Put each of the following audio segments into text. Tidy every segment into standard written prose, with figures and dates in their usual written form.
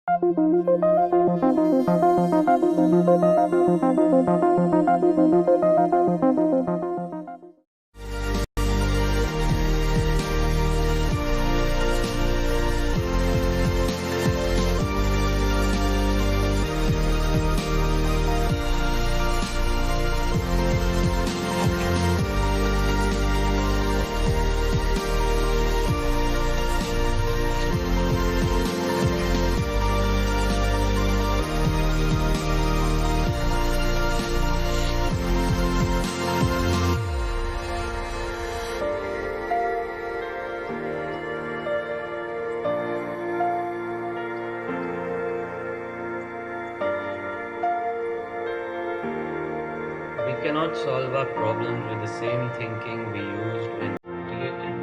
We cannot solve our problems with the same thinking we used when created.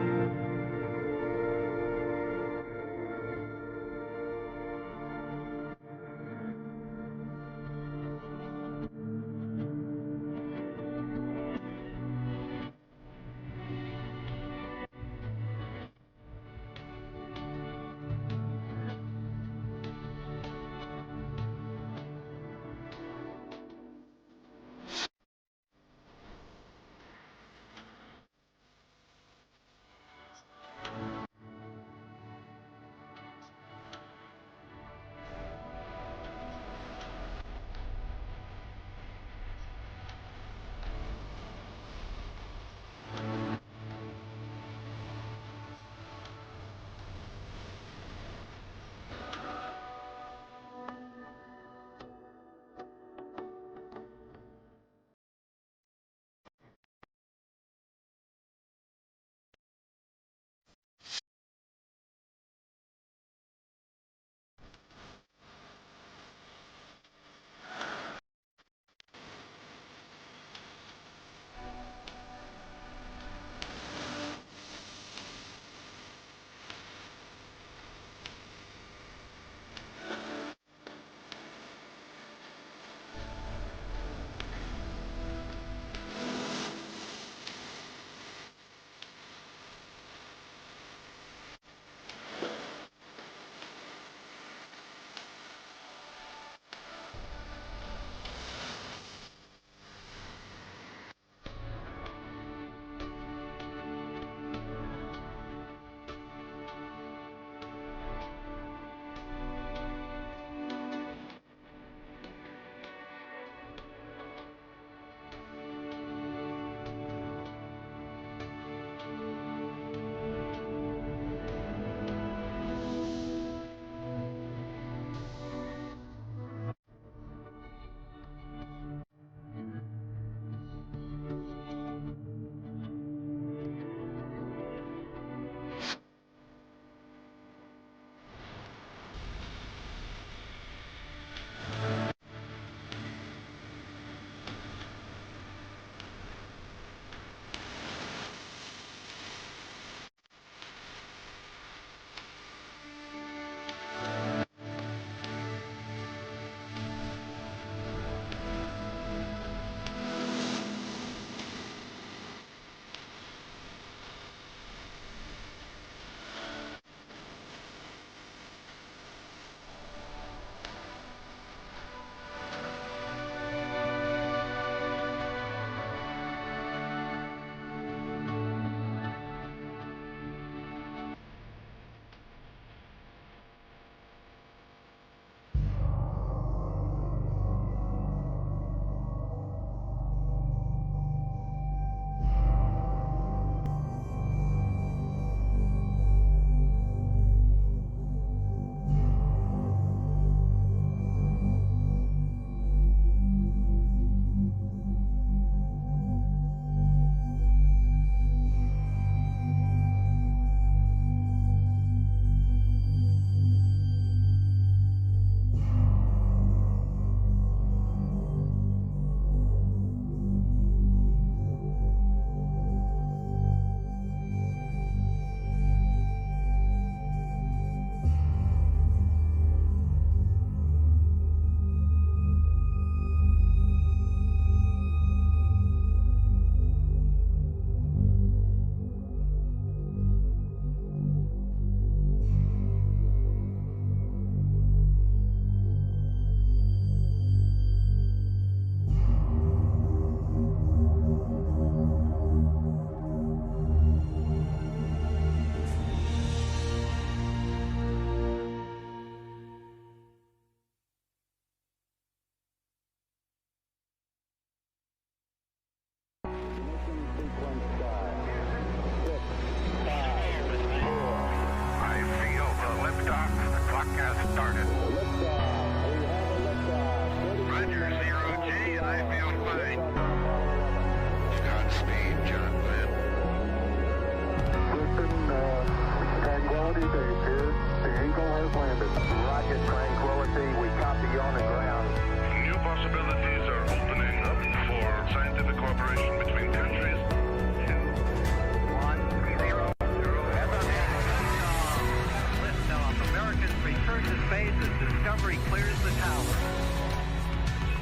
clears the tower.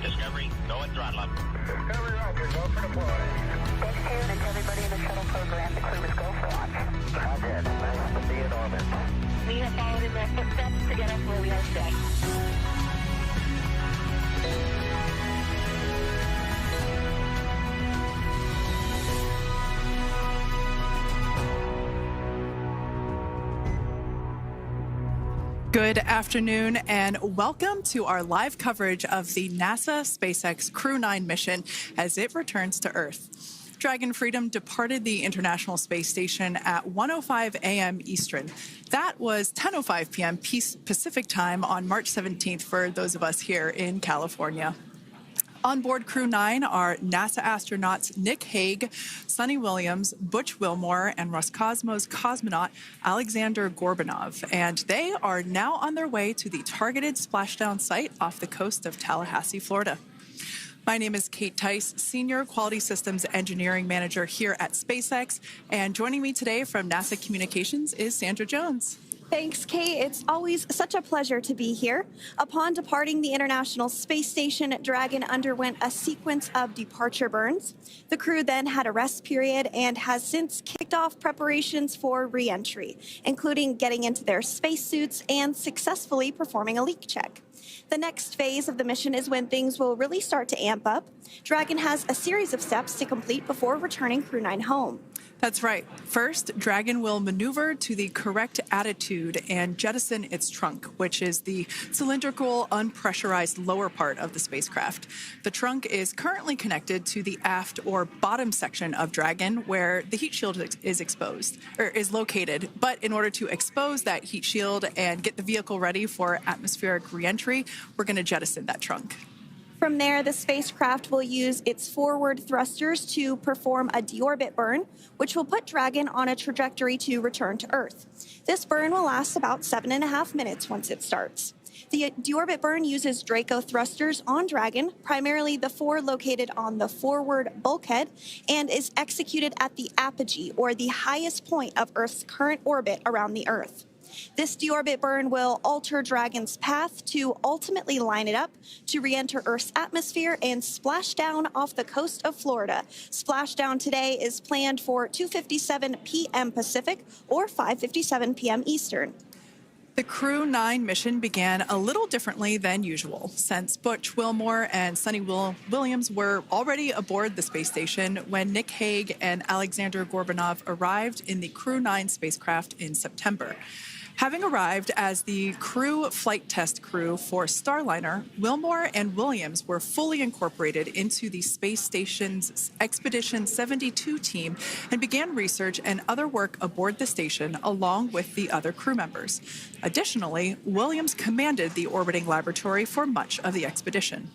Discovery, go and throttle up. Discovery, roger, go for deploy. Thanks, Karen, and to everybody in the shuttle program. The crew is go for launch. Roger, nice to be in orbit. We have followed in their footsteps to get us where we are today. Good afternoon and welcome to our live coverage of the NASA SpaceX Crew-9 mission as it returns to Earth. Dragon Freedom departed the International Space Station at 1:05 a.m. Eastern. That was 10:05 p.m. Pacific time on March 17th for those of us here in California. On board Crew-9 are NASA astronauts Nick Hague, Suni Williams, Butch Wilmore, and Roscosmos cosmonaut Aleksandr Gorbunov. And they are now on their way to the targeted splashdown site off the coast of Tallahassee, Florida. My name is Kate Tice, Senior Quality Systems Engineering Manager here at SpaceX. And joining me today from NASA Communications is Sandra Jones. Thanks, Kate. It's always such a pleasure to be here. Upon departing the International Space Station, Dragon underwent a sequence of departure burns. The crew then had a rest period and has since kicked off preparations for re-entry, including getting into their spacesuits and successfully performing a leak check. The next phase of the mission is when things will really start to amp up. Dragon has a series of steps to complete before returning Crew-9 home. That's right. First, Dragon will maneuver to the correct attitude and jettison its trunk, which is the cylindrical, unpressurized lower part of the spacecraft. The trunk is currently connected to the aft or bottom section of Dragon, where the heat shield is located. But in order to expose that heat shield and get the vehicle ready for atmospheric reentry, we're going to jettison that trunk. From there, the spacecraft will use its forward thrusters to perform a deorbit burn, which will put Dragon on a trajectory to return to Earth. This burn will last about 7.5 minutes once it starts. The deorbit burn uses Draco thrusters on Dragon, primarily the four located on the forward bulkhead, and is executed at the apogee, or the highest point of Earth's current orbit around the Earth. This deorbit burn will alter Dragon's path to ultimately line it up to re-enter Earth's atmosphere and splash down off the coast of Florida. Splashdown today is planned for 2:57 p.m. Pacific or 5:57 p.m. Eastern. The Crew-9 mission began a little differently than usual, since Butch Wilmore and Suni Williams were already aboard the space station when Nick Hague and Aleksandr Gorbunov arrived in the Crew-9 spacecraft in September. Having arrived as the crew flight test crew for Starliner, Wilmore and Williams were fully incorporated into the space station's Expedition 72 team and began research and other work aboard the station along with the other crew members. Additionally, Williams commanded the orbiting laboratory for much of the expedition.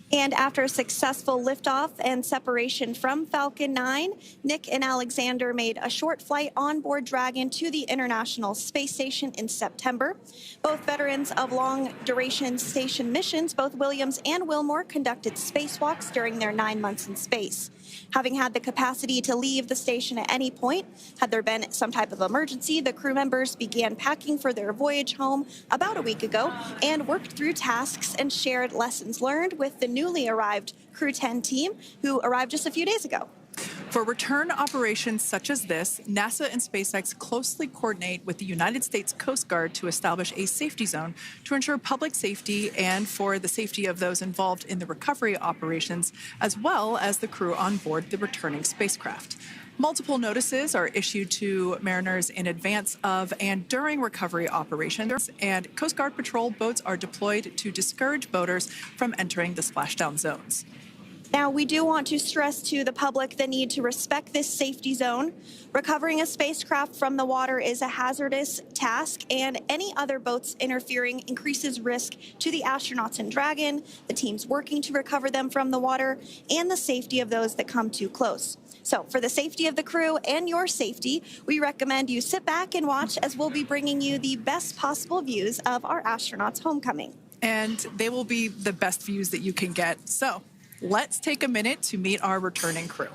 And after a successful liftoff and separation from Falcon 9, Nick and Alexander made a short flight on board Dragon to the International Space Station in September. Both veterans of long-duration station missions, both Williams and Wilmore conducted spacewalks during their 9 months in space. Having had the capacity to leave the station at any point, had there been some type of emergency, the crew members began packing for their voyage home about a week ago and worked through tasks and shared lessons learned with the newly arrived Crew-10 team, who arrived just a few days ago. For return operations such as this, NASA and SpaceX closely coordinate with the United States Coast Guard to establish a safety zone to ensure public safety and for the safety of those involved in the recovery operations, as well as the crew on board the returning spacecraft. Multiple notices are issued to mariners in advance of and during recovery operations, and Coast Guard patrol boats are deployed to discourage boaters from entering the splashdown zones. Now, we do want to stress to the public the need to respect this safety zone. Recovering a spacecraft from the water is a hazardous task, and any other boats interfering increases risk to the astronauts in Dragon, the teams working to recover them from the water, and the safety of those that come too close. So for the safety of the crew and your safety, we recommend you sit back and watch as we'll be bringing you the best possible views of our astronauts' homecoming. And they will be the best views that you can get. So let's take a minute to meet our returning crew.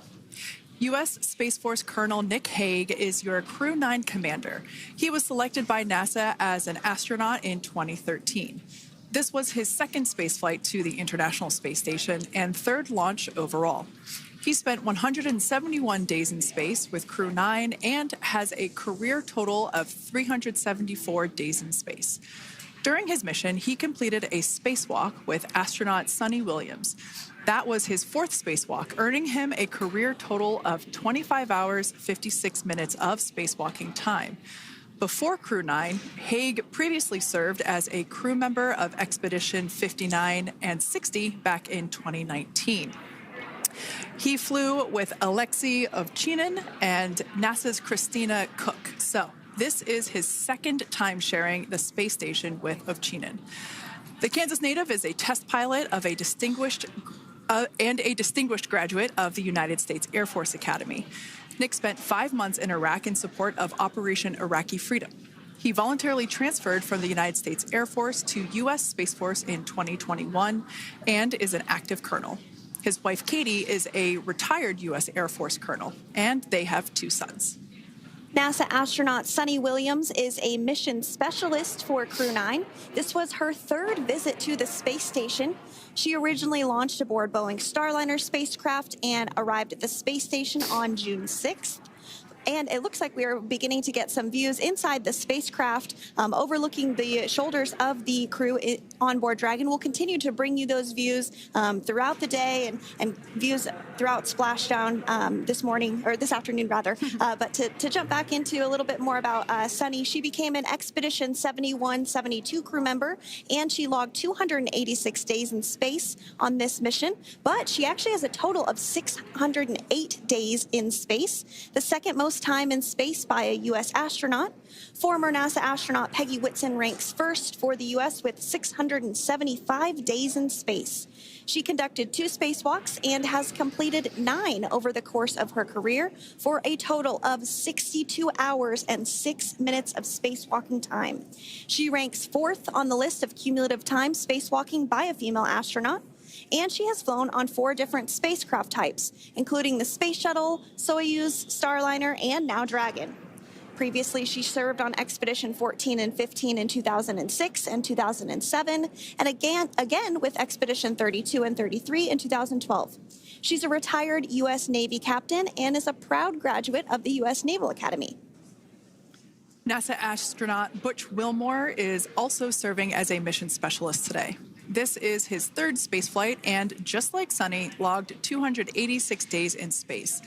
U.S. Space Force Colonel Nick Hague is your Crew-9 commander. He was selected by NASA as an astronaut in 2013. This was his second spaceflight to the International Space Station and third launch overall. He spent 171 days in space with Crew-9 and has a career total of 374 days in space. During his mission, he completed a spacewalk with astronaut Suni Williams. That was his fourth spacewalk, earning him a career total of 25 hours, 56 minutes of spacewalking time. Before Crew-9, Hague previously served as a crew member of Expedition 59 and 60 back in 2019. He flew with EDT.UTC and NASA's Christina Koch. So this is his second time sharing the space station with Ovchinin. The Kansas native is a test pilot of a distinguished graduate of the United States Air Force Academy. Nick spent 5 months in Iraq in support of Operation Iraqi Freedom. He voluntarily transferred from the United States Air Force to U.S. Space Force in 2021 and is an active colonel. His wife, Katie, is a retired U.S. Air Force colonel, and they have 2 sons. NASA astronaut Suni Williams is a mission specialist for Crew-9. This was her third visit to the space station. She originally launched aboard Boeing Starliner spacecraft and arrived at the space station on June 6th. And it looks like we are beginning to get some views inside the spacecraft, overlooking the shoulders of the crew on board Dragon. We'll continue to bring you those views throughout the day and views throughout Splashdown this afternoon rather. But to jump back into a little bit more about Suni, she became an Expedition 71-72 crew member, and she logged 286 days in space on this mission. But she actually has a total of 608 days in space, the second most time in space by a U.S. astronaut. Former NASA astronaut Peggy Whitson ranks first for the U.S. with 675 days in space. She conducted 2 spacewalks and has completed 9 over the course of her career for a total of 62 hours and 6 minutes of spacewalking time. She ranks 4th on the list of cumulative time spacewalking by a female astronaut. And she has flown on 4 different spacecraft types, including the Space Shuttle, Soyuz, Starliner, and now Dragon. Previously, she served on Expedition 14 and 15 in 2006 and 2007, and again with Expedition 32 and 33 in 2012. She's a retired U.S. Navy captain and is a proud graduate of the U.S. Naval Academy. NASA astronaut Butch Wilmore is also serving as a mission specialist today. This is his 3rd spaceflight and, just like Suni, logged 286 days in space.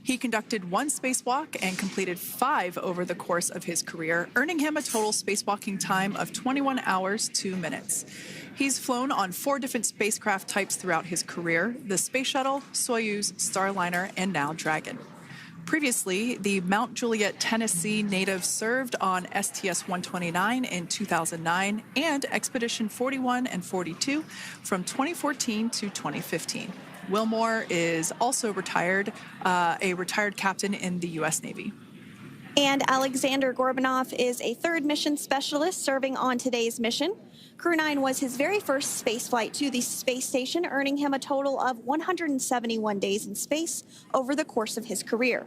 He conducted 1 spacewalk and completed 5 over the course of his career, earning him a total spacewalking time of 21 hours, 2 minutes. He's flown on 4 different spacecraft types throughout his career: the Space Shuttle, Soyuz, Starliner, and now Dragon. Previously, the Mount Juliet, Tennessee native served on STS-129 in 2009 and Expedition 41 and 42 from 2014 to 2015. Wilmore is also a retired captain in the U.S. Navy. And Aleksandr Gorbunov is a 3rd mission specialist serving on today's mission. Crew-9 was his very first spaceflight to the space station, earning him a total of 171 days in space over the course of his career.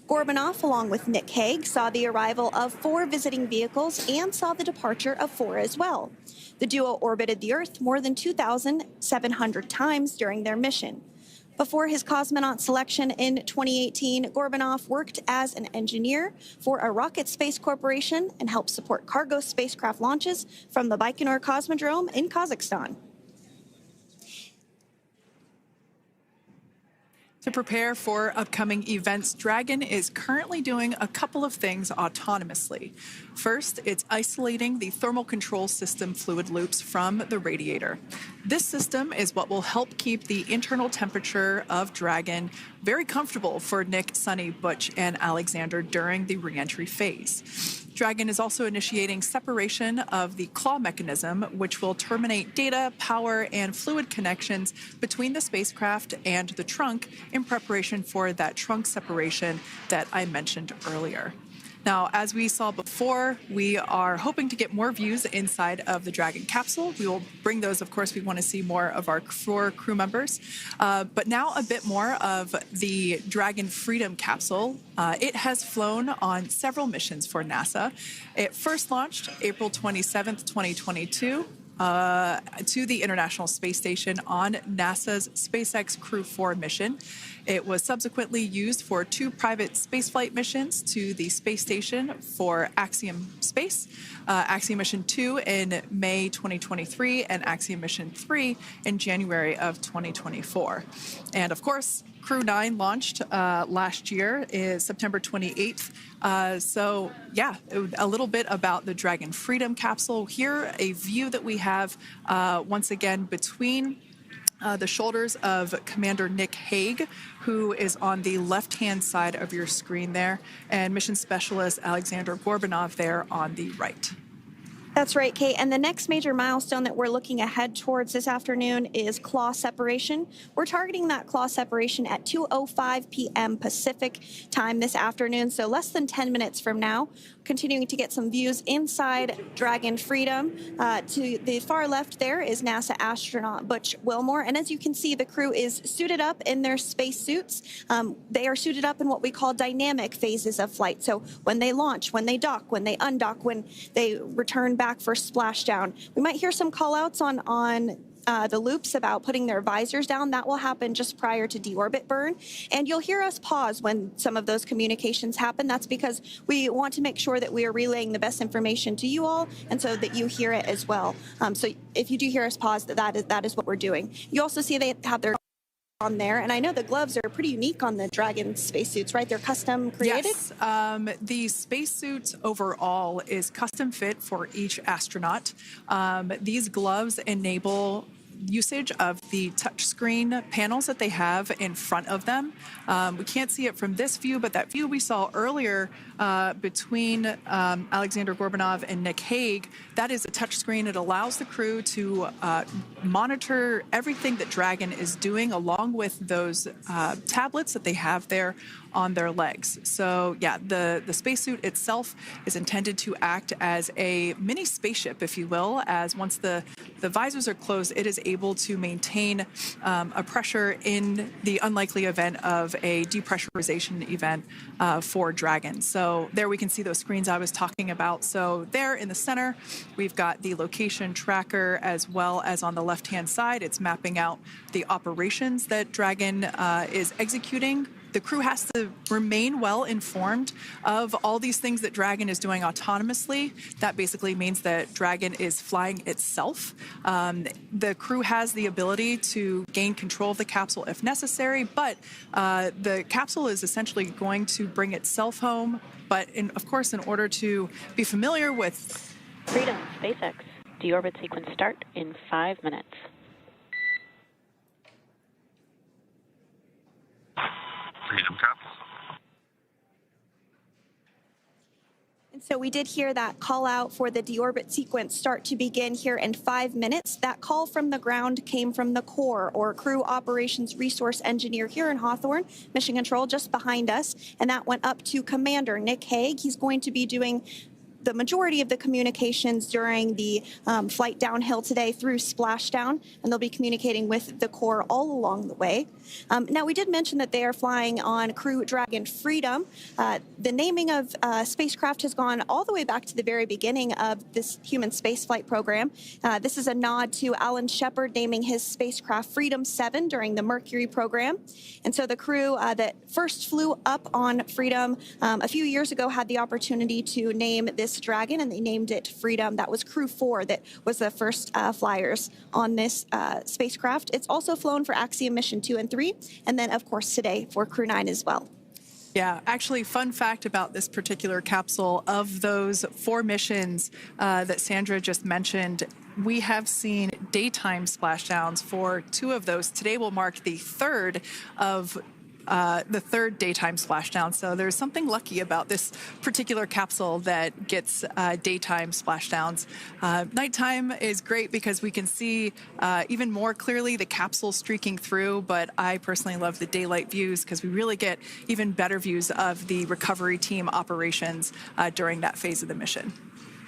Gorbunov, along with Nick Hague, saw the arrival of 4 visiting vehicles and saw the departure of 4 as well. The duo orbited the Earth more than 2,700 times during their mission. Before his cosmonaut selection in 2018, Gorbunov worked as an engineer for a rocket space corporation and helped support cargo spacecraft launches from the Baikonur Cosmodrome in Kazakhstan. To prepare for upcoming events, Dragon is currently doing a couple of things autonomously. First, it's isolating the thermal control system fluid loops from the radiator. This system is what will help keep the internal temperature of Dragon very comfortable for Nick, Suni, Butch, and Aleksandr during the reentry phase. Dragon is also initiating separation of the claw mechanism, which will terminate data, power, and fluid connections between the spacecraft and the trunk in preparation for that trunk separation that I mentioned earlier. Now, as we saw before, we are hoping to get more views inside of the Dragon capsule. We will bring those, of course. We want to see more of our 4 crew members. But now a bit more of the Dragon Freedom capsule. It has flown on several missions for NASA. It first launched April 27th, 2022. to the International Space Station on NASA's SpaceX Crew-9 mission. It was subsequently used for 2 private spaceflight missions to the space station for Axiom Space, Axiom Mission 2 in May 2023, and Axiom Mission 3 in January of 2024. And of course, Crew-9 launched last year, is September 28th. So yeah, a little bit about the Dragon Freedom capsule. Here, a view that we have once again between the shoulders of Commander Nick Hague, who is on the left-hand side of your screen there, and Mission Specialist Aleksandr Gorbunov there on the right. That's right, Kate. And the next major milestone that we're looking ahead towards this afternoon is claw separation. We're targeting that claw separation at 2:05 p.m. Pacific time this afternoon, so less than 10 minutes from now. Continuing to get some views inside Dragon Freedom. To the far left there is NASA astronaut Butch Wilmore. And as you can see, the crew is suited up in their spacesuits. They are suited up in what we call dynamic phases of flight. So when they launch, when they dock, when they undock, when they return back for splashdown. We might hear some call outs on the loops about putting their visors down. That will happen just prior to deorbit burn. And you'll hear us pause when some of those communications happen. That's because we want to make sure that we are relaying the best information to you all, and so that you hear it as well. So if you do hear us pause, that is what we're doing. You also see they have their on there, and I know the gloves are pretty unique on the Dragon spacesuits, right? They're custom created? Yes, the spacesuit overall is custom fit for each astronaut. These gloves enable usage of the touchscreen panels that they have in front of them. We can't see it from this view, but that view we saw earlier between Aleksandr Gorbunov and Nick Hague, that is a touchscreen. It allows the crew to monitor everything that Dragon is doing, along with those tablets that they have there on their legs. So yeah, the spacesuit itself is intended to act as a mini spaceship, if you will, as once the visors are closed, it is able to maintain a pressure in the unlikely event of a depressurization event for Dragon. So there we can see those screens I was talking about. So there in the center, we've got the location tracker, as well as on the left-hand side, it's mapping out the operations that Dragon is executing. The crew has to remain well informed of all these things that Dragon is doing autonomously. That basically means that Dragon is flying itself. The crew has the ability to gain control of the capsule if necessary, but the capsule is essentially going to bring itself home. But of course, in order to be familiar with Freedom, SpaceX, deorbit sequence start in 5 minutes. Freedom cops. And so we did hear that call out for the deorbit sequence start to begin here in 5 minutes. That call from the ground came from the CORE, or Crew Operations Resource Engineer here in Hawthorne, Mission Control just behind us. And that went up to Commander Nick Hague. He's going to be doing the majority of the communications during the flight downhill today through Splashdown, and they'll be communicating with the CORE all along the way. Now, we did mention that they are flying on Crew Dragon Freedom. The naming of spacecraft has gone all the way back to the very beginning of this human spaceflight program. This is a nod to Alan Shepard naming his spacecraft Freedom 7 during the Mercury program. And so the crew that first flew up on Freedom a few years ago had the opportunity to name this Dragon, and they named it Freedom. That was Crew 4 that was the first flyers on this spacecraft. It's also flown for Axiom Mission 2 and 3, and then, of course, today for Crew-9 as well. Yeah, actually, fun fact about this particular capsule, of those 4 missions that Sandra just mentioned, we have seen daytime splashdowns for 2 of those. Today will mark the third daytime splashdown. So there's something lucky about this particular capsule that gets daytime splashdowns. Nighttime is great because we can see even more clearly the capsule streaking through, but I personally love the daylight views because we really get even better views of the recovery team operations during that phase of the mission.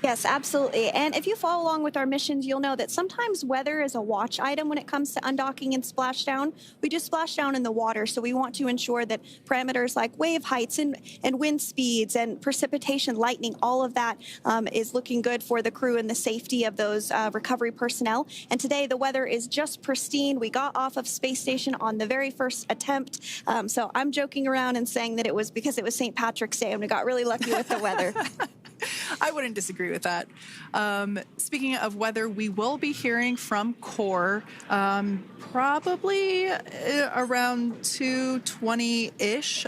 Yes, absolutely. And if you follow along with our missions, you'll know that sometimes weather is a watch item when it comes to undocking and splashdown. We do splashdown in the water, so we want to ensure that parameters like wave heights and wind speeds and precipitation, lightning, all of that is looking good for the crew and the safety of those recovery personnel. And today the weather is just pristine. We got off of space station on the very first attempt. So I'm joking around and saying that it was because it was St. Patrick's Day and we got really lucky with the weather. I wouldn't disagree with that. Speaking of weather, we will be hearing from Core probably around 2:20-ish.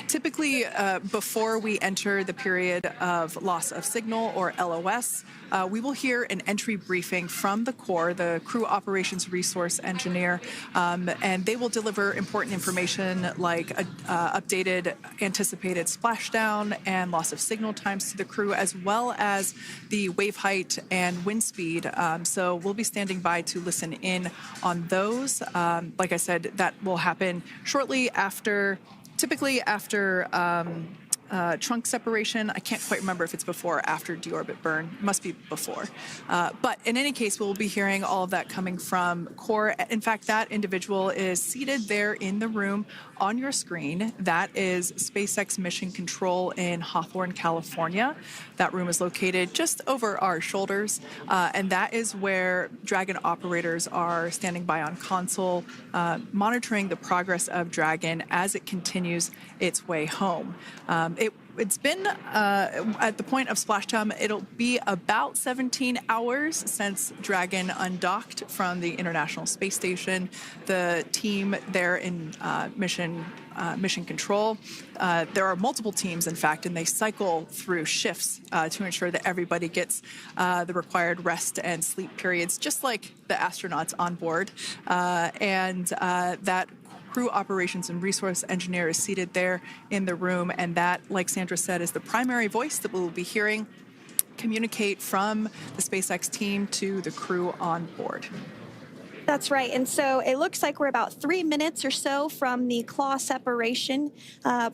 Typically, before we enter the period of loss of signal, or LOS, we will hear an entry briefing from the Core, the Crew Operations Resource Engineer, and they will deliver important information like updated anticipated splashdown and loss of signal times to the crew, as well as the wave height and wind speed. So we'll be standing by to listen in on those. Like I said, that will happen shortly after. Typically after trunk separation. I can't quite remember if it's before or after deorbit burn. It must be before. But in any case, we'll be hearing all of that coming from Core. In fact, that individual is seated there in the room on your screen. That is SpaceX Mission Control in Hawthorne, California. That room is located just over our shoulders, and that is where Dragon operators are standing by on console, monitoring the progress of Dragon as it continues its way home. It's been, at the point of splashdown, it'll be about 17 hours since Dragon undocked from the International Space Station. The team there in Mission Control, there are multiple teams, in fact, and they cycle through shifts to ensure that everybody gets the required rest and sleep periods, just like the astronauts on board. And that Crew Operations and Resource Engineer is seated there in the room, and that, like Sandra said, is the primary voice that we'll be hearing communicate from the SpaceX team to the crew on board. That's right. And so it looks like we're about 3 minutes or so from the claw separation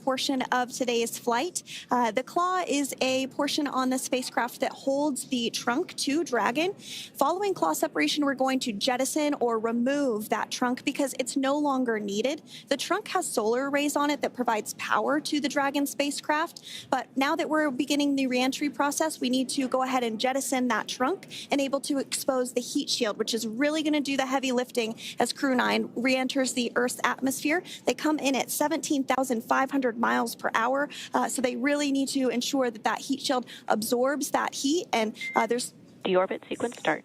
portion of today's flight. The claw is a portion on the spacecraft that holds the trunk to Dragon. Following claw separation, we're going to jettison or remove that trunk because it's no longer needed. The trunk has solar arrays on it that provides power to the Dragon spacecraft. But now that we're beginning the reentry process, we need to go ahead and jettison that trunk and able to expose the heat shield, which is really going to do the heavy lifting as Crew-9 re-enters the Earth's atmosphere. They come in at 17,500 miles per hour, so they really need to ensure that that heat shield absorbs that heat, and there's... Deorbit sequence start.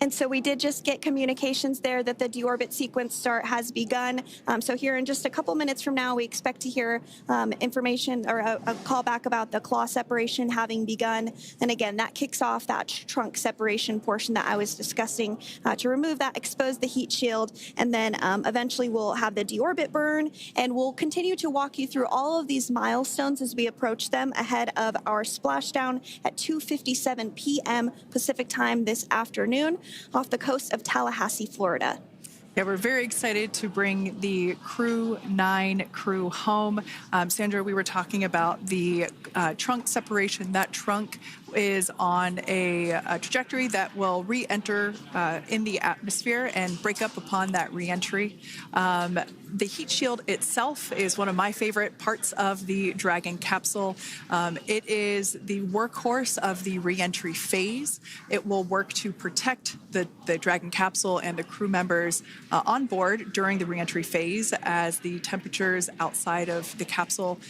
And so we did just get communications there that the deorbit sequence start has begun. So here in just a couple minutes from now, we expect to hear information or a call back about the claw separation having begun. And again, that kicks off that trunk separation portion that I was discussing to remove that, expose the heat shield, and then eventually we'll have the deorbit burn. And we'll continue to walk you through all of these milestones as we approach them ahead of our splashdown at 2:57 p.m. Pacific time this afternoon, off the coast of Tallahassee, Florida. Yeah, we're very excited to bring the Crew-9 crew home. Sandra, we were talking about the trunk separation. That trunk is on a trajectory that will re-enter in the atmosphere and break up upon that re-entry. The heat shield itself is one of my favorite parts of the Dragon capsule. It is the workhorse of the re-entry phase. It will work to protect the Dragon capsule and the crew members on board during the re-entry phase as the temperatures outside of the capsule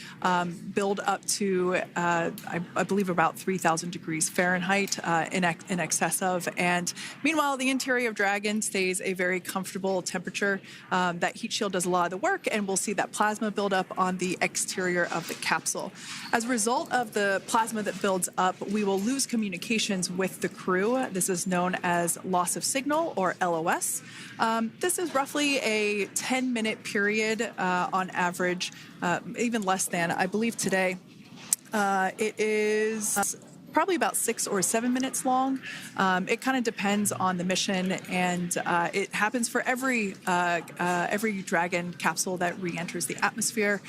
build up to, I believe, about 3,000 degrees Fahrenheit in excess of. And meanwhile, the interior of Dragon stays a very comfortable temperature. That heat shield does a lot of the work, and we'll see that plasma build up on the exterior of the capsule. As a result of the plasma that builds up, we will lose communications with the crew. This is known as loss of signal, or LOS. This is roughly a 10-minute period on average, even less than. I believe today it is probably about 6 or 7 minutes long. It kind of depends on the mission, and it happens for every Dragon capsule that re-enters the atmosphere.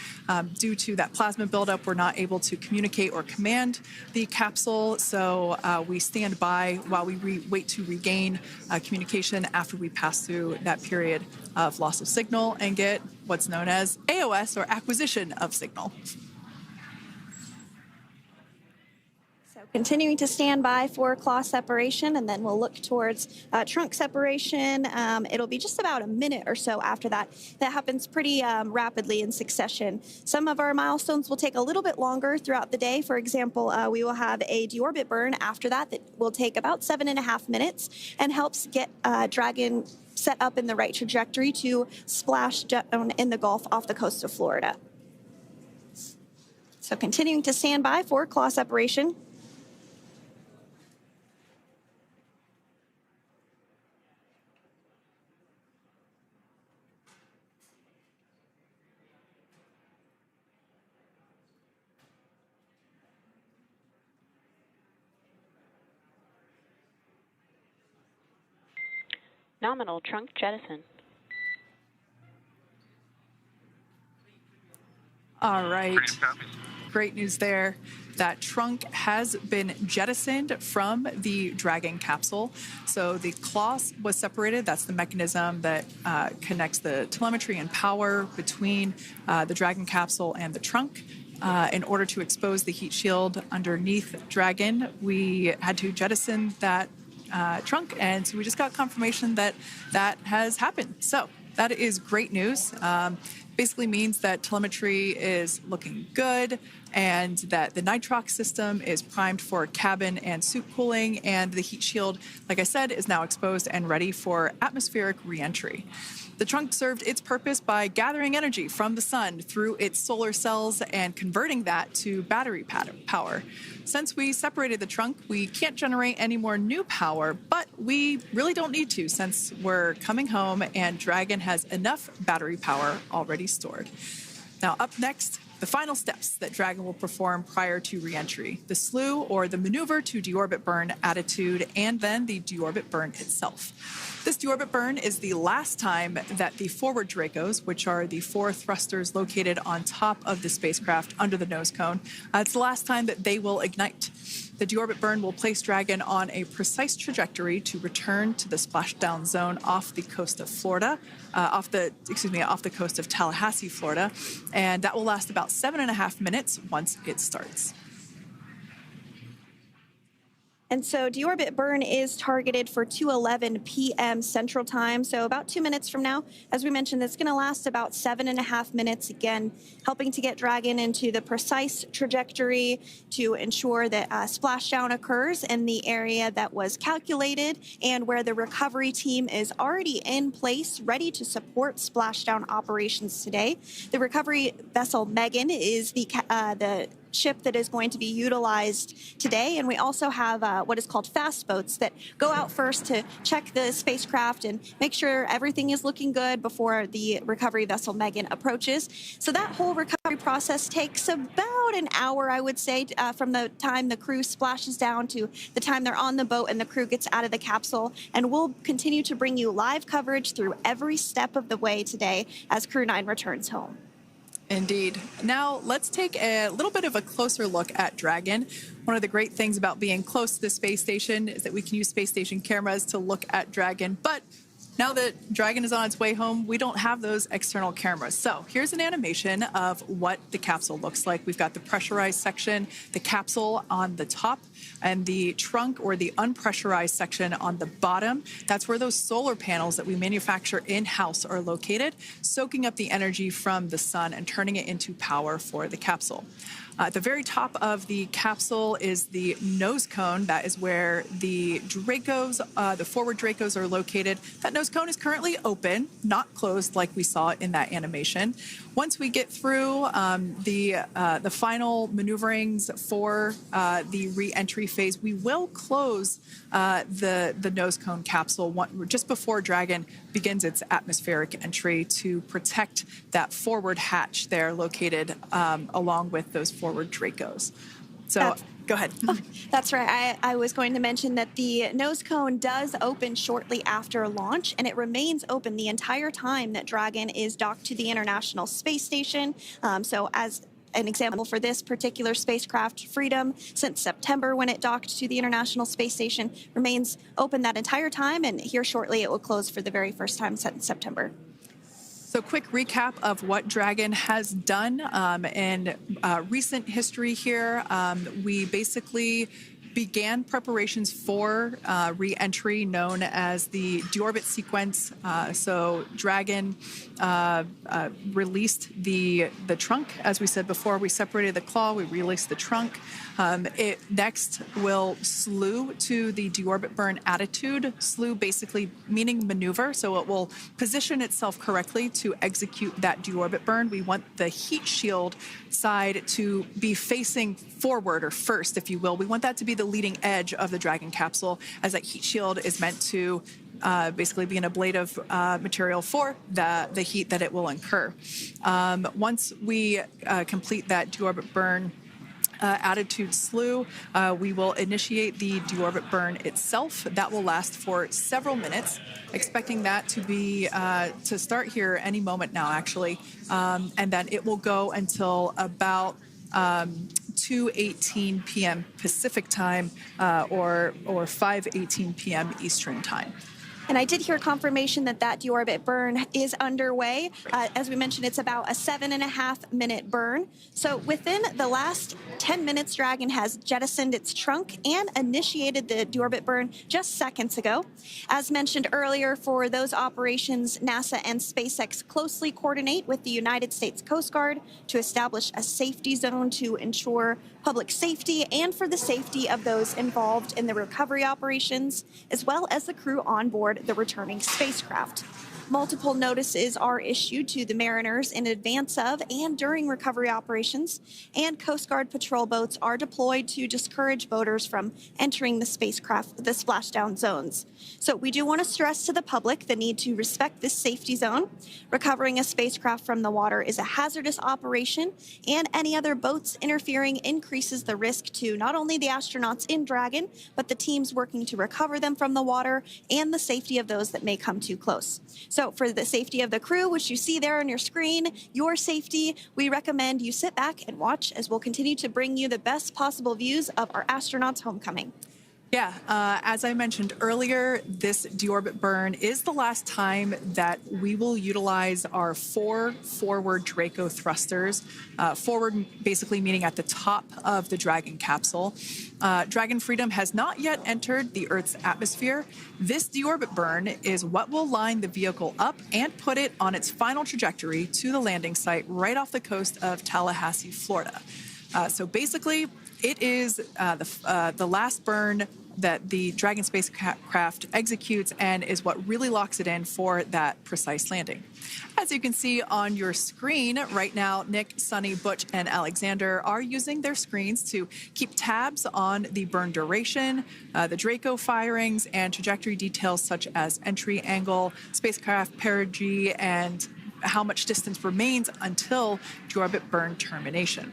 Due to that plasma buildup, we're not able to communicate or command the capsule, so we stand by while we wait to regain communication after we pass through that period of loss of signal and get what's known as AOS, or acquisition of signal. Continuing to stand by for claw separation, and then we'll look towards trunk separation. It'll be just about a minute or so after that. That happens pretty rapidly in succession. Some of our milestones will take a little bit longer throughout the day. For example, we will have a deorbit burn after that will take about 7.5 minutes and helps get Dragon set up in the right trajectory to splash down in the Gulf off the coast of Florida. So continuing to stand by for claw separation. Nominal trunk jettison. All right. Freedom copies. Great news there. That trunk has been jettisoned from the Dragon capsule. So the claw was separated. That's the mechanism that connects the telemetry and power between the Dragon capsule and the trunk. In order to expose the heat shield underneath Dragon, we had to jettison that trunk, and so we just got confirmation that that has happened. So that is great news. Basically means that telemetry is looking good, and that the nitrox system is primed for cabin and suit cooling, and the heat shield, like I said, is now exposed and ready for atmospheric re-entry. The trunk served its purpose by gathering energy from the sun through its solar cells and converting that to battery power. Since we separated the trunk, we can't generate any more new power, but we really don't need to since we're coming home and Dragon has enough battery power already stored. Now, up next, the final steps that Dragon will perform prior to re-entry: the slew, or the maneuver to deorbit burn attitude, and then the deorbit burn itself. This deorbit burn is the last time that the forward Dracos, which are the 4 thrusters located on top of the spacecraft under the nose cone, it's the last time that they will ignite. The deorbit burn will place Dragon on a precise trajectory to return to the splashdown zone off the coast of Florida, off the coast of Tallahassee, Florida, and that will last about 7.5 minutes once it starts. And so deorbit burn is targeted for 2:11 p.m. Central Time, so about 2 minutes from now. As we mentioned, it's going to last about 7.5 minutes, again, helping to get Dragon into the precise trajectory to ensure that splashdown occurs in the area that was calculated and where the recovery team is already in place, ready to support splashdown operations today. The recovery vessel Megan is the ship that is going to be utilized today, and we also have what is called fast boats that go out first to check the spacecraft and make sure everything is looking good before the recovery vessel Megan approaches. So that whole recovery process takes about an hour, I would say, from the time the crew splashes down to the time they're on the boat and the crew gets out of the capsule. And we'll continue to bring you live coverage through every step of the way today as Crew-9 returns home. Indeed. Now, let's take a little bit of a closer look at Dragon. One of the great things about being close to the space station is that we can use space station cameras to look at Dragon. But now that Dragon is on its way home, we don't have those external cameras. So here's an animation of what the capsule looks like. We've got the pressurized section, the capsule on the top, and the trunk, or the unpressurized section, on the bottom. That's where those solar panels that we manufacture in-house are located, soaking up the energy from the sun and turning it into power for the capsule. At the very top of the capsule is the nose cone. That is where the Dracos, the forward Dracos, are located. That nose cone is currently open, not closed like we saw in that animation. Once we get through the final maneuverings for the re-entry phase, we will close the nose cone capsule just before Dragon begins its atmospheric entry to protect that forward hatch there located along with those forward Dracos. So, Go ahead. That's right. I was going to mention that the nose cone does open shortly after launch, and it remains open the entire time that Dragon is docked to the International Space Station. So as an example for this particular spacecraft, Freedom, since September when it docked to the International Space Station, remains open that entire time, and here shortly it will close for the very first time since September. So quick recap of what Dragon has done in recent history here. We basically began preparations for re-entry known as the Deorbit sequence. So Dragon released the trunk. As we said before, we separated the claw, we released the trunk. It next will slew to the deorbit burn attitude. Slew basically meaning maneuver, so it will position itself correctly to execute that deorbit burn. We want the heat shield side to be facing forward, or first, if you will. We want that to be the leading edge of the Dragon capsule, as that heat shield is meant to basically be an ablative material for the heat that it will incur. Once we complete that deorbit burn attitude slew, we will initiate the deorbit burn itself. That will last for several minutes, expecting that to be to start here any moment now, actually, and then it will go until about 2:18 p.m. Pacific time or 5:18 p.m. Eastern time. And I did hear confirmation that that deorbit burn is underway. As we mentioned, it's about a 7.5-minute burn. So within the last 10 minutes, Dragon has jettisoned its trunk and initiated the deorbit burn just seconds ago. As mentioned earlier, for those operations, NASA and SpaceX closely coordinate with the United States Coast Guard to establish a safety zone to ensure public safety and for the safety of those involved in the recovery operations, as well as the crew on board the returning spacecraft. Multiple notices are issued to the mariners in advance of and during recovery operations, and Coast Guard patrol boats are deployed to discourage boaters from entering the splashdown zones. So we do want to stress to the public the need to respect this safety zone. Recovering a spacecraft from the water is a hazardous operation, and any other boats interfering increases the risk to not only the astronauts in Dragon, but the teams working to recover them from the water and the safety of those that may come too close. So for the safety of the crew, which you see there on your screen, your safety, we recommend you sit back and watch as we'll continue to bring you the best possible views of our astronauts' homecoming. Yeah, as I mentioned earlier, this deorbit burn is the last time that we will utilize our 4 forward Draco thrusters. Forward basically meaning at the top of the Dragon capsule. Dragon Freedom has not yet entered the Earth's atmosphere. This deorbit burn is what will line the vehicle up and put it on its final trajectory to the landing site right off the coast of Tallahassee, Florida. So basically, it is the last burn that the Dragon spacecraft executes and is what really locks it in for that precise landing. As you can see on your screen right now, Nick, Suni, Butch, and Aleksandr are using their screens to keep tabs on the burn duration, the Draco firings, and trajectory details such as entry angle, spacecraft perigee, and how much distance remains until deorbit burn termination.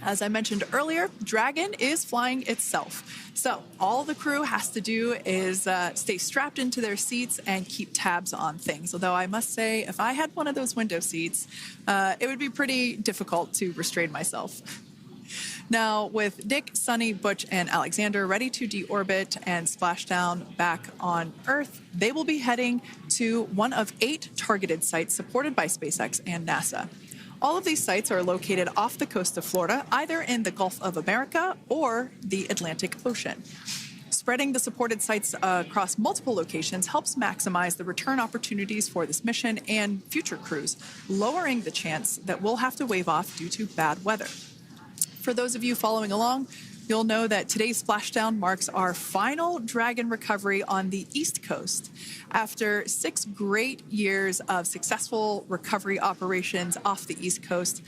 As I mentioned earlier, Dragon is flying itself. So all the crew has to do is stay strapped into their seats and keep tabs on things. Although I must say, if I had one of those window seats, it would be pretty difficult to restrain myself. Now, with Nick, Suni, Butch, and Aleksandr ready to deorbit and splash down back on Earth, they will be heading to one of 8 targeted sites supported by SpaceX and NASA. All of these sites are located off the coast of Florida, either in the Gulf of America or the Atlantic Ocean. Spreading the supported sites across multiple locations helps maximize the return opportunities for this mission and future crews, lowering the chance that we'll have to wave off due to bad weather. For those of you following along, you'll know that today's splashdown marks our final Dragon recovery on the East Coast. After 6 great years of successful recovery operations off the East Coast,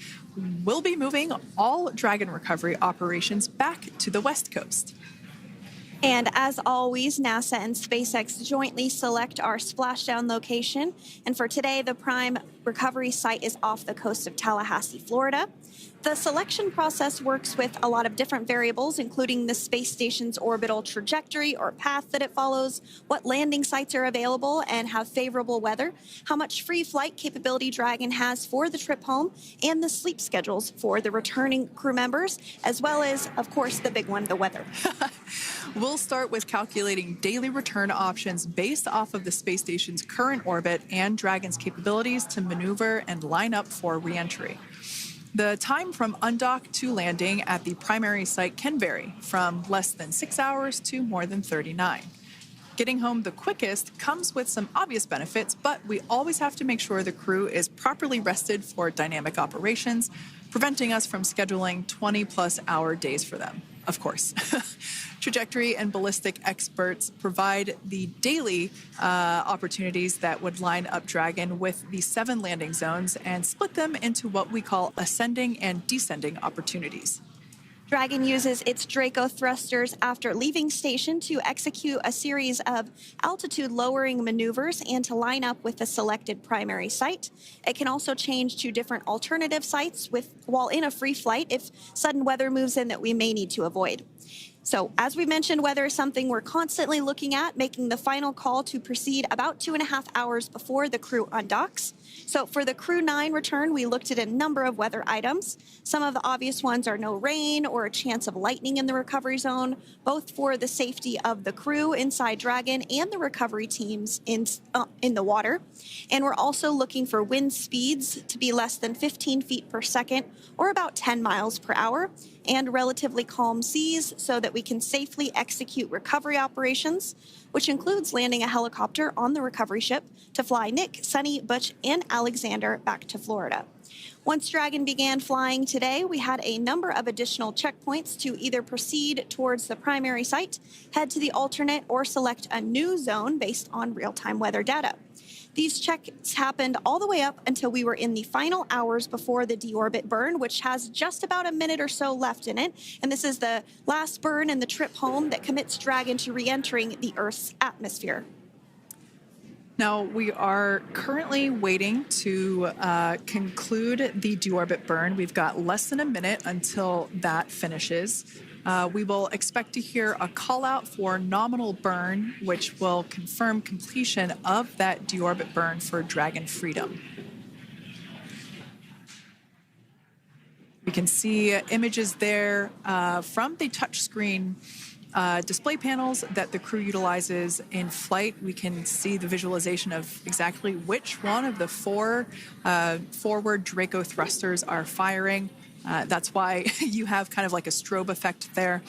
we'll be moving all Dragon recovery operations back to the West Coast. And as always, NASA and SpaceX jointly select our splashdown location. And for today, the prime recovery site is off the coast of Tallahassee, Florida. The selection process works with a lot of different variables, including the space station's orbital trajectory or path that it follows, what landing sites are available and have favorable weather, how much free flight capability Dragon has for the trip home, and the sleep schedules for the returning crew members, as well as, of course, the big one, the weather. We'll start with calculating daily return options based off of the space station's current orbit and Dragon's capabilities to maneuver and line up for re-entry. The time from undock to landing at the primary site can vary from less than 6 hours to more than 39. Getting home the quickest comes with some obvious benefits, but we always have to make sure the crew is properly rested for dynamic operations, preventing us from scheduling 20-plus hour days for them, of course. Trajectory and ballistic experts provide the daily opportunities that would line up Dragon with the 7 landing zones and split them into what we call ascending and descending opportunities. Dragon uses its Draco thrusters after leaving station to execute a series of altitude-lowering maneuvers and to line up with the selected primary site. It can also change to different alternative sites while in a free flight if sudden weather moves in that we may need to avoid. So, as we mentioned, weather is something we're constantly looking at, making the final call to proceed about 2.5 hours before the crew undocks. So, for the Crew-9 return, we looked at a number of weather items. Some of the obvious ones are no rain or a chance of lightning in the recovery zone, both for the safety of the crew inside Dragon and the recovery teams in the water. And we're also looking for wind speeds to be less than 15 feet per second, or about 10 miles per hour, and relatively calm seas so that we can safely execute recovery operations, which includes landing a helicopter on the recovery ship to fly Nick, Suni, Butch, and Aleksandr back to Florida. Once Dragon began flying today, we had a number of additional checkpoints to either proceed towards the primary site, head to the alternate, or select a new zone based on real-time weather data. These checks happened all the way up until we were in the final hours before the deorbit burn, which has just about a minute or so left in it. And this is the last burn in the trip home that commits Dragon to re-entering the Earth's atmosphere. Now, we are currently waiting to conclude the deorbit burn. We've got less than a minute until that finishes. We will expect to hear a call out for nominal burn, which will confirm completion of that deorbit burn for Dragon Freedom. We can see images there from the touchscreen display panels that the crew utilizes in flight. We can see the visualization of exactly which one of the 4 forward Draco thrusters are firing. That's why you have kind of like a strobe effect there.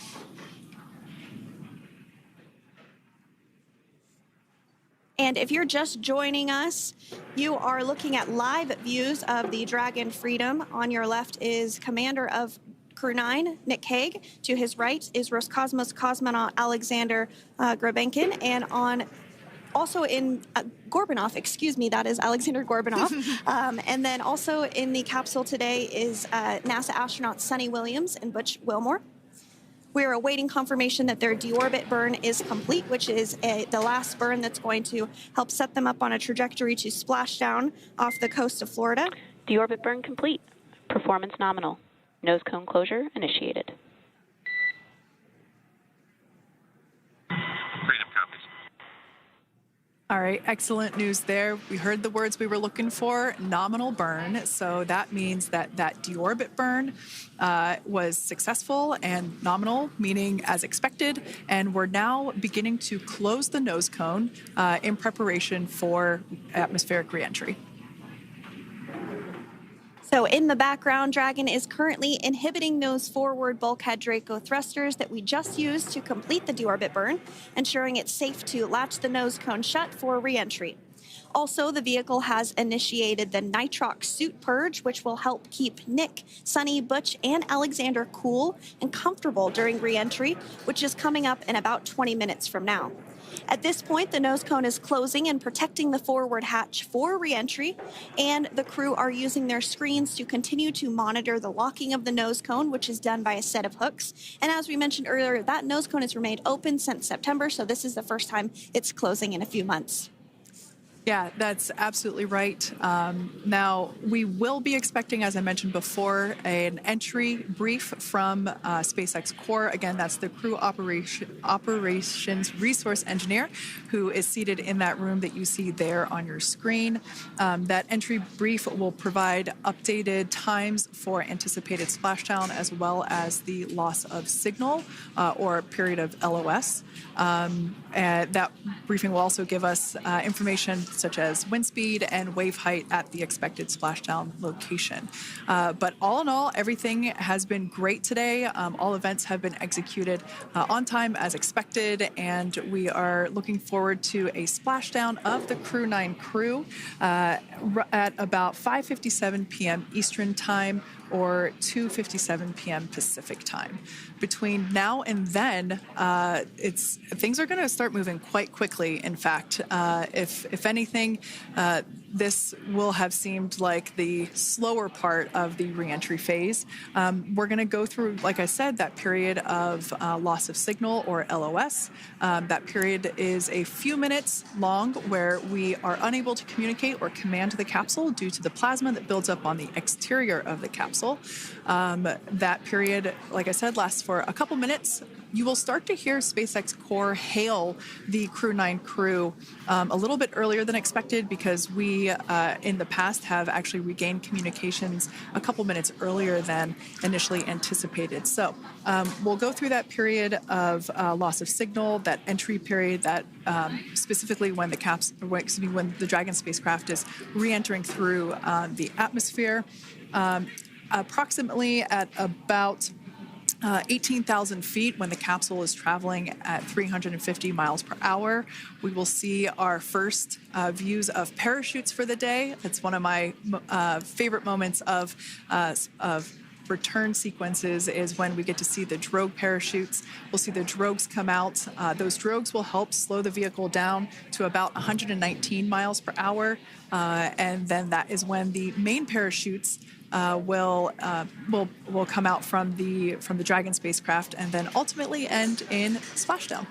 And if you're just joining us, you are looking at live views of the Dragon Freedom. On your left is Commander of Crew-9, Nick Hague. To his right is Roscosmos cosmonaut Aleksandr Gorbunov, and also in Gorbunov, excuse me, that is Aleksandr Gorbunov. And then also in the capsule today is NASA astronauts Suni Williams and Butch Wilmore. We are awaiting confirmation that their deorbit burn is complete, which is the last burn that's going to help set them up on a trajectory to Splashdown off the coast of Florida. Deorbit burn complete. Performance nominal. Nose cone closure initiated. Freedom copies. All right, excellent news there. We heard the words we were looking for, nominal burn. So that means that that deorbit burn was successful and nominal, meaning as expected. And we're now beginning to close the nose cone in preparation for atmospheric reentry. So in the background, Dragon is currently inhibiting those forward bulkhead Draco thrusters that we just used to complete the deorbit burn, ensuring it's safe to latch the nose cone shut for re-entry. Also, the vehicle has initiated the nitrox suit purge, which will help keep Nick, Suni, Butch, and Aleksandr cool and comfortable during re-entry, which is coming up in about 20 minutes from now. At this point, the nose cone is closing and protecting the forward hatch for re-entry, and the crew are using their screens to continue to monitor the locking of the nose cone, which is done by a set of hooks. And as we mentioned earlier, that nose cone has remained open since September, so this is the first time it's closing in a few months. Yeah, that's absolutely right. Now, we will be expecting, as I mentioned before, an entry brief from SpaceX Core. Again, that's the Crew Operations Resource Engineer who is seated in that room that you see there on your screen. That entry brief will provide updated times for anticipated splashdown as well as the loss of signal or period of LOS. That briefing will also give us information such as wind speed and wave height at the expected splashdown location. But all in all, everything has been great today. All events have been executed on time as expected, and we are looking forward to a splashdown of the Crew-9 crew at about 5:57 p.m. Eastern Time or 2:57 p.m. Pacific Time. Between now and then, things are going to start moving quite quickly. In fact, if anything, this will have seemed like the slower part of the reentry phase. We're going to go through, like I said, that period of loss of signal or LOS. That period is a few minutes long where we are unable to communicate or command the capsule due to the plasma that builds up on the exterior of the capsule. That period, like I said, lasts for a couple minutes. You will start to hear SpaceX Core hail the Crew-9 crew a little bit earlier than expected because we, in the past, have actually regained communications a couple minutes earlier than initially anticipated. So we'll go through that period of loss of signal, that entry period, that specifically when the Dragon spacecraft is re-entering through the atmosphere. Approximately at about 18,000 feet when the capsule is traveling at 350 miles per hour. We will see our first views of parachutes for the day. It's one of my favorite moments of return sequences is when we get to see the drogue parachutes. We'll see the drogues come out. Those drogues will help slow the vehicle down to about 119 miles per hour. And then that is when the main parachutes will come out from the Dragon spacecraft and then ultimately end in splashdown.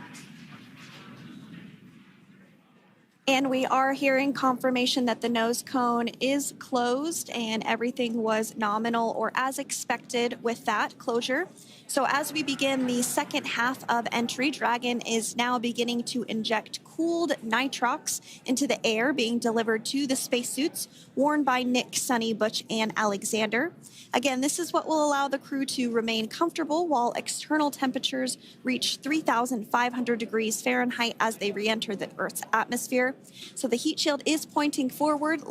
And we are hearing confirmation that the nose cone is closed and everything was nominal or as expected with that closure. So as we begin the second half of entry, Dragon is now beginning to inject cooled nitrox into the air being delivered to the spacesuits worn by Nick, Suni, Butch, and Aleksandr. Again, this is what will allow the crew to remain comfortable while external temperatures reach 3,500 degrees Fahrenheit as they re-enter the Earth's atmosphere. So the heat shield is pointing forward,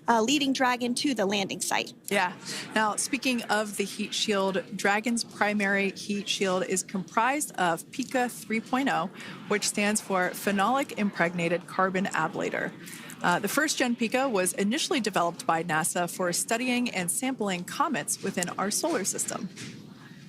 leading Dragon to the landing site. Yeah. Now, speaking of the heat shield, Dragon's primary heat shield is comprised of PICA 3.0, which stands for Phenolic Impregnated Carbon Ablator. The first-gen PICA was initially developed by NASA for studying and sampling comets within our solar system.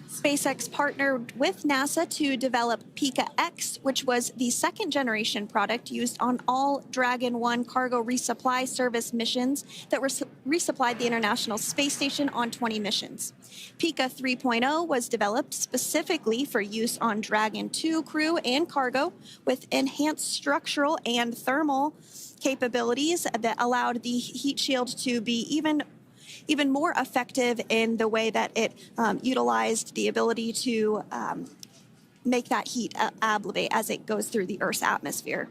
SpaceX partnered with NASA to develop PICA-X, which was the second-generation product used on all Dragon 1 cargo resupply service missions that resupplied the International Space Station on 20 missions. PICA 3.0 was developed specifically for use on Dragon 2 crew and cargo with enhanced structural and thermal capabilities that allowed the heat shield to be even more effective in the way that it utilized the ability to make that heat ablevate as it goes through the Earth's atmosphere.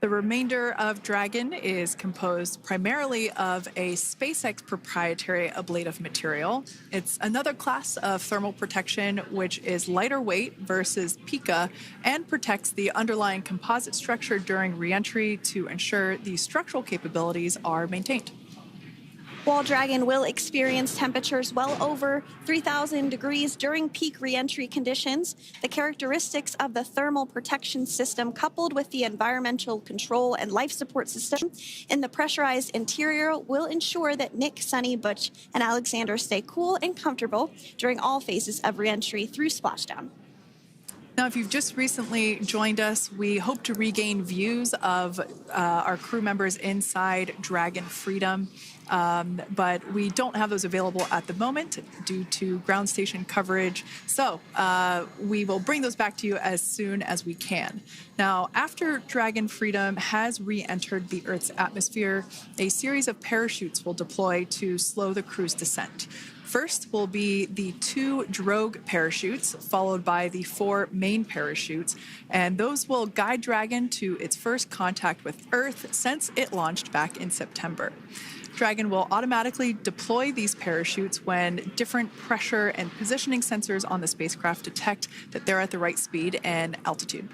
The remainder of Dragon is composed primarily of a SpaceX proprietary ablative material. It's another class of thermal protection which is lighter weight versus PICA and protects the underlying composite structure during reentry to ensure the structural capabilities are maintained. While Dragon will experience temperatures well over 3,000 degrees during peak reentry conditions, the characteristics of the thermal protection system coupled with the environmental control and life support system in the pressurized interior will ensure that Nick, Suni, Butch, and Aleksandr stay cool and comfortable during all phases of reentry through splashdown. Now, if you've just recently joined us, we hope to regain views of our crew members inside Dragon Freedom, but we don't have those available at the moment due to ground station coverage. So we will bring those back to you as soon as we can. Now, after Dragon Freedom has re-entered the Earth's atmosphere, a series of parachutes will deploy to slow the crew's descent. First will be the 2 drogue parachutes, followed by the 4 main parachutes, and those will guide Dragon to its first contact with Earth since it launched back in September. Dragon will automatically deploy these parachutes when different pressure and positioning sensors on the spacecraft detect that they're at the right speed and altitude.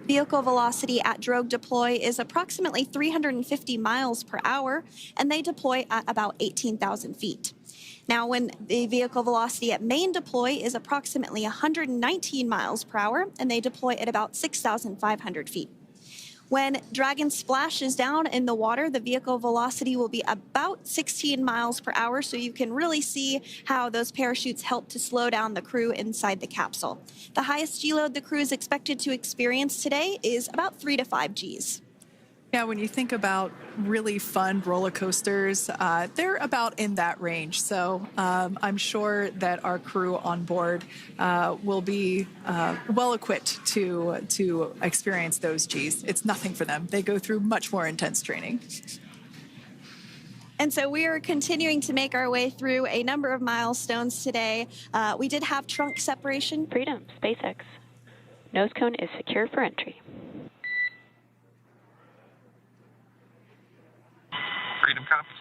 Vehicle velocity at drogue deploy is approximately 350 miles per hour, and they deploy at about 18,000 feet. Now, when the vehicle velocity at main deploy is approximately 119 miles per hour, and they deploy at about 6,500 feet. When Dragon splashes down in the water, the vehicle velocity will be about 16 miles per hour, so you can really see how those parachutes help to slow down the crew inside the capsule. The highest G-load the crew is expected to experience today is about 3 to 5 Gs. Yeah, when you think about really fun roller coasters, they're about in that range. So I'm sure that our crew on board will be well equipped to experience those Gs. It's nothing for them. They go through much more intense training. And so we are continuing to make our way through a number of milestones today. We did have trunk separation. Freedom, SpaceX. Nose cone is secure for entry. Freedom copies.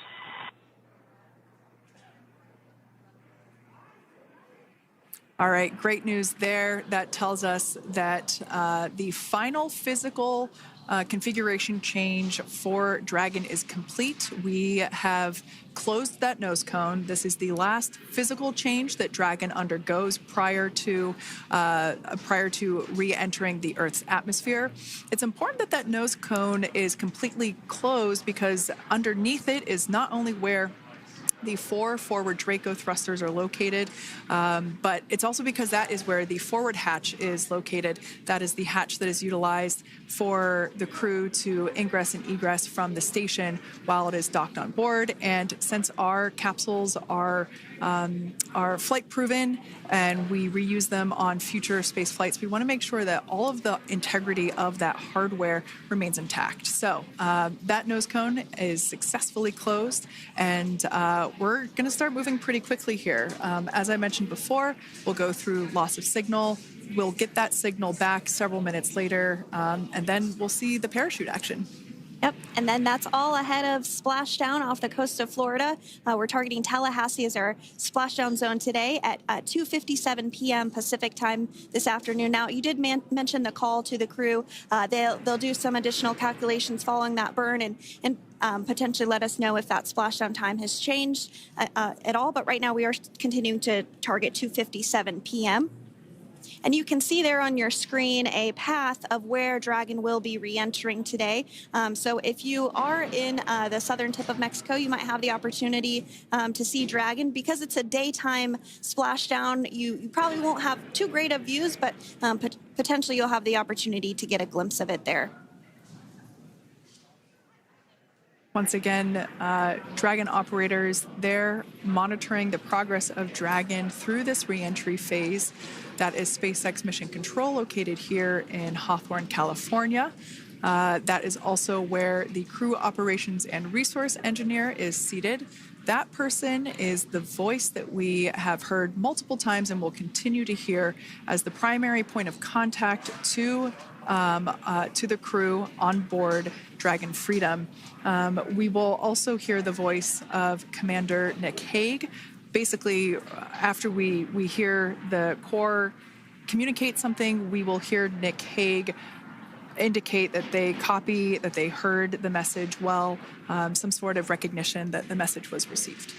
All right, great news there. That tells us that the final physical configuration change for Dragon is complete. We have closed that nose cone. This is the last physical change that Dragon undergoes prior to re-entering the Earth's atmosphere. It's important that that nose cone is completely closed because underneath it is not only where the 4 forward Draco thrusters are located, but it's also because that is where the forward hatch is located. That is the hatch that is utilized for the crew to ingress and egress from the station while it is docked on board. And since our capsules are flight proven and we reuse them on future space flights, we want to make sure that all of the integrity of that hardware remains intact. So that nose cone is successfully closed, and we're going to start moving pretty quickly here. As I mentioned before, we'll go through loss of signal. We'll get that signal back several minutes later, and then we'll see the parachute action. Yep, and then that's all ahead of Splashdown off the coast of Florida. We're targeting Tallahassee as our splashdown zone today at 2:57 p.m. Pacific time this afternoon. Now, you did mention the call to the crew. They'll do some additional calculations following that burn and potentially let us know if that splashdown time has changed at all. But right now, we are continuing to target 2:57 p.m. And you can see there on your screen a path of where Dragon will be re-entering today. So if you are in the southern tip of Mexico, you might have the opportunity to see Dragon. Because it's a daytime splashdown, you probably won't have too great of views, but potentially you'll have the opportunity to get a glimpse of it there. Once again, Dragon operators, they're monitoring the progress of Dragon through this re-entry phase. That is SpaceX Mission Control, located here in Hawthorne, California. That is also where the crew operations and resource engineer is seated. That person is the voice that we have heard multiple times and will continue to hear as the primary point of contact to the crew on board Dragon Freedom. We will also hear the voice of Commander Nick Hague. Basically, after we hear the Corps communicate something, we will hear Nick Hague indicate that they copy, that they heard the message well, some sort of recognition that the message was received.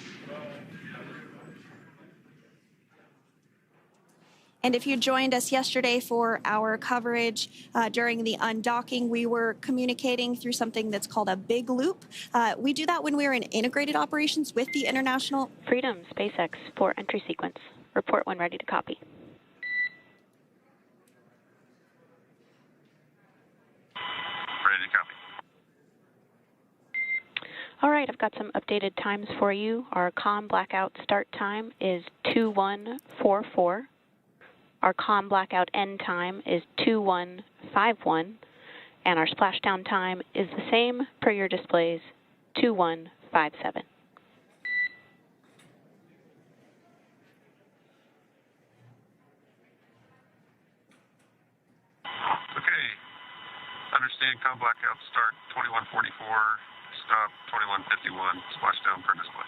And if you joined us yesterday for our coverage during the undocking, we were communicating through something that's called a big loop. We do that when we're in integrated operations with the International Freedom, SpaceX, for entry sequence. Report when ready to copy. All right, I've got some updated times for you. Our comm blackout start time is 2144. Our comm blackout end time is 2151. And our splashdown time is the same per your displays, 2157. Okay. Understand comm blackout start 2144, stop 2151, splashdown per display.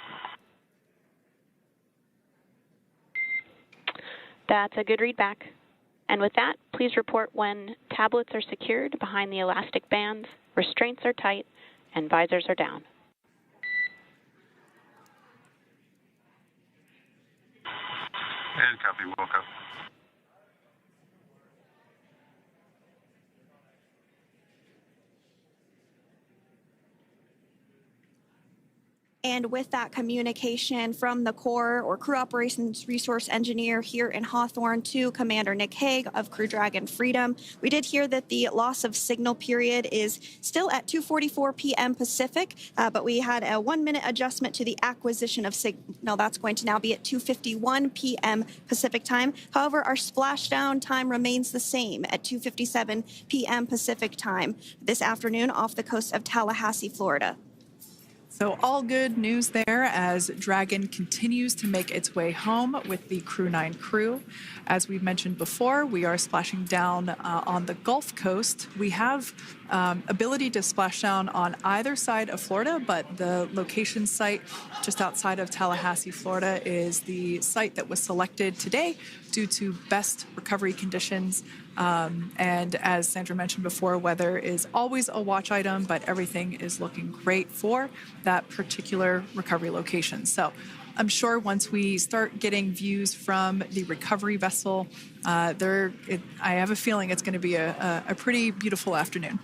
That's a good readback. And with that, please report when tablets are secured behind the elastic bands, restraints are tight, and visors are down. And copy, Wilco. And with that communication from the Corps or Crew Operations Resource Engineer here in Hawthorne to Commander Nick Hague of Crew Dragon Freedom, we did hear that the loss of signal period is still at 2:44 p.m. Pacific, but we had a 1-minute adjustment to the acquisition of signal. That's going to now be at 2:51 p.m. Pacific time. However, our splashdown time remains the same at 2:57 p.m. Pacific time this afternoon off the coast of Tallahassee, Florida. So all good news there as Dragon continues to make its way home with the Crew-9 crew. As we've mentioned before, we are splashing down on the Gulf Coast. We have ability to splash down on either side of Florida, but the location site just outside of Tallahassee, Florida is the site that was selected today due to best recovery conditions. And as Sandra mentioned before, weather is always a watch item, but everything is looking great for that particular recovery location. So I'm sure once we start getting views from the recovery vessel, I have a feeling it's going to be a pretty beautiful afternoon.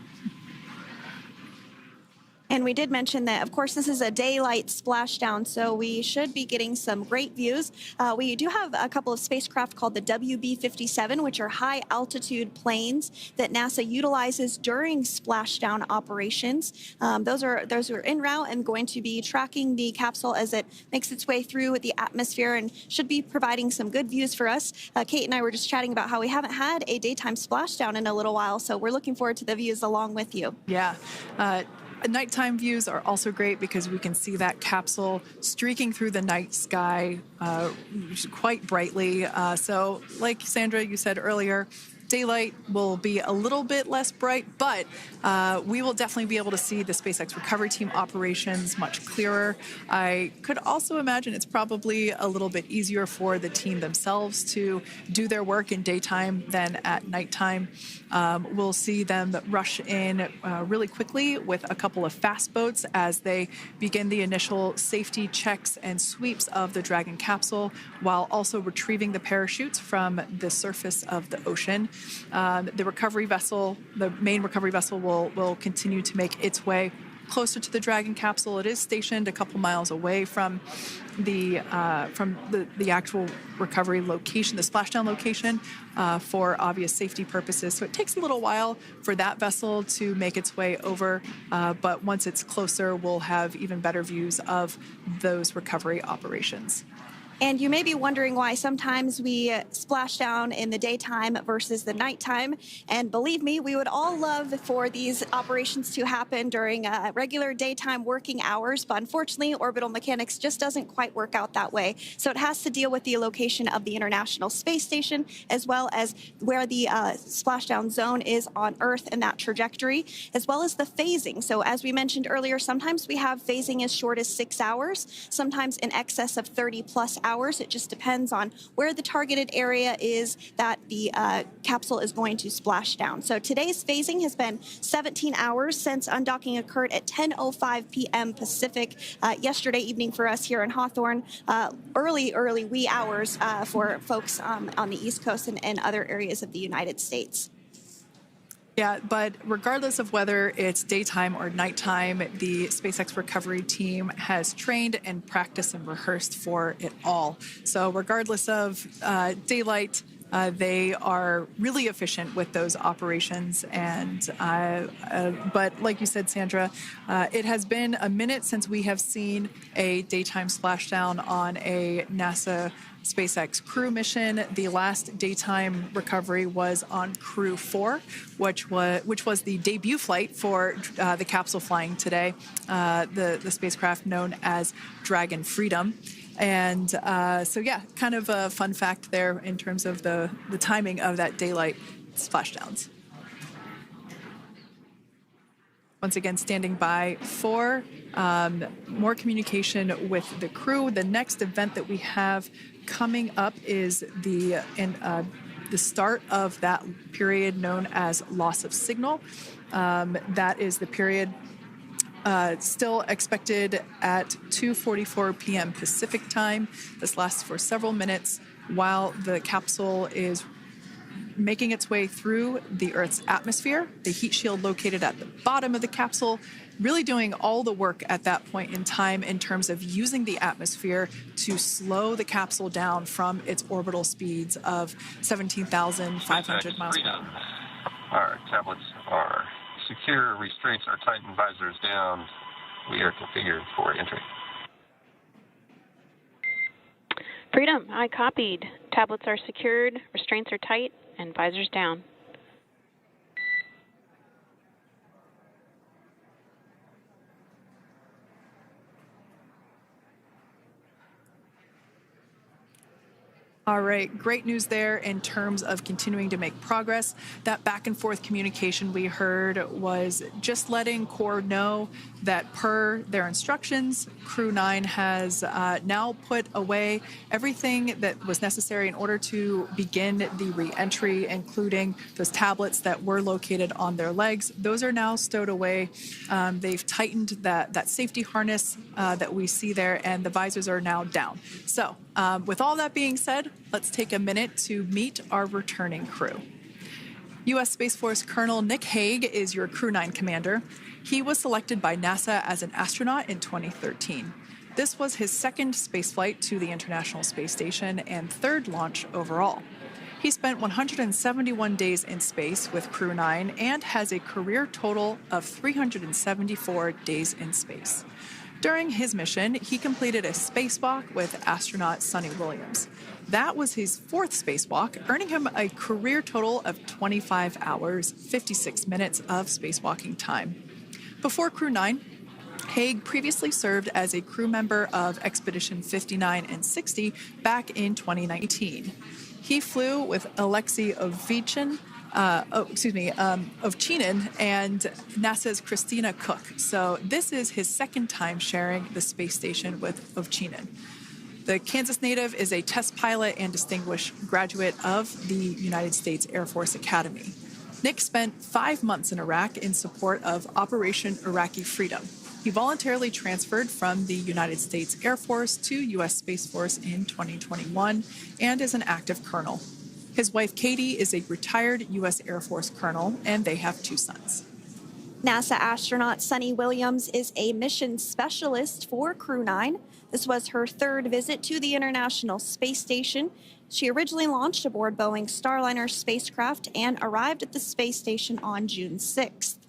And we did mention that, of course, this is a daylight splashdown, so we should be getting some great views. We do have a couple of spacecraft called the WB-57, which are high-altitude planes that NASA utilizes during splashdown operations. Those are en route and going to be tracking the capsule as it makes its way through the atmosphere and should be providing some good views for us. Kate and I were just chatting about how we haven't had a daytime splashdown in a little while, so we're looking forward to the views along with you. Yeah. Nighttime views are also great because we can see that capsule streaking through the night sky quite brightly. So like Sandra, you said earlier, daylight will be a little bit less bright, but we will definitely be able to see the SpaceX recovery team operations much clearer. I could also imagine it's probably a little bit easier for the team themselves to do their work in daytime than at nighttime. We'll see them rush in really quickly with a couple of fast boats as they begin the initial safety checks and sweeps of the Dragon capsule, while also retrieving the parachutes from the surface of the ocean. The recovery vessel, the main recovery vessel, will continue to make its way closer to the Dragon capsule. It is stationed a couple miles away from the actual recovery location, the splashdown location, for obvious safety purposes. So it takes a little while for that vessel to make its way over, but once it's closer, we'll have even better views of those recovery operations. And you may be wondering why sometimes we splash down in the daytime versus the nighttime. And believe me, we would all love for these operations to happen during regular daytime working hours. But unfortunately, orbital mechanics just doesn't quite work out that way. So it has to deal with the location of the International Space Station, as well as where the splashdown zone is on Earth and that trajectory, as well as the phasing. So as we mentioned earlier, sometimes we have phasing as short as 6 hours, sometimes in excess of 30+ hours. It just depends on where the targeted area is that the capsule is going to splash down. So today's phasing has been 17 hours since undocking occurred at 10:05 p.m. Pacific yesterday evening for us here in Hawthorne. Early wee hours for folks on the East Coast and other areas of the United States. Yeah, but regardless of whether it's daytime or nighttime, the SpaceX recovery team has trained and practiced and rehearsed for it all. So regardless of daylight, They are really efficient with those operations. And but like you said, Sandra, it has been a minute since we have seen a daytime splashdown on a NASA SpaceX Crew mission. The last daytime recovery was on Crew-4, which was the debut flight for the capsule flying today, the spacecraft known as Dragon Freedom. And so, yeah, kind of a fun fact there in terms of the timing of that daylight splashdowns. Once again, standing by for more communication with the crew. The next event that we have coming up is the start of that period known as loss of signal. That is the period still expected at 2:44 p.m. Pacific time. This lasts for several minutes while the capsule is making its way through the Earth's atmosphere. The heat shield located at the bottom of the capsule, really doing all the work at that point in time in terms of using the atmosphere to slow the capsule down from its orbital speeds of 17,500 miles per hour. Our tablets are secure, restraints are tightened, visors down. We are configured for entry. Freedom, I copied. Tablets are secured, restraints are tight, and visors down. All right, great news there in terms of continuing to make progress. That back and forth communication we heard was just letting Core know that per their instructions, Crew-9 has now put away everything that was necessary in order to begin the re-entry, including those tablets that were located on their legs. Those are now stowed away. They've tightened that safety harness that we see there, and the visors are now down. So with all that being said, let's take a minute to meet our returning crew. U.S. Space Force Colonel Nick Hague is your Crew-9 commander. He was selected by NASA as an astronaut in 2013. This was his second spaceflight to the International Space Station and third launch overall. He spent 171 days in space with Crew-9 and has a career total of 374 days in space. During his mission, he completed a spacewalk with astronaut Suni Williams. That was his fourth spacewalk, earning him a career total of 25 hours, 56 minutes of spacewalking time. Before Crew-9, Hague previously served as a crew member of Expedition 59 and 60 back in 2019. He flew with Aleksandr Ovchinin and NASA's Christina Cook. So this is his second time sharing the space station with Ovchinin. The Kansas native is a test pilot and distinguished graduate of the United States Air Force Academy. Nick spent 5 months in Iraq in support of Operation Iraqi Freedom. He voluntarily transferred from the United States Air Force to U.S. Space Force in 2021 and is an active colonel. His wife, Katie, is a retired U.S. Air Force colonel, and they have 2 sons. NASA astronaut Suni Williams is a mission specialist for Crew-9. This was her third visit to the International Space Station. She originally launched aboard Boeing's Starliner spacecraft and arrived at the space station on June 6th.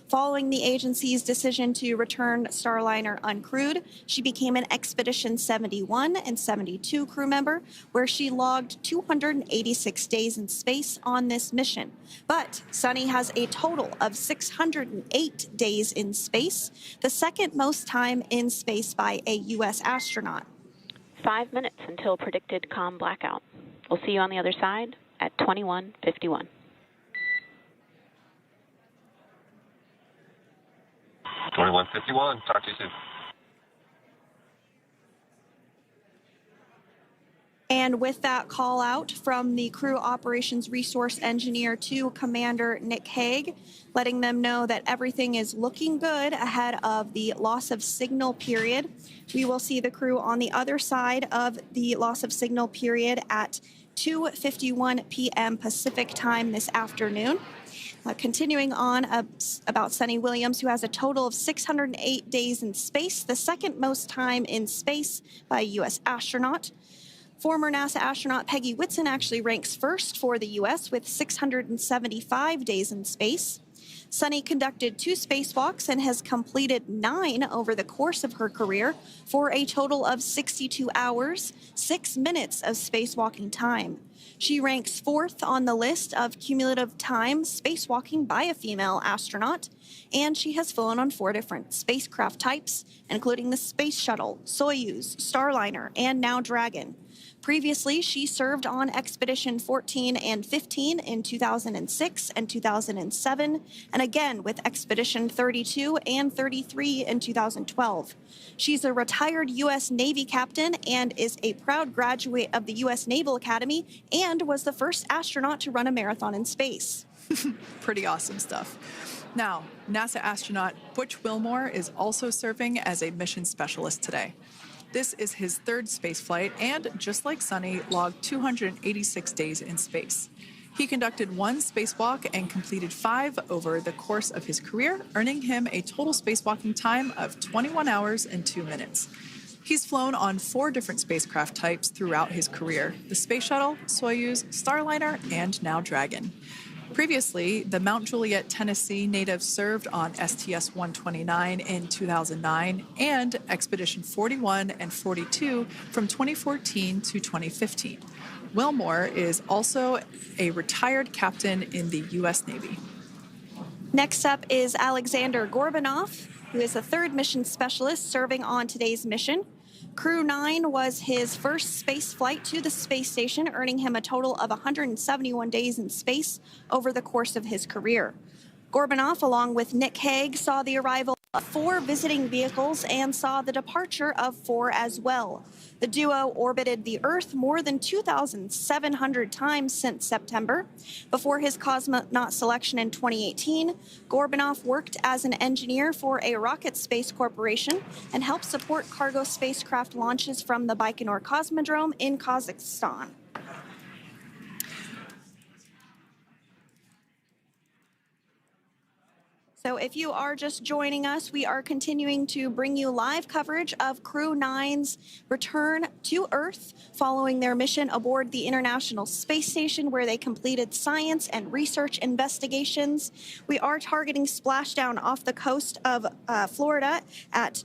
Following the agency's decision to return Starliner uncrewed, she became an Expedition 71 and 72 crew member, where she logged 286 days in space on this mission. But Suni has a total of 608 days in space, the second most time in space by a U.S. astronaut. 5 minutes until predicted comm blackout. We'll see you on the other side at 21:51. Talk to you soon. And with that call out from the crew operations resource engineer to Commander Nick Hague, letting them know that everything is looking good ahead of the loss of signal period. We will see the crew on the other side of the loss of signal period at 2:51 p.m. Pacific time this afternoon. Continuing on about Suni Williams, who has a total of 608 days in space, the second most time in space by a U.S. astronaut. Former NASA astronaut Peggy Whitson actually ranks first for the U.S. with 675 days in space. Suni conducted 2 spacewalks and has completed 9 over the course of her career for a total of 62 hours, 6 minutes of spacewalking time. She ranks 4th on the list of cumulative time spacewalking by a female astronaut, and she has flown on 4 different spacecraft types, including the Space Shuttle, Soyuz, Starliner, and now Dragon. Previously, she served on Expedition 14 and 15 in 2006 and 2007, and again with Expedition 32 and 33 in 2012. She's a retired U.S. Navy captain and is a proud graduate of the U.S. Naval Academy and was the first astronaut to run a marathon in space. Pretty awesome stuff. Now, NASA astronaut Butch Wilmore is also serving as a mission specialist today. This is his 3rd spaceflight and, just like Suni, logged 286 days in space. He conducted 1 spacewalk and completed 5 over the course of his career, earning him a total spacewalking time of 21 hours and 2 minutes. He's flown on 4 different spacecraft types throughout his career: the Space Shuttle, Soyuz, Starliner, and now Dragon. Previously, the Mount Juliet, Tennessee native served on STS-129 in 2009 and Expedition 41 and 42 from 2014 to 2015. Wilmore is also a retired captain in the U.S. Navy. Next up is Aleksandr Gorbunov, who is the 3rd mission specialist serving on today's mission. Crew-9 was his first space flight to the space station, earning him a total of 171 days in space over the course of his career. Gorbunov, along with Nick Hague, saw the arrival of 4 visiting vehicles and saw the departure of 4 as well. The duo orbited the Earth more than 2,700 times since September. Before his cosmonaut selection in 2018, Gorbunov worked as an engineer for a rocket space corporation and helped support cargo spacecraft launches from the Baikonur Cosmodrome in Kazakhstan. So if you are just joining us, we are continuing to bring you live coverage of Crew-9's return to Earth following their mission aboard the International Space Station, where they completed science and research investigations. We are targeting splashdown off the coast of Florida at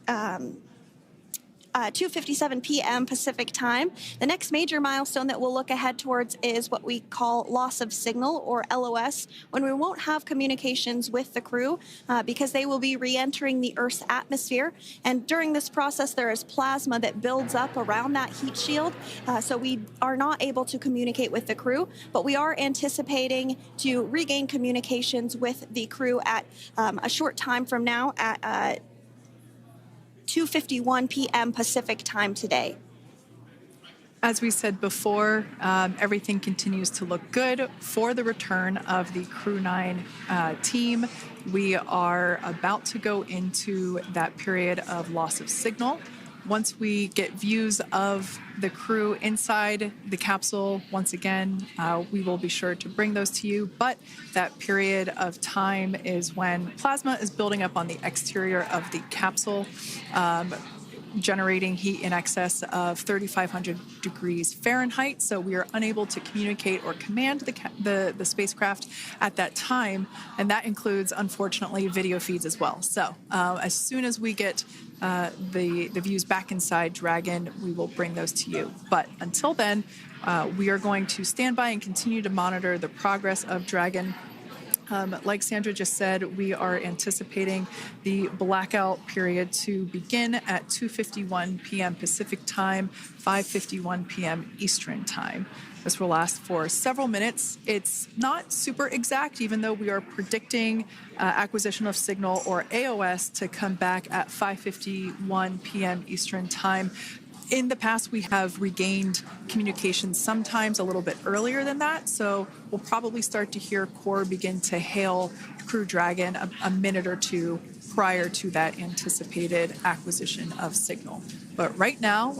2:57 p.m. Pacific time. The next major milestone that we'll look ahead towards is what we call loss of signal, or LOS, when we won't have communications with the crew because they will be re-entering the Earth's atmosphere. And during this process, there is plasma that builds up around that heat shield, so we are not able to communicate with the crew, but we are anticipating to regain communications with the crew at a short time from now at 2:51 p.m. Pacific time today. As we said before, everything continues to look good for the return of the Crew-9 team. We are about to go into that period of loss of signal. Once we get views of the crew inside the capsule, once again, we will be sure to bring those to you. But that period of time is when plasma is building up on the exterior of the capsule, generating heat in excess of 3,500 degrees Fahrenheit. So we are unable to communicate or command the spacecraft at that time. And that includes, unfortunately, video feeds as well. So as soon as we get the views back inside Dragon, we will bring those to you. But until then, we are going to stand by and continue to monitor the progress of Dragon. Like Sandra just said, we are anticipating the blackout period to begin at 2:51 p.m. Pacific time, 5:51 p.m. Eastern time. This will last for several minutes. It's not super exact, even though we are predicting acquisition of signal, or AOS, to come back at 5:51 p.m. Eastern time. In the past, we have regained communication sometimes a little bit earlier than that, so we'll probably start to hear Core begin to hail Crew Dragon a minute or two prior to that anticipated acquisition of signal. But right now,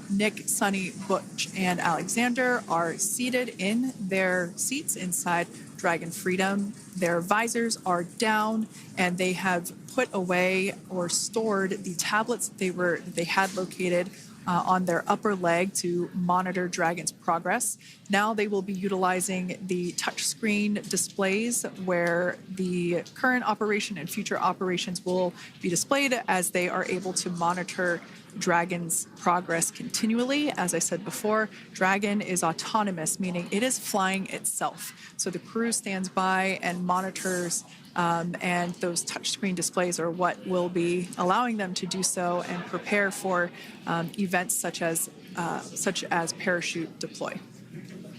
Nick, Suni, Butch, and Aleksandr are seated in their seats inside Dragon Freedom. Their visors are down, and they have put away or stored the tablets they had located on their upper leg to monitor Dragon's progress. Now they will be utilizing the touchscreen displays where the current operation and future operations will be displayed as they are able to monitor Dragon's progress continually. As I said before, Dragon is autonomous, meaning it is flying itself. So the crew stands by and monitors, and those touchscreen displays are what will be allowing them to do so and prepare for events such as parachute deploy.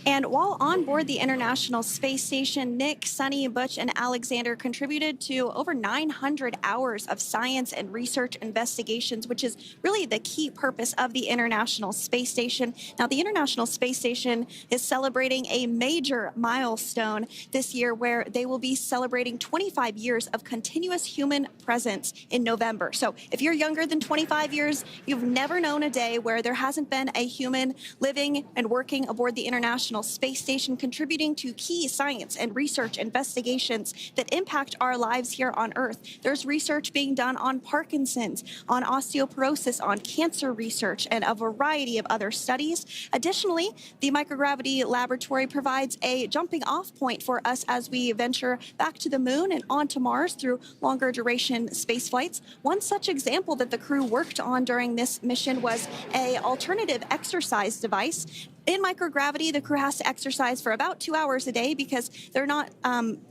And while on board the International Space Station, Nick, Suni, Butch, and Aleksandr contributed to over 900 hours of science and research investigations, which is really the key purpose of the International Space Station. Now, the International Space Station is celebrating a major milestone this year where they will be celebrating 25 years of continuous human presence in November. So if you're younger than 25 years, you've never known a day where there hasn't been a human living and working aboard the International Space Station, contributing to key science and research investigations that impact our lives here on Earth. There's research being done on Parkinson's, on osteoporosis, on cancer research, and a variety of other studies. Additionally, the microgravity laboratory provides a jumping off point for us as we venture back to the moon and onto Mars through longer duration space flights. One such example that the crew worked on during this mission was an alternative exercise device. In microgravity, the crew has to exercise for about 2 hours a day because they're not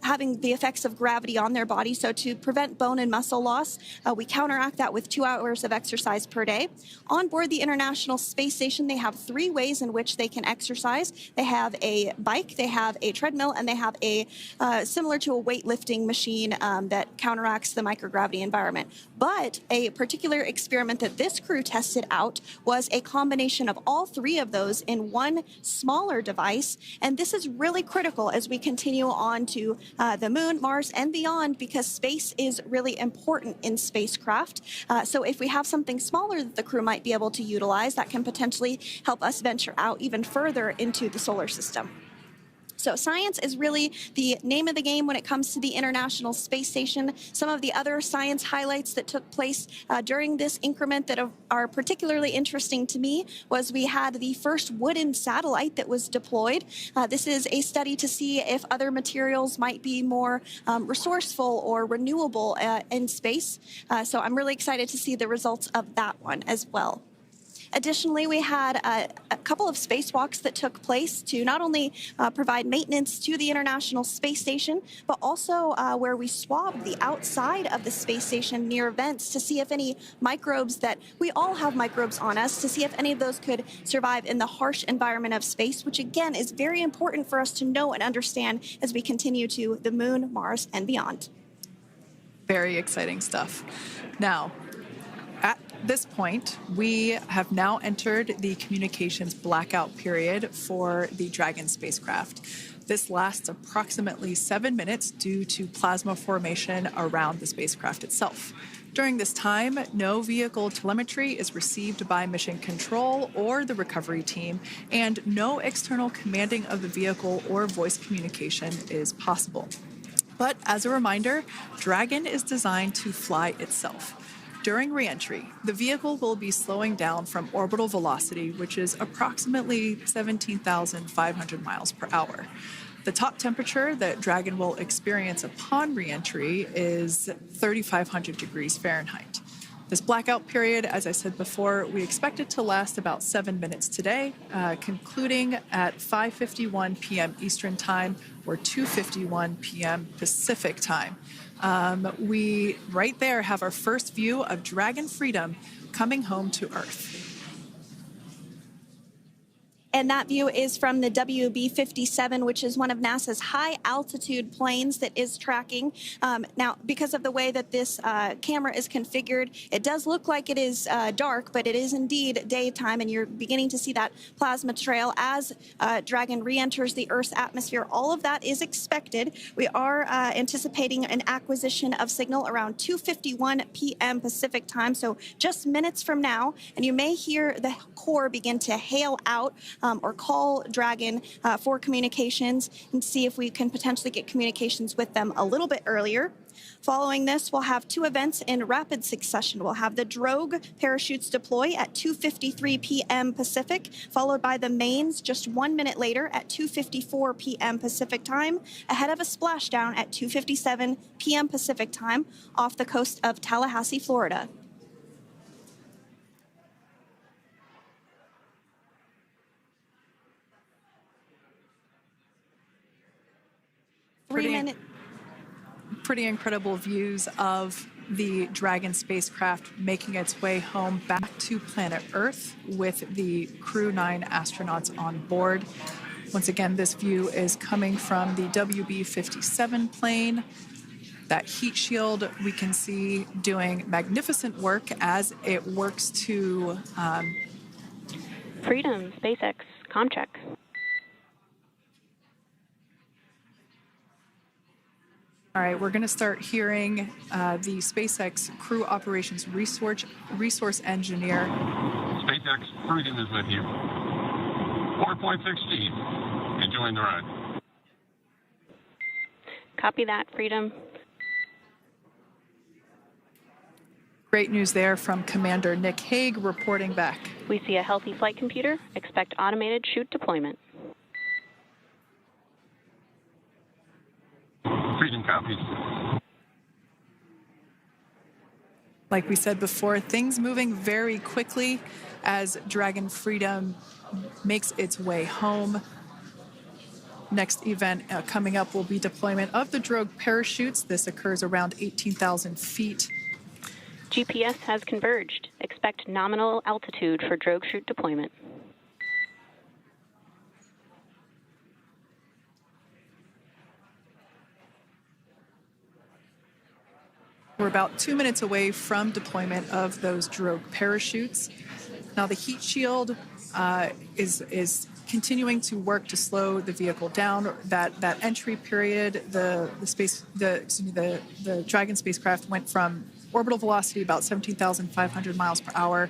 having the effects of gravity on their body. So to prevent bone and muscle loss, we counteract that with 2 hours of exercise per day. On board the International Space Station, they have 3 ways in which they can exercise. They have a bike, they have a treadmill, and they have a similar to a weightlifting machine that counteracts the microgravity environment. But a particular experiment that this crew tested out was a combination of all 3 of those in one smaller device. And this is really critical as we continue on to the moon, Mars, and beyond, because space is really important in spacecraft. So if we have something smaller that the crew might be able to utilize, that can potentially help us venture out even further into the solar system. So science is really the name of the game when it comes to the International Space Station. Some of the other science highlights that took place during this increment that are particularly interesting to me was we had the first wooden satellite that was deployed. This is a study to see if other materials might be more resourceful or renewable in space. So I'm really excited to see the results of that one as well. Additionally, we had a couple of spacewalks that took place to not only provide maintenance to the International Space Station, but also where we swabbed the outside of the space station near vents to see if any microbes that we all have microbes on us, to see if any of those could survive in the harsh environment of space, which again is very important for us to know and understand as we continue to the moon, Mars, and beyond. Very exciting stuff. Now, at this point, we have now entered the communications blackout period for the Dragon spacecraft. This lasts approximately 7 minutes due to plasma formation around the spacecraft itself. During this time, no vehicle telemetry is received by mission control or the recovery team, and no external commanding of the vehicle or voice communication is possible. But as a reminder, Dragon is designed to fly itself. During re-entry, the vehicle will be slowing down from orbital velocity, which is approximately 17,500 miles per hour. The top temperature that Dragon will experience upon re-entry is 3,500 degrees Fahrenheit. This blackout period, as I said before, we expect it to last about 7 minutes today, concluding at 5:51 p.m. Eastern Time or 2:51 p.m. Pacific Time. We right there have our first view of Dragon Freedom coming home to Earth. And that view is from the WB-57, which is one of NASA's high-altitude planes that is tracking. Now, because of the way that this camera is configured, it does look like it is dark, but it is indeed daytime, and you're beginning to see that plasma trail as Dragon re-enters the Earth's atmosphere. All of that is expected. We are anticipating an acquisition of signal around 2:51 p.m. Pacific Time, so just minutes from now, and you may hear the core begin to hail out or call Dragon for communications and see if we can potentially get communications with them a little bit earlier. Following this, we'll have two events in rapid succession. We'll have the drogue parachutes deploy at 2:53 p.m. Pacific, followed by the mains just 1 minute later at 2:54 p.m. Pacific time, ahead of a splashdown at 2:57 p.m. Pacific time off the coast of Tallahassee, Florida. Pretty incredible views of the Dragon spacecraft making its way home back to planet Earth with the Crew-9 astronauts on board. Once again, this view is coming from the WB-57 plane. That heat shield we can see doing magnificent work as it works to... Freedom, SpaceX, ComCheck. All right, we're going to start hearing the SpaceX Crew Operations Resource Engineer. SpaceX Freedom is with you. 4.16. Enjoying the ride. Copy that, Freedom. Great news there from Commander Nick Hague reporting back. We see a healthy flight computer. Expect automated chute deployment. Freedom copies. Like we said before, things moving very quickly as Dragon Freedom makes its way home. Next event coming up will be deployment of the drogue parachutes. This occurs around 18,000 feet. GPS has converged. Expect nominal altitude for drogue chute deployment. We're about 2 minutes away from deployment of those drogue parachutes. Now the heat shield is continuing to work to slow the vehicle down. That entry period, the Dragon spacecraft went from orbital velocity about 17,500 miles per hour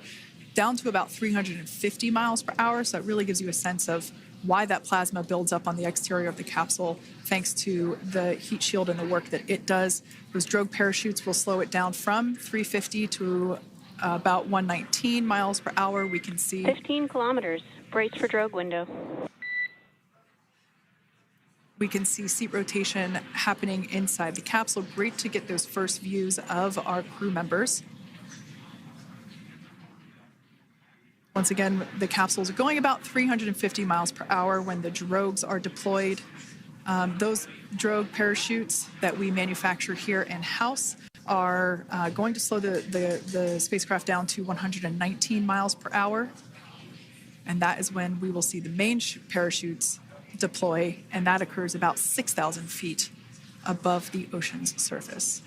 down to about 350 miles per hour. So it really gives you a sense of why that plasma builds up on the exterior of the capsule, thanks to the heat shield and the work that it does. Those drogue parachutes will slow it down from 350 to about 119 miles per hour. We can see 15 kilometers. Brace for drogue window. We can see seat rotation happening inside the capsule. Great to get those first views of our crew members. Once again, the capsules are going about 350 miles per hour when the drogues are deployed. Those drogue parachutes that we manufacture here in-house are going to slow the spacecraft down to 119 miles per hour. And that is when we will see the main parachutes deploy, and that occurs about 6,000 feet above the ocean's surface.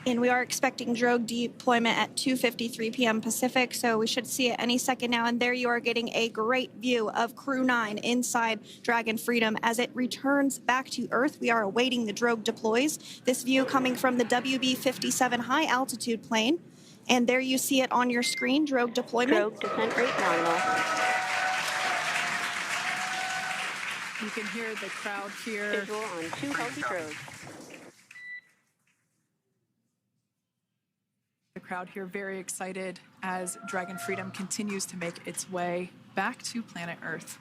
And we are expecting drogue deployment at 2:53 p.m. Pacific, so we should see it any second now. And there you are getting a great view of Crew-9 inside Dragon Freedom as it returns back to Earth. We are awaiting the drogue deploys. This view coming from the WB-57 high-altitude plane. And there you see it on your screen, drogue deployment. Drogue descent rate nominal. You can hear the crowd here. Visual on 2 healthy drogues. The crowd here very excited as Dragon Freedom continues to make its way back to planet Earth.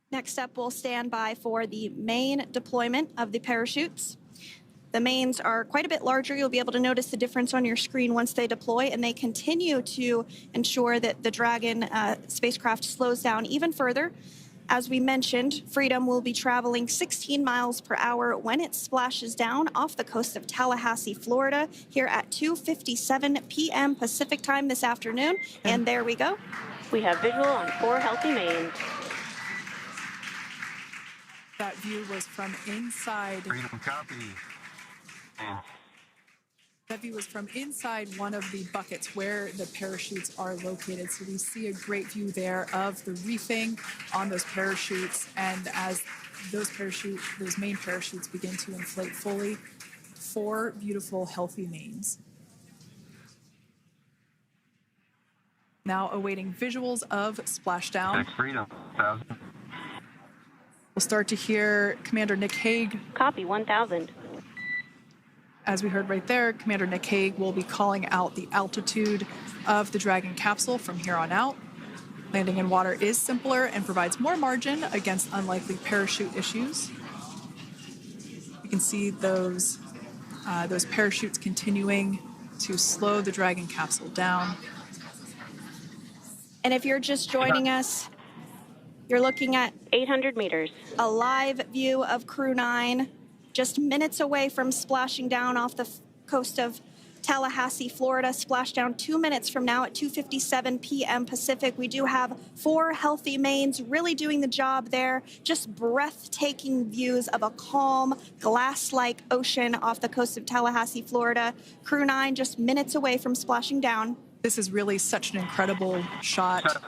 Next up, we'll stand by for the main deployment of the parachutes. The mains are quite a bit larger. You'll be able to notice the difference on your screen once they deploy, and they continue to ensure that the Dragon spacecraft slows down even further. As we mentioned, Freedom will be traveling 16 miles per hour when it splashes down off the coast of Tallahassee, Florida, here at 2:57 p.m. Pacific time this afternoon. And there we go. We have visual on 4 healthy mains. That view was from inside. Freedom copy. That view was from inside one of the buckets where the parachutes are located. So we see a great view there of the reefing on those parachutes. And as those main parachutes begin to inflate fully, 4 beautiful, healthy mains. Now awaiting visuals of Splashdown. SpaceX Freedom, 1000. We'll start to hear Commander Nick Hague. Copy, 1000. As we heard right there, Commander Nick Hague will be calling out the altitude of the Dragon capsule from here on out. Landing in water is simpler and provides more margin against unlikely parachute issues. You can see those parachutes continuing to slow the Dragon capsule down. And if you're just joining us, you're looking at 800 meters. a live view of Crew-9, just minutes away from splashing down off the coast of Tallahassee, Florida. Splashdown 2 minutes from now at 2:57 p.m. Pacific. We do have 4 healthy mains really doing the job there. Just breathtaking views of a calm, glass-like ocean off the coast of Tallahassee, Florida. Crew-9 just minutes away from splashing down. This is really such an incredible shot.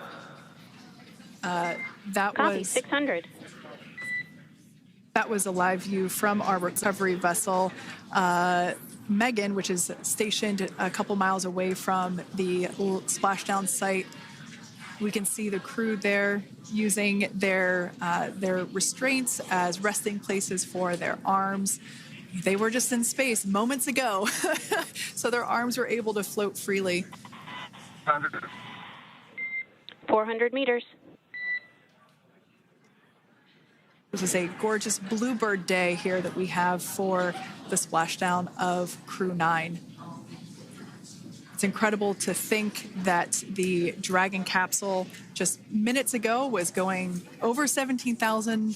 That Copy, was 600. That was a live view from our recovery vessel, Megan, which is stationed a couple miles away from the splashdown site. We can see the crew there using their restraints as resting places for their arms. They were just in space moments ago, so their arms were able to float freely. 400 meters. This is a gorgeous bluebird day here that we have for the splashdown of Crew-9. It's incredible to think that the Dragon capsule just minutes ago was going over 17,000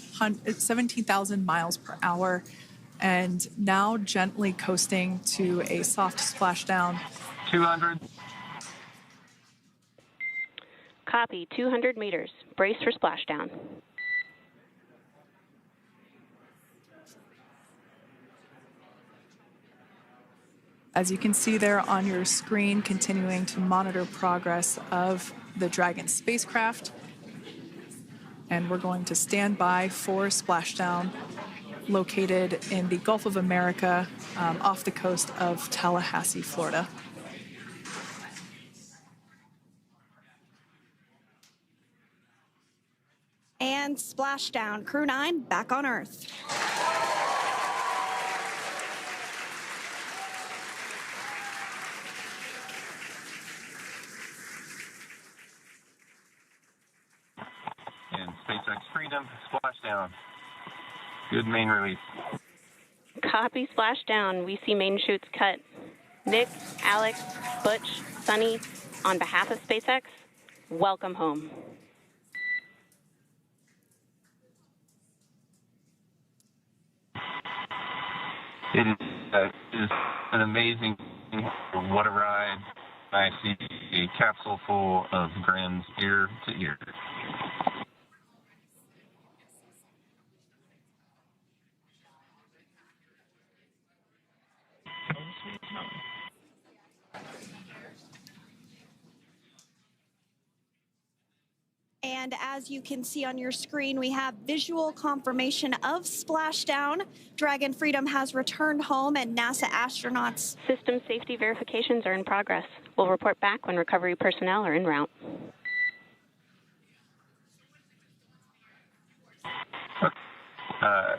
miles per hour and now gently coasting to a soft splashdown. 200. Copy, 200 meters. Brace for splashdown. As you can see there on your screen, continuing to monitor progress of the Dragon spacecraft. And we're going to stand by for splashdown, located in the Gulf of America, off the coast of Tallahassee, Florida. And splashdown. Crew-9 back on Earth. And SpaceX Freedom, splashdown. Good main release. Copy, splashdown. We see main chutes cut. Nick, Alex, Butch, Suni, on behalf of SpaceX, welcome home. It is an amazing, what a ride. I see a capsule full of grins ear to ear. And as you can see on your screen, we have visual confirmation of splashdown. Dragon Freedom has returned home and NASA astronauts. System safety verifications are in progress. We'll report back when recovery personnel are en route.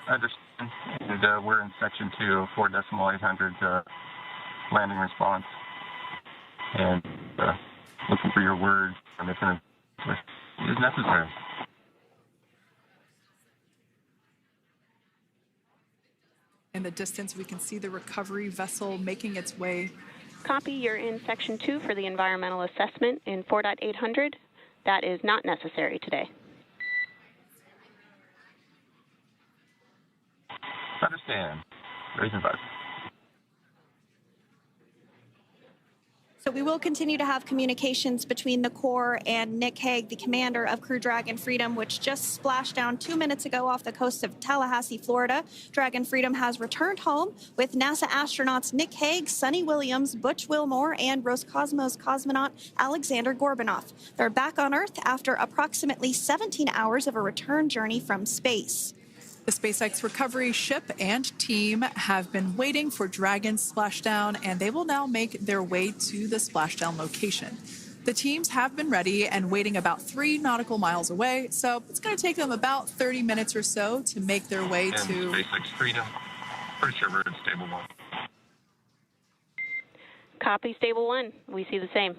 Understand. And, we're in section 2, 4.800 landing response. And looking for your word on if it is necessary. In the distance, we can see the recovery vessel making its way. Copy, you're in section 2 for the environmental assessment in 4.800. That is not necessary today. Understand. Raising advice. So we will continue to have communications between the Corps and Nick Hague, the commander of Crew Dragon Freedom, which just splashed down 2 minutes ago off the coast of Tallahassee, Florida. Dragon Freedom has returned home with NASA astronauts Nick Hague, Suni Williams, Butch Wilmore, and Roscosmos cosmonaut Aleksandr Gorbunov. They're back on Earth after approximately 17 hours of a return journey from space. The SpaceX recovery ship and team have been waiting for Dragon's splashdown, and they will now make their way to the splashdown location. The teams have been ready and waiting about 3 nautical miles away, so it's going to take them about 30 minutes or so to make their way And to SpaceX Freedom. Pretty sure we're in stable 1. Copy, stable 1. We see the same.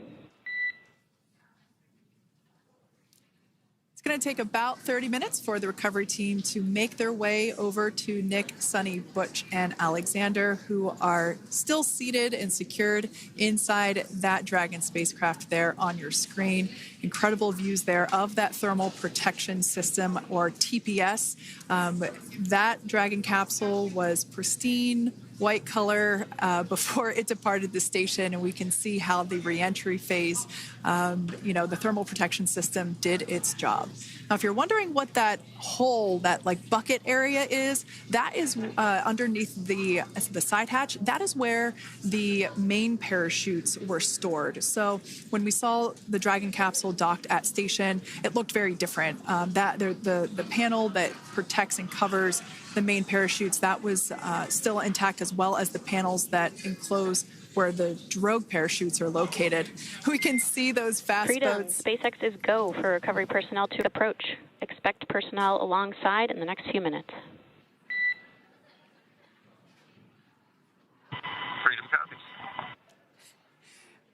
It's going to take about 30 minutes for the recovery team to make their way over to Nick, Suni, Butch, and Aleksandr, who are still seated and secured inside that Dragon spacecraft there on your screen. Incredible views there of that thermal protection system, or TPS. That Dragon capsule was pristine, white color before it departed the station, and we can see how the reentry phase, the thermal protection system did its job. Now, if you're wondering what that hole, that like bucket area is, that is underneath the side hatch. That is where the main parachutes were stored. So when we saw the Dragon capsule docked at station, it looked very different. The panel that protects and covers the main parachutes, that was still intact, as well as the panels that enclose where the drogue parachutes are located. We can see those fast Freedom. boats. SpaceX is go for recovery personnel to approach. Expect personnel alongside in the next few minutes. Freedom copies.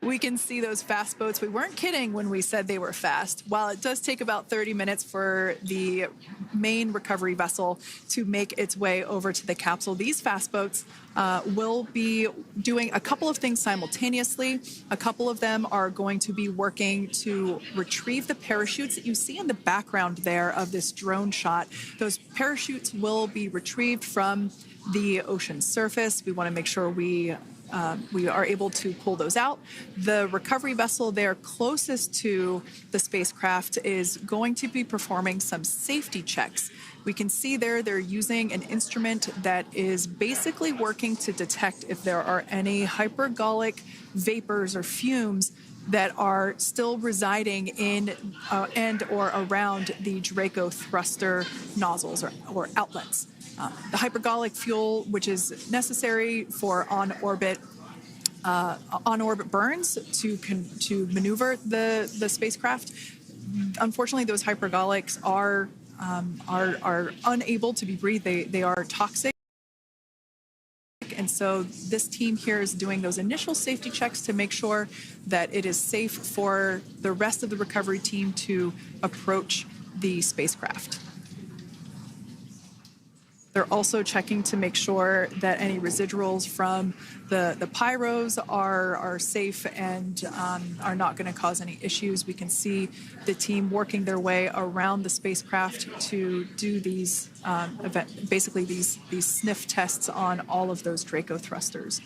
We can see those fast boats. We weren't kidding when we said they were fast. While it does take about 30 minutes for the main recovery vessel to make its way over to the capsule, these fast boats will be doing a couple of things simultaneously. A couple of them are going to be working to retrieve the parachutes that you see in the background there of this drone shot. Those parachutes will be retrieved from the ocean surface. We want to make sure we are able to pull those out. The recovery vessel there closest to the spacecraft is going to be performing some safety checks. We can see there they're using an instrument that is basically working to detect if there are any hypergolic vapors or fumes that are still residing in and or around the Draco thruster nozzles or outlets. The hypergolic fuel, which is necessary for on-orbit burns to maneuver the spacecraft. Unfortunately, those hypergolics are unable to be breathed. They are toxic. And so this team here is doing those initial safety checks to make sure that it is safe for the rest of the recovery team to approach the spacecraft. They're also checking to make sure that any residuals from the pyros are safe and are not going to cause any issues. We can see the team working their way around the spacecraft to do these basically these sniff tests on all of those Draco thrusters.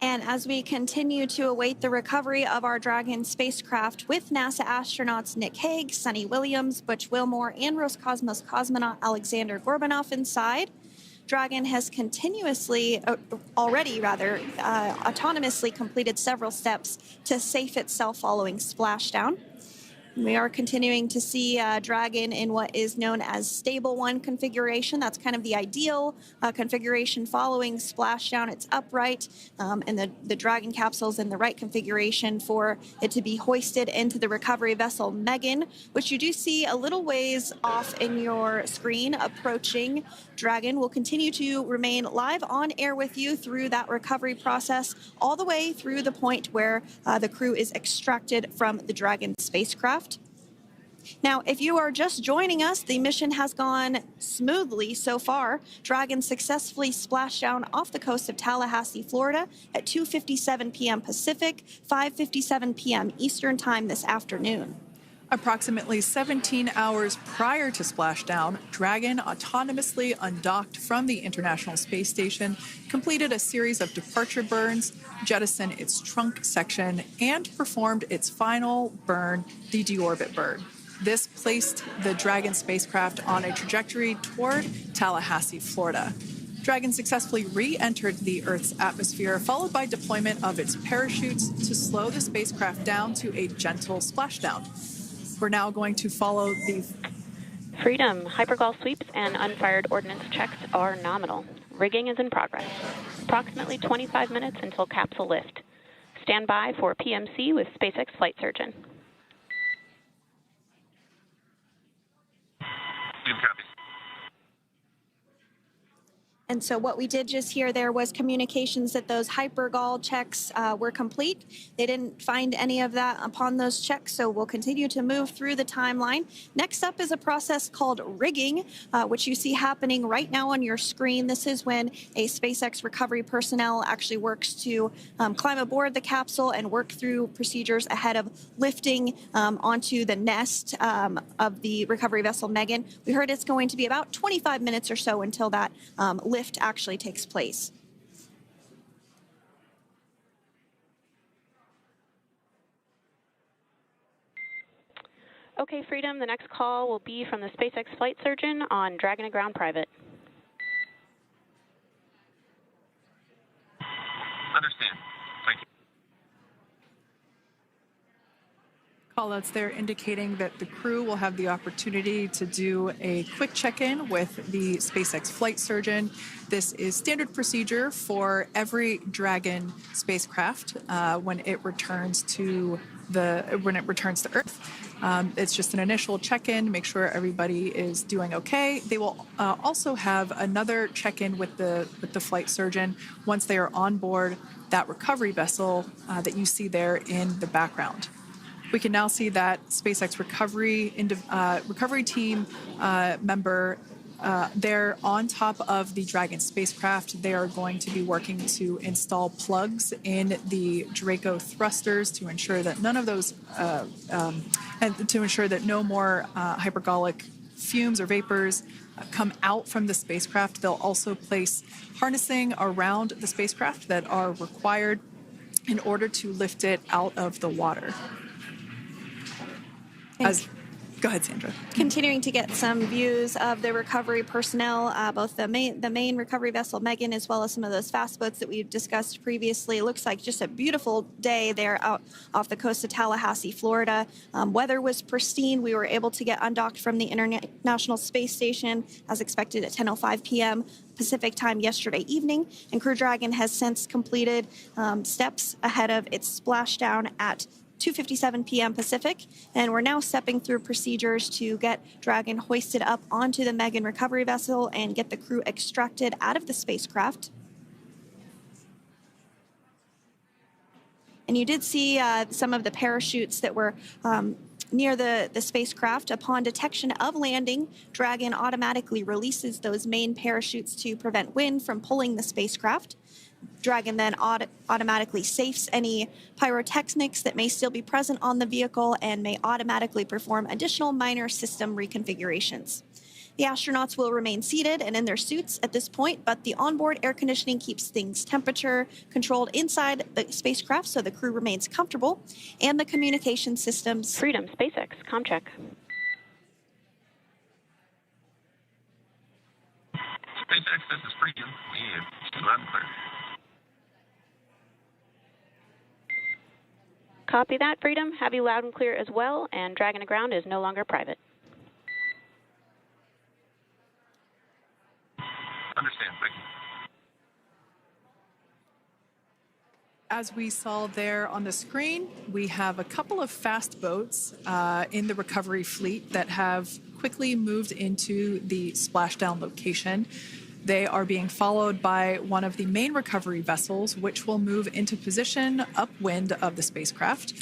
And as we continue to await the recovery of our Dragon spacecraft with NASA astronauts Nick Hague, Suni Williams, Butch Wilmore, and Roscosmos cosmonaut Aleksandr Gorbunov inside, Dragon has autonomously completed several steps to safe itself following splashdown. We are continuing to see Dragon in what is known as stable 1 configuration. That's kind of the ideal configuration following splashdown. It's upright, and the Dragon capsule is in the right configuration for it to be hoisted into the recovery vessel Megan, which you do see a little ways off in your screen approaching. Dragon will continue to remain live on air with you through that recovery process, all the way through the point where the crew is extracted from the Dragon spacecraft. Now, if you are just joining us, the mission has gone smoothly so far. Dragon successfully splashed down off the coast of Tallahassee, Florida at 2:57 p.m. Pacific, 5:57 p.m. Eastern Time this afternoon. Approximately 17 hours prior to splashdown, Dragon autonomously undocked from the International Space Station, completed a series of departure burns, jettisoned its trunk section, and performed its final burn, the deorbit burn. This placed the Dragon spacecraft on a trajectory toward Tallahassee, Florida. Dragon successfully re-entered the Earth's atmosphere, followed by deployment of its parachutes to slow the spacecraft down to a gentle splashdown. We're now going to follow the Freedom. Hypergol sweeps and unfired ordnance checks are nominal. Rigging is in progress. Approximately 25 minutes until capsule lift. stand by for PMC with SpaceX Flight Surgeon. Copy. And so what we did just hear there was communications that those hypergol checks were complete. They didn't find any of that upon those checks, so we'll continue to move through the timeline. Next up is a process called rigging, which you see happening right now on your screen. This is when a SpaceX recovery personnel actually works to climb aboard the capsule and work through procedures ahead of lifting onto the nest of the recovery vessel Megan. We heard it's going to be about 25 minutes or so until that lift actually takes place. Okay, Freedom, the next call will be from the SpaceX Flight Surgeon on Dragon to Ground Private. Understand. Thank you. Callouts there indicating that the crew will have the opportunity to do a quick check-in with the SpaceX Flight Surgeon. This is standard procedure for every Dragon spacecraft when it returns to Earth. It's just an initial check-in, make sure everybody is doing okay. They will also have another check-in with the flight surgeon once they are on board that recovery vessel that you see there in the background. We can now see that SpaceX recovery team member they're on top of the Dragon spacecraft. They are going to be working to install plugs in the Draco thrusters to ensure that none of those, and to ensure that no more hypergolic fumes or vapors come out from the spacecraft. They'll also place harnessing around the spacecraft that are required in order to lift it out of the water. Go ahead, Sandra. Continuing to get some views of the recovery personnel, both the main recovery vessel Megan, as well as some of those fast boats that we've discussed previously. It looks like just a beautiful day there out off the coast of Tallahassee, Florida. Weather was pristine. We were able to get undocked from the International Space Station as expected at 10:05 p.m. Pacific time yesterday evening, and Crew Dragon has since completed steps ahead of its splashdown at 2:57 p.m. Pacific, and we're now stepping through procedures to get Dragon hoisted up onto the Megan recovery vessel and get the crew extracted out of the spacecraft. And you did see some of the parachutes that were near the spacecraft. Upon detection of landing, Dragon automatically releases those main parachutes to prevent wind from pulling the spacecraft. Dragon then automatically safes any pyrotechnics that may still be present on the vehicle and may automatically perform additional minor system reconfigurations. The astronauts will remain seated and in their suits at this point, but the onboard air conditioning keeps things temperature controlled inside the spacecraft so the crew remains comfortable, and the communication systems. Freedom, SpaceX, ComCheck. SpaceX, this is Freedom. We loud and clear. Copy that, Freedom. Have you loud and clear as well, and Dragon to Ground is no longer private. Understand, thank you. As we saw there on the screen, we have a couple of fast boats in the recovery fleet that have quickly moved into the splashdown location. They are being followed by one of the main recovery vessels, which will move into position upwind of the spacecraft.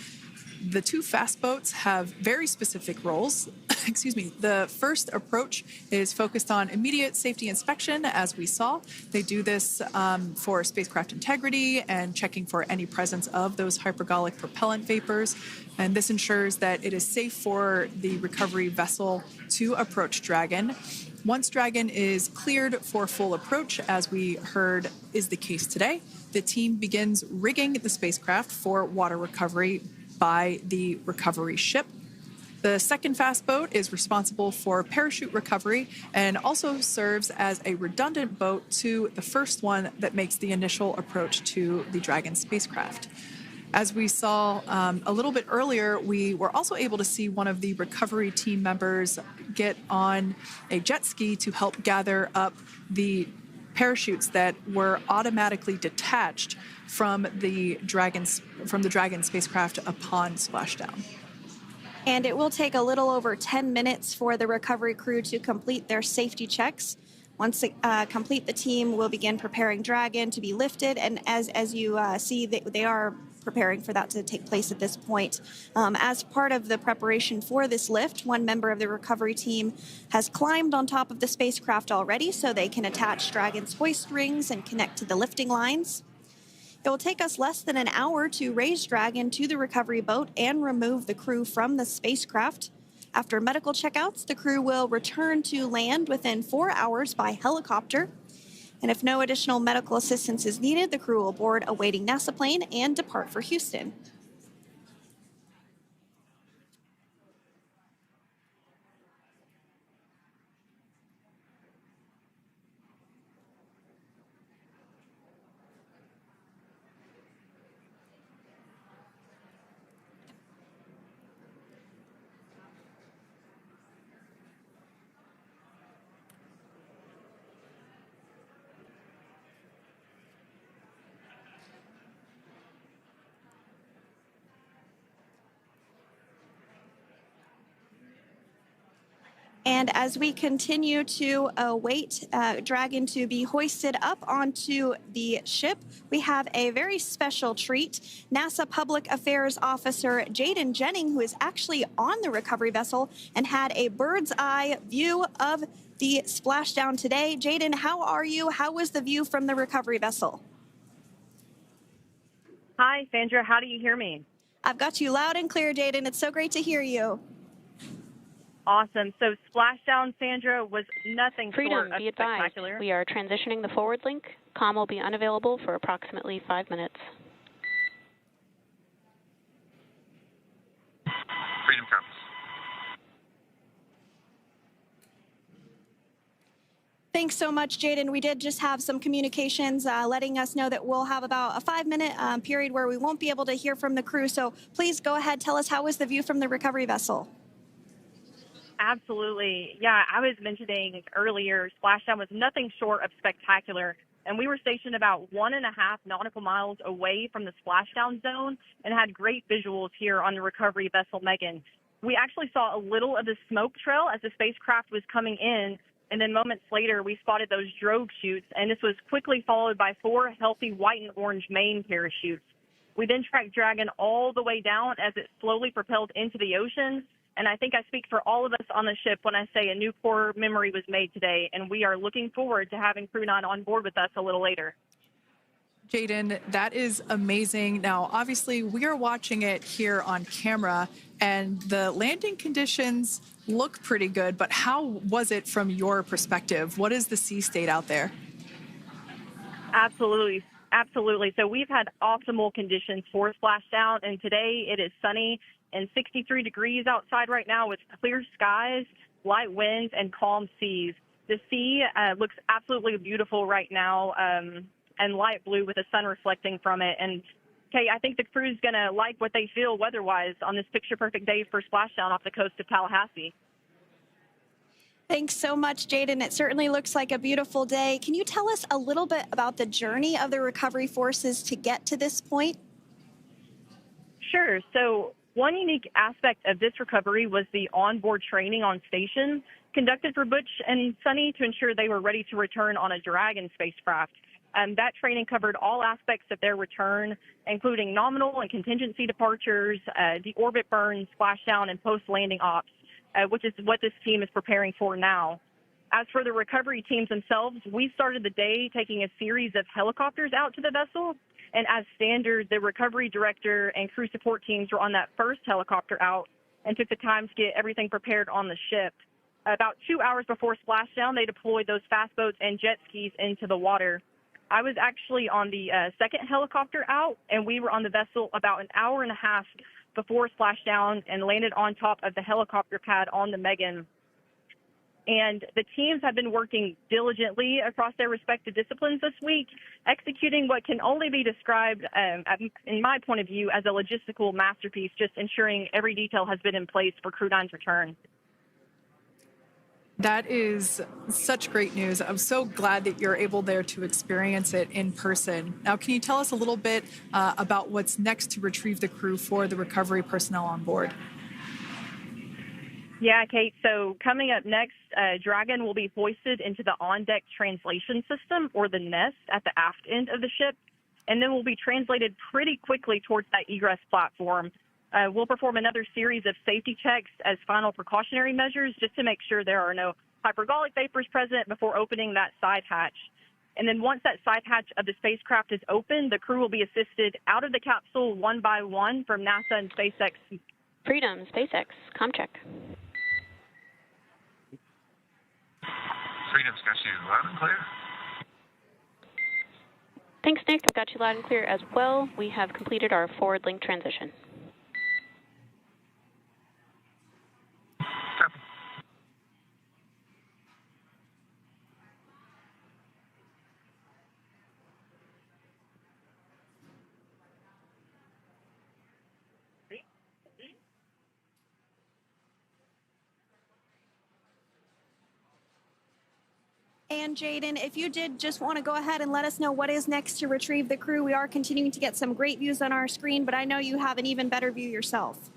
The two fast boats have very specific roles. Excuse me. The first approach is focused on immediate safety inspection, as we saw. They do this for spacecraft integrity and checking for any presence of those hypergolic propellant vapors. And this ensures that it is safe for the recovery vessel to approach Dragon. Once Dragon is cleared for full approach, as we heard is the case today, the team begins rigging the spacecraft for water recovery by the recovery ship. The second fast boat is responsible for parachute recovery and also serves as a redundant boat to the first one that makes the initial approach to the Dragon spacecraft. As we saw a little bit earlier, we were also able to see one of the recovery team members get on a jet ski to help gather up the parachutes that were automatically detached from the Dragon spacecraft upon splashdown. And it will take a little over 10 minutes for the recovery crew to complete their safety checks. Once complete, the team will begin preparing Dragon to be lifted. And as you see, they are preparing for that to take place at this point. As part of the preparation for this lift, one member of the recovery team has climbed on top of the spacecraft already so they can attach Dragon's hoist rings and connect to the lifting lines. It will take us less than an hour to raise Dragon to the recovery boat and remove the crew from the spacecraft. After medical checkouts, the crew will return to land within 4 hours by helicopter. And if no additional medical assistance is needed, the crew will board a waiting NASA plane and depart for Houston. And as we continue to await Dragon to be hoisted up onto the ship, we have a very special treat. NASA Public Affairs Officer Jaden Jennings, who is actually on the recovery vessel and had a bird's eye view of the splashdown today. Jaden, how are you? How was the view from the recovery vessel? Hi, Sandra. How do you hear me? I've got you loud and clear, Jaden. It's so great to hear you. Awesome. So Splashdown, Sandra, was nothing Freedom, short of be advised. spectacular. We are transitioning the forward link. Comm will be unavailable for approximately 5 minutes. Freedom comes. Thanks so much, Jaden. We did just have some communications letting us know that we'll have about a 5-minute period where we won't be able to hear from the crew. So please go ahead, tell us, how was the view from the recovery vessel? Absolutely. Yeah, I was mentioning earlier, Splashdown was nothing short of spectacular. And we were stationed about 1.5 nautical miles away from the splashdown zone and had great visuals here on the recovery vessel Megan. We actually saw a little of the smoke trail as the spacecraft was coming in, and then moments later we spotted those drogue chutes, and this was quickly followed by 4 healthy white and orange main parachutes. We then tracked Dragon all the way down as it slowly propelled into the ocean. And I think I speak for all of us on the ship when I say a new core memory was made today, and we are looking forward to having Crew-9 on board with us a little later. Jaden, that is amazing. Now, obviously, we are watching it here on camera, and the landing conditions look pretty good, but how was it from your perspective? What is the sea state out there? Absolutely. Absolutely. So we've had optimal conditions for splashdown, and today it is sunny and 63 degrees outside right now with clear skies, light winds, and calm seas. The sea looks absolutely beautiful right now, and light blue with the sun reflecting from it. And, Kay, I think the crew's going to like what they feel weather-wise on this picture-perfect day for splashdown off the coast of Tallahassee. Thanks so much, Jaden. It certainly looks like a beautiful day. Can you tell us a little bit about the journey of the recovery forces to get to this point? Sure. So one unique aspect of this recovery was the onboard training on station conducted for Butch and Suni to ensure they were ready to return on a Dragon spacecraft. That training covered all aspects of their return, including nominal and contingency departures, deorbit burns, splashdown, and post-landing ops, which is what this team is preparing for now. As for the recovery teams themselves, we started the day taking a series of helicopters out to the vessel. And as standard, the recovery director and crew support teams were on that first helicopter out and took the time to get everything prepared on the ship. About 2 hours before splashdown, they deployed those fast boats and jet skis into the water. I was actually on the second helicopter out, and we were on the vessel about an hour and a half before splashdown and landed on top of the helicopter pad on the Megan. And the teams have been working diligently across their respective disciplines this week, executing what can only be described, in my point of view, as a logistical masterpiece, just ensuring every detail has been in place for Crew-9's return. That is such great news. I'm so glad that you're able there to experience it in person. Now, can you tell us a little bit about what's next to retrieve the crew for the recovery personnel on board? Yeah, Kate. So coming up next, Dragon will be hoisted into the on-deck translation system, or the nest, at the aft end of the ship, and then will be translated pretty quickly towards that egress platform. We'll perform another series of safety checks as final precautionary measures just to make sure there are no hypergolic vapors present before opening that side hatch. And then once that side hatch of the spacecraft is open, the crew will be assisted out of the capsule one by one from NASA and SpaceX. Freedom, SpaceX, ComCheck. Freedom's got you loud and clear. Thanks, Nick. I've got you loud and clear as well. We have completed our forward link transition. Copy. And Jaden, if you did just want to go ahead and let us know what is next to retrieve the crew, we are continuing to get some great views on our screen, but I know you have an even better view yourself.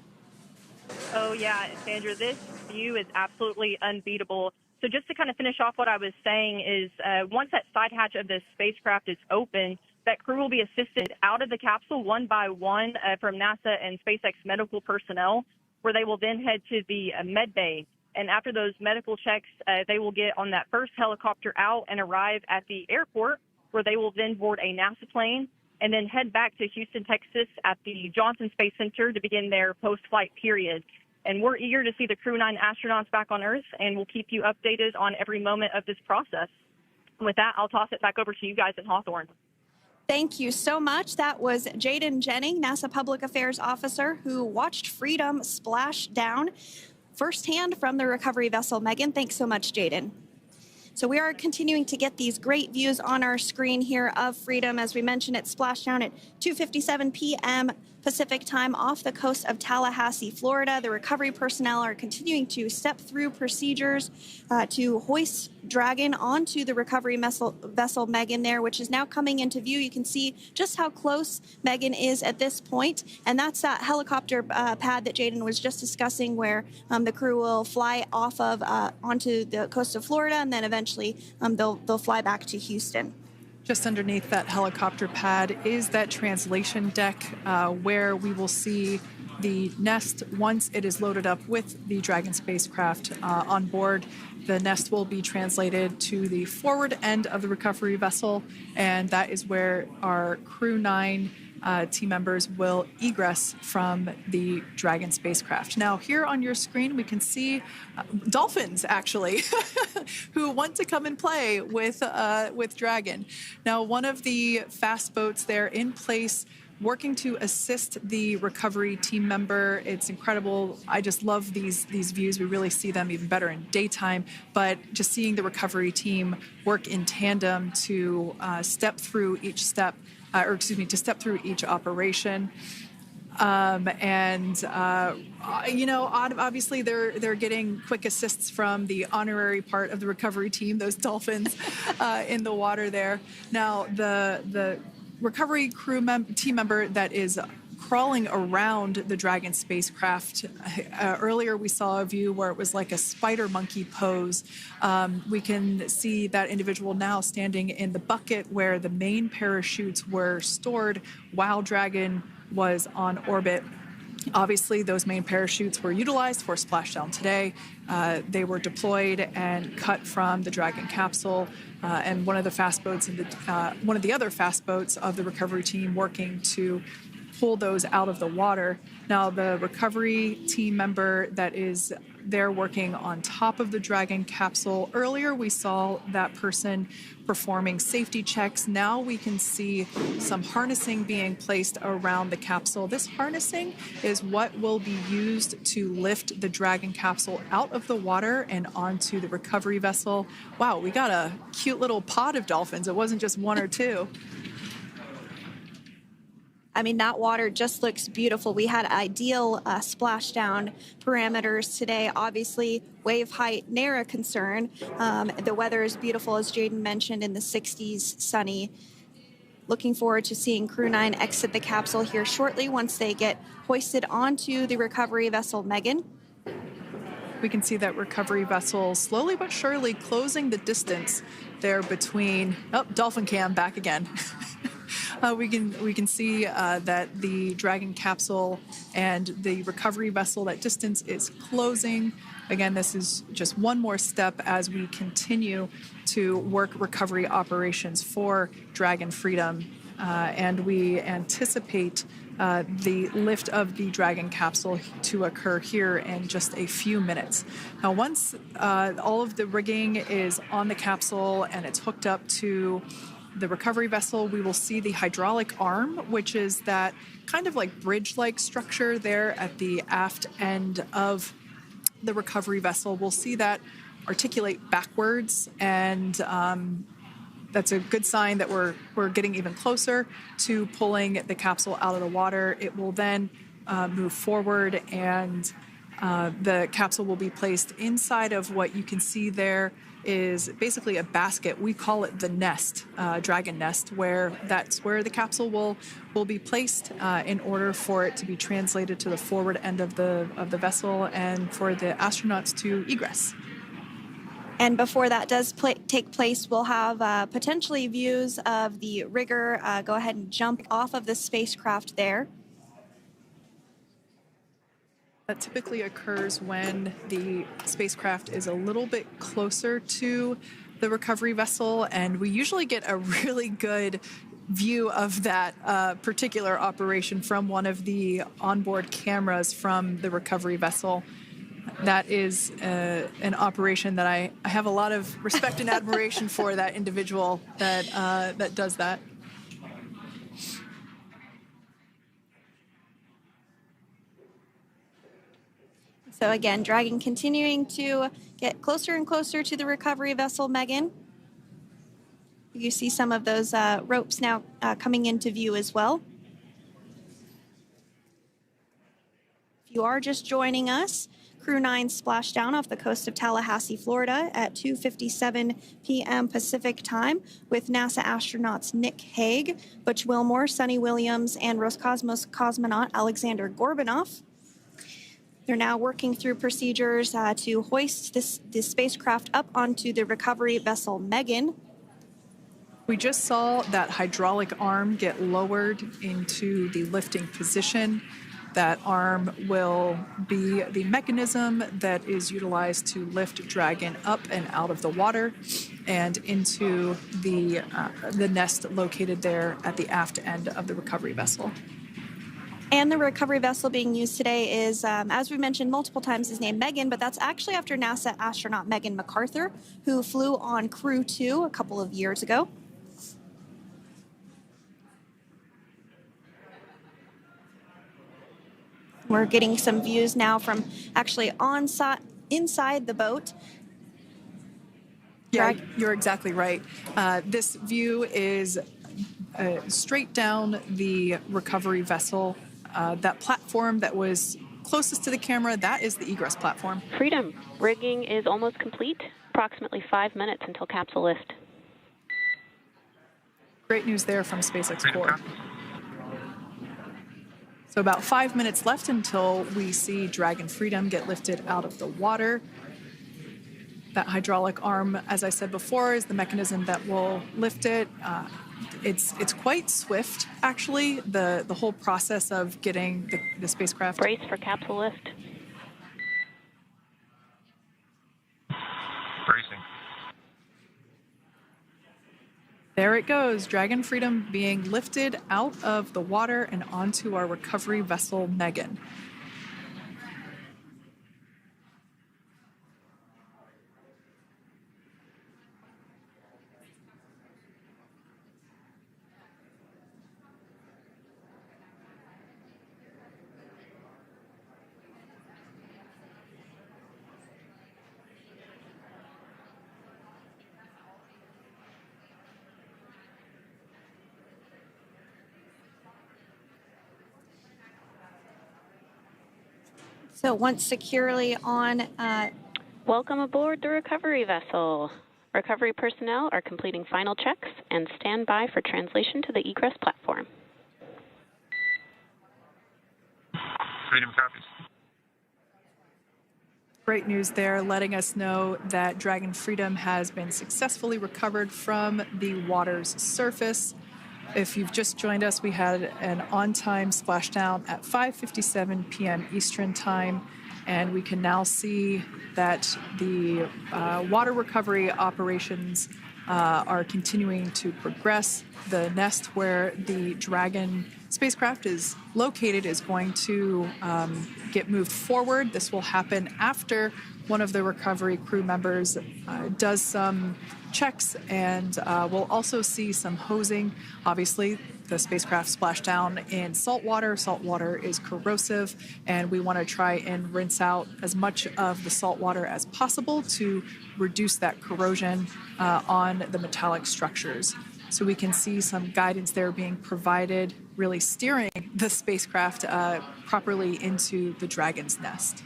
Oh, yeah, Sandra, this view is absolutely unbeatable. So just to kind of finish off what I was saying is once that side hatch of the spacecraft is open, that crew will be assisted out of the capsule one by one from NASA and SpaceX medical personnel, where they will then head to the med bay. And after those medical checks, they will get on that first helicopter out and arrive at the airport, where they will then board a NASA plane and then head back to Houston, Texas at the Johnson Space Center to begin their post-flight period. And we're eager to see the Crew-9 astronauts back on Earth, and we'll keep you updated on every moment of this process. With that, I'll toss it back over to you guys in Hawthorne. Thank you so much. That was Jaden Jennings, NASA Public Affairs Officer, who watched Freedom splash down firsthand from the recovery vessel. Megan, thanks so much, Jaden. So we are continuing to get these great views on our screen here of Freedom. As we mentioned, it splashed down at 2:57 p.m. Pacific time off the coast of Tallahassee, Florida. The recovery personnel are continuing to step through procedures to hoist Dragon onto the recovery vessel Megan there, which is now coming into view. You can see just how close Megan is at this point, and that's that helicopter pad that Jaden was just discussing, where the crew will fly off of onto the coast of Florida, and then eventually they'll fly back to Houston. Just underneath that helicopter pad is that translation deck where we will see the nest once it is loaded up with the Dragon spacecraft on board. The nest will be translated to the forward end of the recovery vessel, and that is where our Crew-9 team members will egress from the Dragon spacecraft. Now, here on your screen, we can see dolphins, actually, who want to come and play with Dragon. Now, one of the fast boats there in place, working to assist the recovery team member. It's incredible. I just love these views. We really see them even better in daytime, but just seeing the recovery team work in tandem to step through each step, to step through each operation. Obviously they're getting quick assists from the honorary part of the recovery team, those dolphins in the water there. Now, the recovery team member that is crawling around the Dragon spacecraft. Earlier we saw a view where it was like a spider monkey pose. We can see that individual now standing in the bucket where the main parachutes were stored while Dragon was on orbit. Obviously, those main parachutes were utilized for splashdown today. They were deployed and cut from the Dragon capsule, and one of the other fast boats of the recovery team working to pull those out of the water. Now, the recovery team member that is there working on top of the Dragon capsule, earlier we saw that person performing safety checks. Now we can see some harnessing being placed around the capsule. This harnessing is what will be used to lift the Dragon capsule out of the water and onto the recovery vessel. Wow, we got a cute little pod of dolphins. It wasn't just one or two. I mean, that water just looks beautiful. We had ideal splashdown parameters today. Obviously, wave height, ne'er a concern. The weather is beautiful, as Jaden mentioned, in the 60s, sunny. Looking forward to seeing Crew-9 exit the capsule here shortly once they get hoisted onto the recovery vessel Megan. We can see that recovery vessel slowly but surely closing the distance there between, oh, Dolphin Cam back again. We can see that the Dragon capsule and the recovery vessel, that distance is closing. Again, this is just one more step as we continue to work recovery operations for Dragon Freedom, and we anticipate the lift of the Dragon capsule to occur here in just a few minutes. Now, once all of the rigging is on the capsule and it's hooked up to the recovery vessel, we will see the hydraulic arm, which is that kind of like bridge-like structure there at the aft end of the recovery vessel. We'll see that articulate backwards, and that's a good sign that we're getting even closer to pulling the capsule out of the water. It will then move forward, and the capsule will be placed inside of what you can see there is basically a basket. We call it the nest, Dragon nest, where that's where the capsule will be placed in order for it to be translated to the forward end of the vessel and for the astronauts to egress. And before that does take place, we'll have potentially views of the rigger go ahead and jump off of the spacecraft there. That typically occurs when the spacecraft is a little bit closer to the recovery vessel, and we usually get a really good view of that particular operation from one of the onboard cameras from the recovery vessel. That is an operation that I have a lot of respect and admiration for, that individual that does that. So again, Dragon continuing to get closer and closer to the recovery vessel Megan. You see some of those ropes now coming into view as well. If you are just joining us, Crew-9 Splashdown off the coast of Tallahassee, Florida at 2:57 p.m. Pacific time with NASA astronauts Nick Hague, Butch Wilmore, Suni Williams, and Roscosmos cosmonaut Aleksandr Gorbunov. They're now working through procedures to hoist this spacecraft up onto the recovery vessel Megan. We just saw that hydraulic arm get lowered into the lifting position. That arm will be the mechanism that is utilized to lift Dragon up and out of the water and into the nest located there at the aft end of the recovery vessel. And the recovery vessel being used today is, as we mentioned multiple times, is named Megan, but that's actually after NASA astronaut Megan McArthur, who flew on Crew-2 a couple of years ago. We're getting some views now from actually inside the boat. Yeah, you're exactly right. This view is straight down the recovery vessel. That platform that was closest to the camera, that is the egress platform. Freedom, rigging is almost complete. Approximately 5 minutes until capsule lift. Great news there from SpaceX Core. So about 5 minutes left until we see Dragon Freedom get lifted out of the water. That hydraulic arm, as I said before, is the mechanism that will lift it. It's quite swift, actually, the whole process of getting the spacecraft. Brace for capsule lift. Bracing. There it goes, Dragon Freedom being lifted out of the water and onto our recovery vessel, Megan. So once securely on, Welcome aboard the recovery vessel. Recovery personnel are completing final checks and stand by for translation to the egress platform. Freedom copies. Great news there, letting us know that Dragon Freedom has been successfully recovered from the water's surface. If you've just joined us, we had an on-time splashdown at 5:57 p.m. Eastern Time, and we can now see that the water recovery operations are continuing to progress. The nest where the Dragon spacecraft is located is going to get moved forward. This will happen after one of the recovery crew members does some checks, and we'll also see some hosing. Obviously, the spacecraft splashed down in salt water. Salt water is corrosive, and we want to try and rinse out as much of the salt water as possible to reduce that corrosion on the metallic structures. So we can see some guidance there being provided, really steering the spacecraft properly into the Dragon's nest.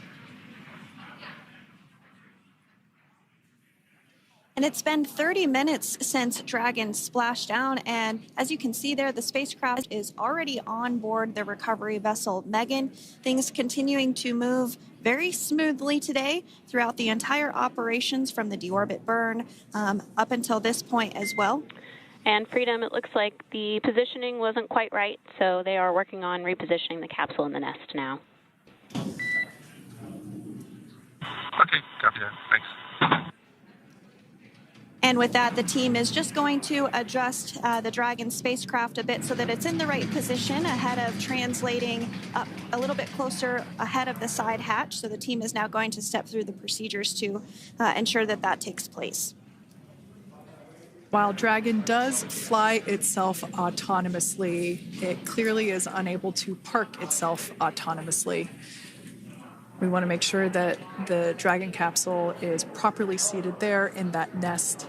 And it's been 30 minutes since Dragon splashed down, and as you can see there, the spacecraft is already on board the recovery vessel Megan. Things continuing to move very smoothly today throughout the entire operations from the deorbit burn up until this point as well. And Freedom, it looks like the positioning wasn't quite right, so they are working on repositioning the capsule in the nest now. Okay, copy that. Thanks. And with that, the team is just going to adjust the Dragon spacecraft a bit so that it's in the right position ahead of translating up a little bit closer ahead of the side hatch. So the team is now going to step through the procedures to ensure that that takes place. While Dragon does fly itself autonomously, it clearly is unable to park itself autonomously. We want to make sure that the Dragon capsule is properly seated there in that nest.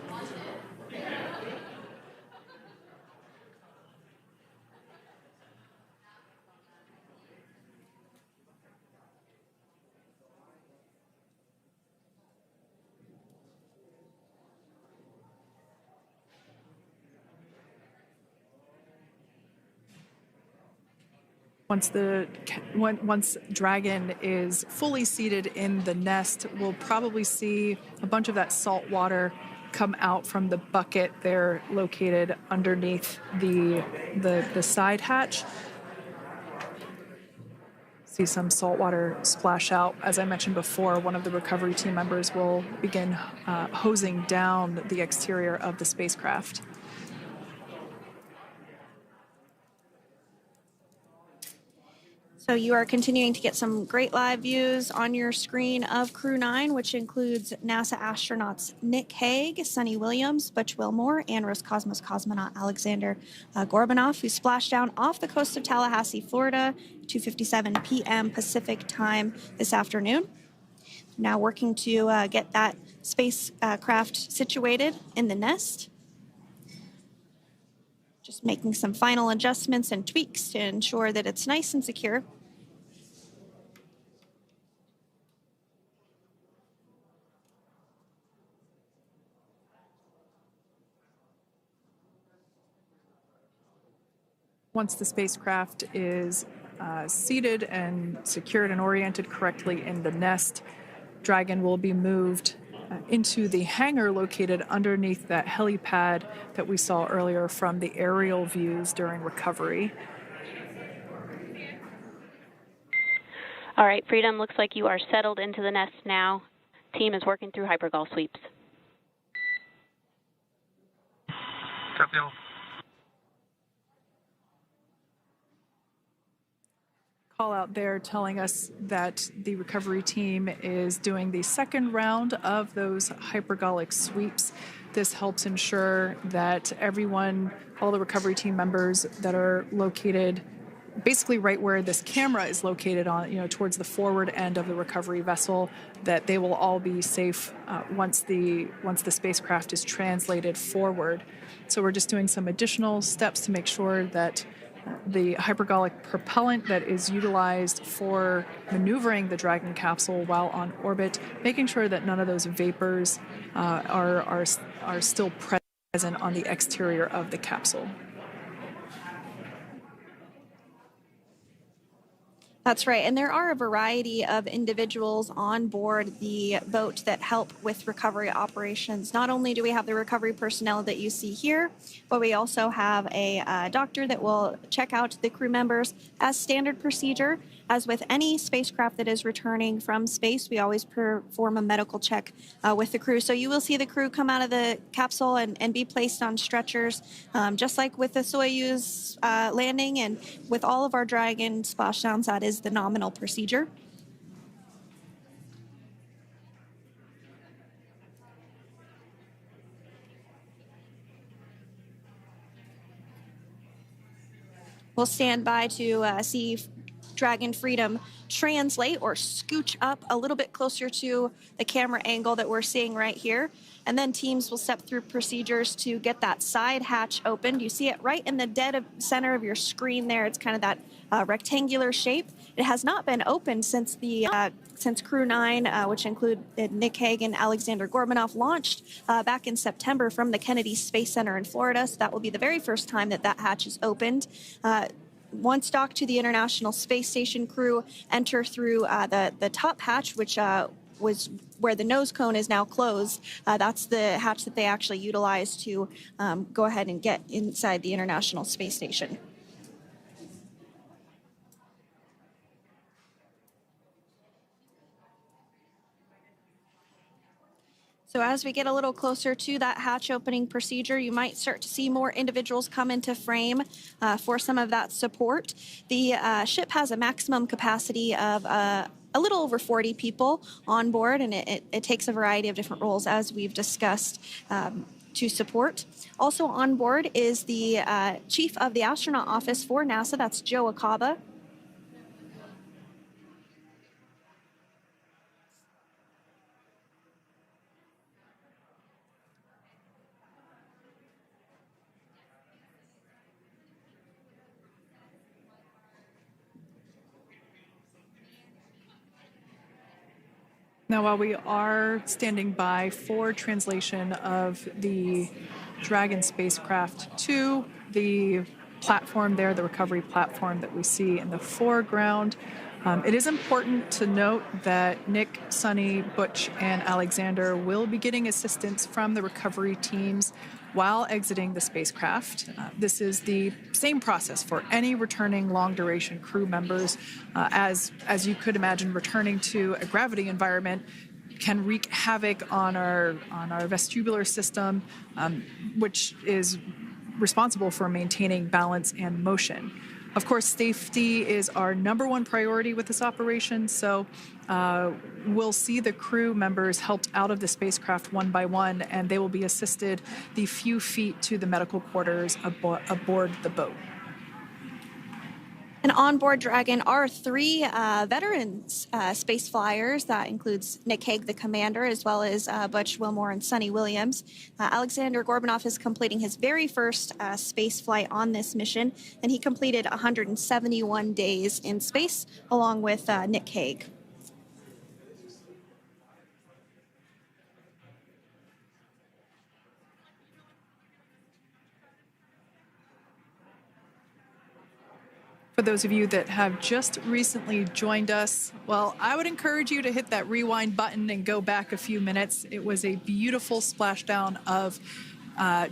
Once Dragon is fully seated in the nest, we'll probably see a bunch of that salt water come out from the bucket there located underneath the side hatch. See some salt water splash out. As I mentioned before, one of the recovery team members will begin hosing down the exterior of the spacecraft. So you are continuing to get some great live views on your screen of Crew-9, which includes NASA astronauts Nick Hague, Suni Williams, Butch Wilmore, and Roscosmos cosmonaut Aleksandr Gorbunov, who splashed down off the coast of Tallahassee, Florida, 2:57 p.m. Pacific time this afternoon. Now working to get that spacecraft situated in the nest. Just making some final adjustments and tweaks to ensure that it's nice and secure. Once the spacecraft is seated and secured and oriented correctly in the nest, Dragon will be moved into the hangar located underneath that helipad that we saw earlier from the aerial views during recovery. All right, Freedom, looks like you are settled into the nest now. Team is working through hypergol sweeps. Copy all. Call out there telling us that the recovery team is doing the second round of those hypergolic sweeps. This helps ensure that everyone, all the recovery team members that are located basically right where this camera is located on, towards the forward end of the recovery vessel, that they will all be safe once the spacecraft is translated forward. So we're just doing some additional steps to make sure that the hypergolic propellant that is utilized for maneuvering the Dragon capsule while on orbit, making sure that none of those vapors are still present on the exterior of the capsule. That's right. And there are a variety of individuals on board the boat that help with recovery operations. Not only do we have the recovery personnel that you see here, but we also have a doctor that will check out the crew members as standard procedure. As with any spacecraft that is returning from space, we always perform a medical check with the crew. So you will see the crew come out of the capsule and be placed on stretchers, just like with the Soyuz landing and with all of our Dragon splashdowns, that is the nominal procedure. We'll stand by to see Dragon Freedom translate or scooch up a little bit closer to the camera angle that we're seeing right here. And then teams will step through procedures to get that side hatch opened. You see it right in the dead center of your screen there. It's kind of that rectangular shape. It has not been opened since Crew-9, which include Nick Hague and Aleksandr Gorbunov, launched back in September from the Kennedy Space Center in Florida. So that will be the very first time that hatch is opened. Once docked to the International Space Station, crew enter through the top hatch, which was where the nose cone is now closed. That's the hatch that they actually utilize to go ahead and get inside the International Space Station. So as we get a little closer to that hatch opening procedure, you might start to see more individuals come into frame for some of that support. The ship has a maximum capacity of a little over 40 people on board, and it takes a variety of different roles, as we've discussed, to support. Also on board is the chief of the astronaut office for NASA, that's Joe Acaba. Now, while we are standing by for translation of the Dragon spacecraft to the platform there, the recovery platform that we see in the foreground, it is important to note that Nick, Suni, Butch, and Aleksandr will be getting assistance from the recovery teams while exiting the spacecraft. This is the same process for any returning long-duration crew members. As you could imagine, returning to a gravity environment can wreak havoc on our vestibular system, which is responsible for maintaining balance and motion. Of course, safety is our number one priority with this operation, so we'll see the crew members helped out of the spacecraft one by one, and they will be assisted the few feet to the medical quarters aboard the boat. And on board Dragon are three veteran space flyers. That includes Nick Hague, the commander, as well as Butch, Wilmore, and Suni Williams. Aleksandr Gorbunov is completing his very first space flight on this mission, and he completed 171 days in space along with Nick Hague. For those of you that have just recently joined us, well, I would encourage you to hit that rewind button and go back a few minutes. It was a beautiful splashdown of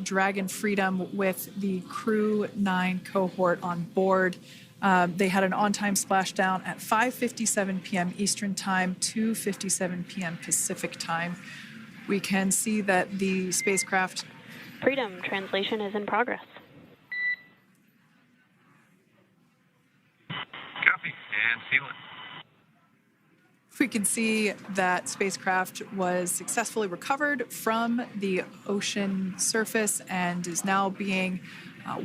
Dragon Freedom with the Crew-9 cohort on board. They had an on-time splashdown at 5:57 p.m. Eastern Time, 2:57 p.m. Pacific Time. We can see that the spacecraft... Freedom translation is in progress. Copy, and seal it. We can see that spacecraft was successfully recovered from the ocean surface and is now being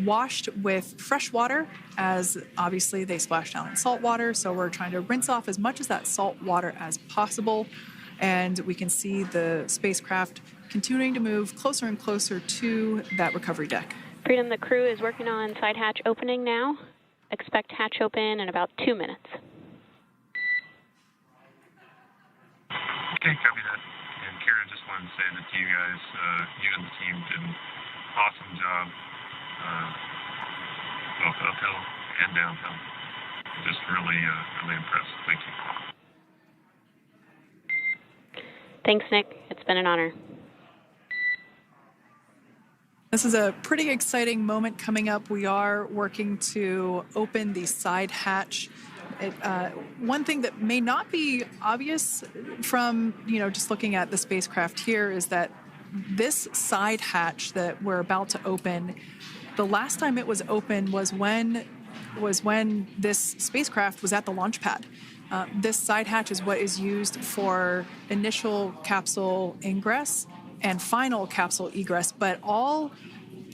washed with fresh water, as obviously they splashed down in salt water. So we're trying to rinse off as much of that salt water as possible. And we can see the spacecraft continuing to move closer and closer to that recovery deck. Freedom, the crew is working on side hatch opening now. Expect hatch open in about 2 minutes. Okay, copy that. And Kira, just wanted to say that you guys, you and the team did an awesome job, both uphill and downhill. Just really, really impressed. Thank you. Thanks, Nick. It's been an honor. This is a pretty exciting moment coming up. We are working to open the side hatch. One thing that may not be obvious from, just looking at the spacecraft here is that this side hatch that we're about to open, the last time it was open was when this spacecraft was at the launch pad. This side hatch is what is used for initial capsule ingress and final capsule egress, but all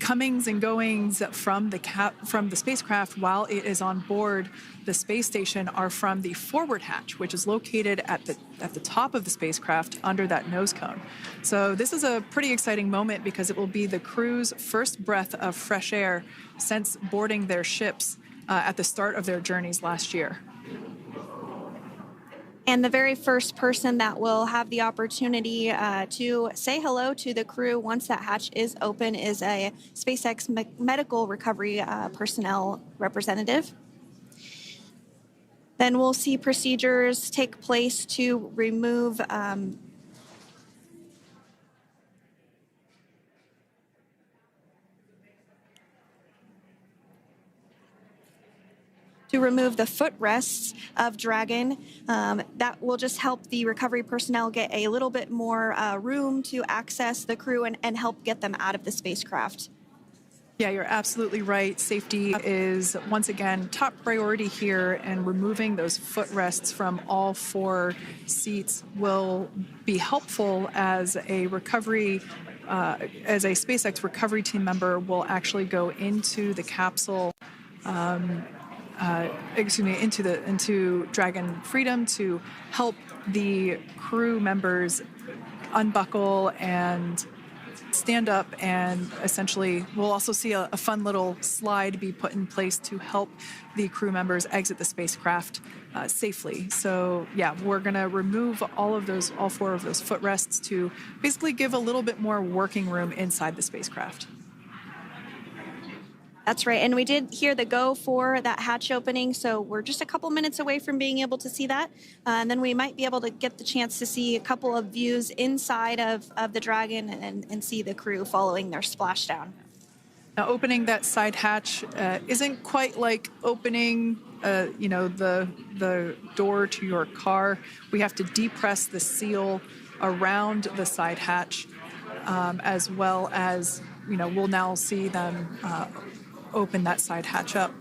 comings and goings from the spacecraft while it is on board the space station are from the forward hatch, which is located at the top of the spacecraft under that nose cone. So this is a pretty exciting moment because it will be the crew's first breath of fresh air since boarding their ships at the start of their journeys last year. And the very first person that will have the opportunity to say hello to the crew once that hatch is open is a SpaceX medical recovery personnel representative. Then we'll see procedures take place to remove the footrests of Dragon. That will just help the recovery personnel get a little bit more room to access the crew and help get them out of the spacecraft. Yeah, you're absolutely right. Safety is, once again, top priority here, and removing those footrests from all 4 seats will be helpful as a SpaceX recovery team member will actually go into the capsule into Dragon Freedom to help the crew members unbuckle and stand up, and essentially we'll also see a fun little slide be put in place to help the crew members exit the spacecraft safely. So yeah, we're going to remove all 4 of those footrests to basically give a little bit more working room inside the spacecraft. That's right. And we did hear the go for that hatch opening, so we're just a couple minutes away from being able to see that. And then we might be able to get the chance to see a couple of views inside of the Dragon and see the crew following their splashdown. Now, opening that side hatch isn't quite like opening, the door to your car. We have to depress the seal around the side hatch, as well as, we'll now see them open that side hatch up.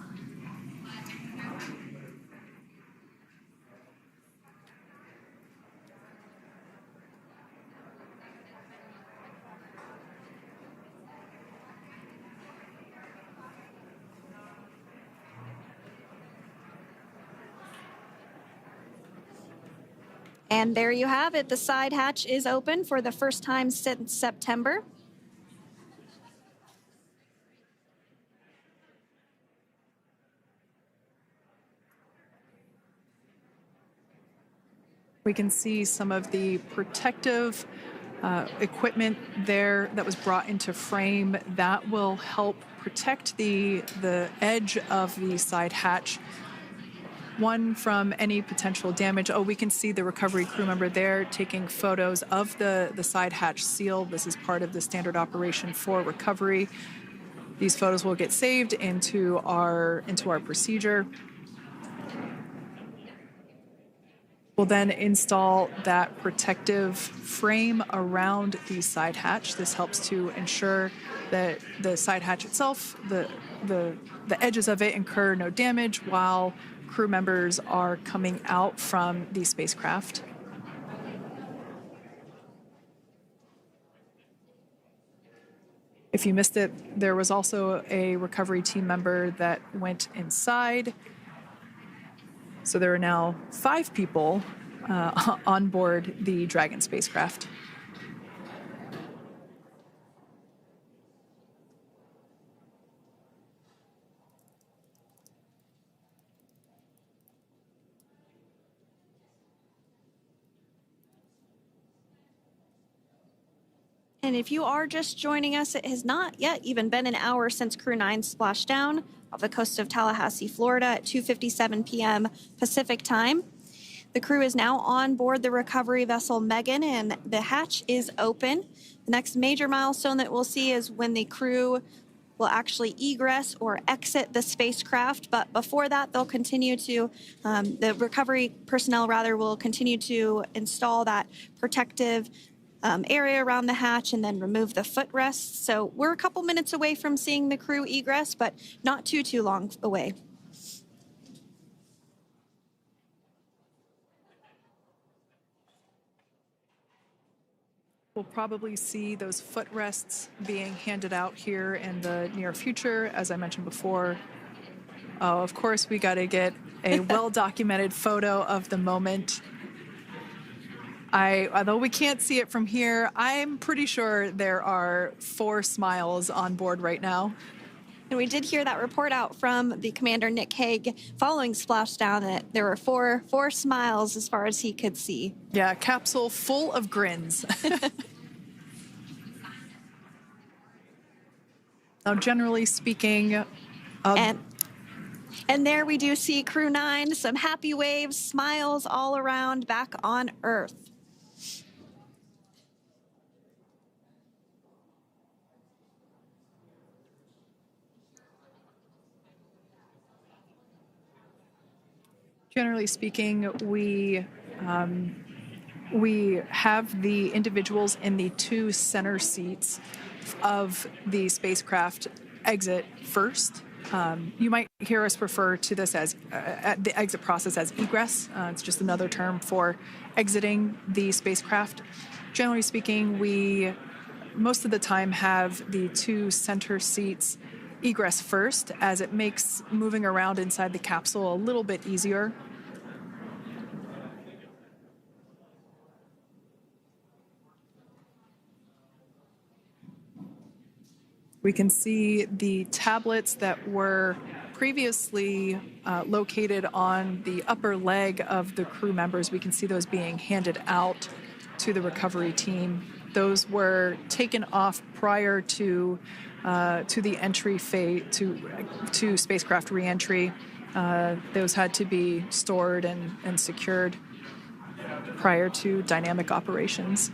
And there you have it. The side hatch is open for the first time since September. We can see some of the protective equipment there that was brought into frame that will help protect the edge of the side hatch, one from any potential damage. Oh, we can see the recovery crew member there taking photos of the side hatch seal. This is part of the standard operation for recovery. These photos will get saved into our procedure. We'll then install that protective frame around the side hatch. This helps to ensure that the side hatch itself, the edges of it, incur no damage while crew members are coming out from the spacecraft. If you missed it, there was also a recovery team member that went inside. So there are now 5 people on board the Dragon spacecraft. And if you are just joining us, it has not yet even been an hour since Crew-9 splashed down off the coast of Tallahassee, Florida at 2:57 p.m. Pacific time. The crew is now on board the recovery vessel Megan, and the hatch is open. The next major milestone that we'll see is when the crew will actually egress or exit the spacecraft. But before that, they'll continue to, the recovery personnel rather, will continue to install that protective area around the hatch and then remove the footrests. So we're a couple minutes away from seeing the crew egress, but not too long away. We'll probably see those footrests being handed out here in the near future, as I mentioned before. Oh, of course, we got to get a well-documented photo of the moment. Although we can't see it from here, I'm pretty sure there are 4 smiles on board right now. And we did hear that report out from the commander, Nick Hague, following Splashdown, that there were four smiles as far as he could see. Yeah, capsule full of grins. Now, generally speaking... And there we do see Crew-9, some happy waves, smiles all around back on Earth. Generally speaking, we have the individuals in the 2 center seats of the spacecraft exit first. You might hear us refer to this as the exit process as egress. It's just another term for exiting the spacecraft. Generally speaking, we most of the time have the 2 center seats egress first, as it makes moving around inside the capsule a little bit easier. We can see the tablets that were previously located on the upper leg of the crew members. We can see those being handed out to the recovery team. Those were taken off prior to the entry phase, to spacecraft reentry. Those had to be stored and secured prior to dynamic operations.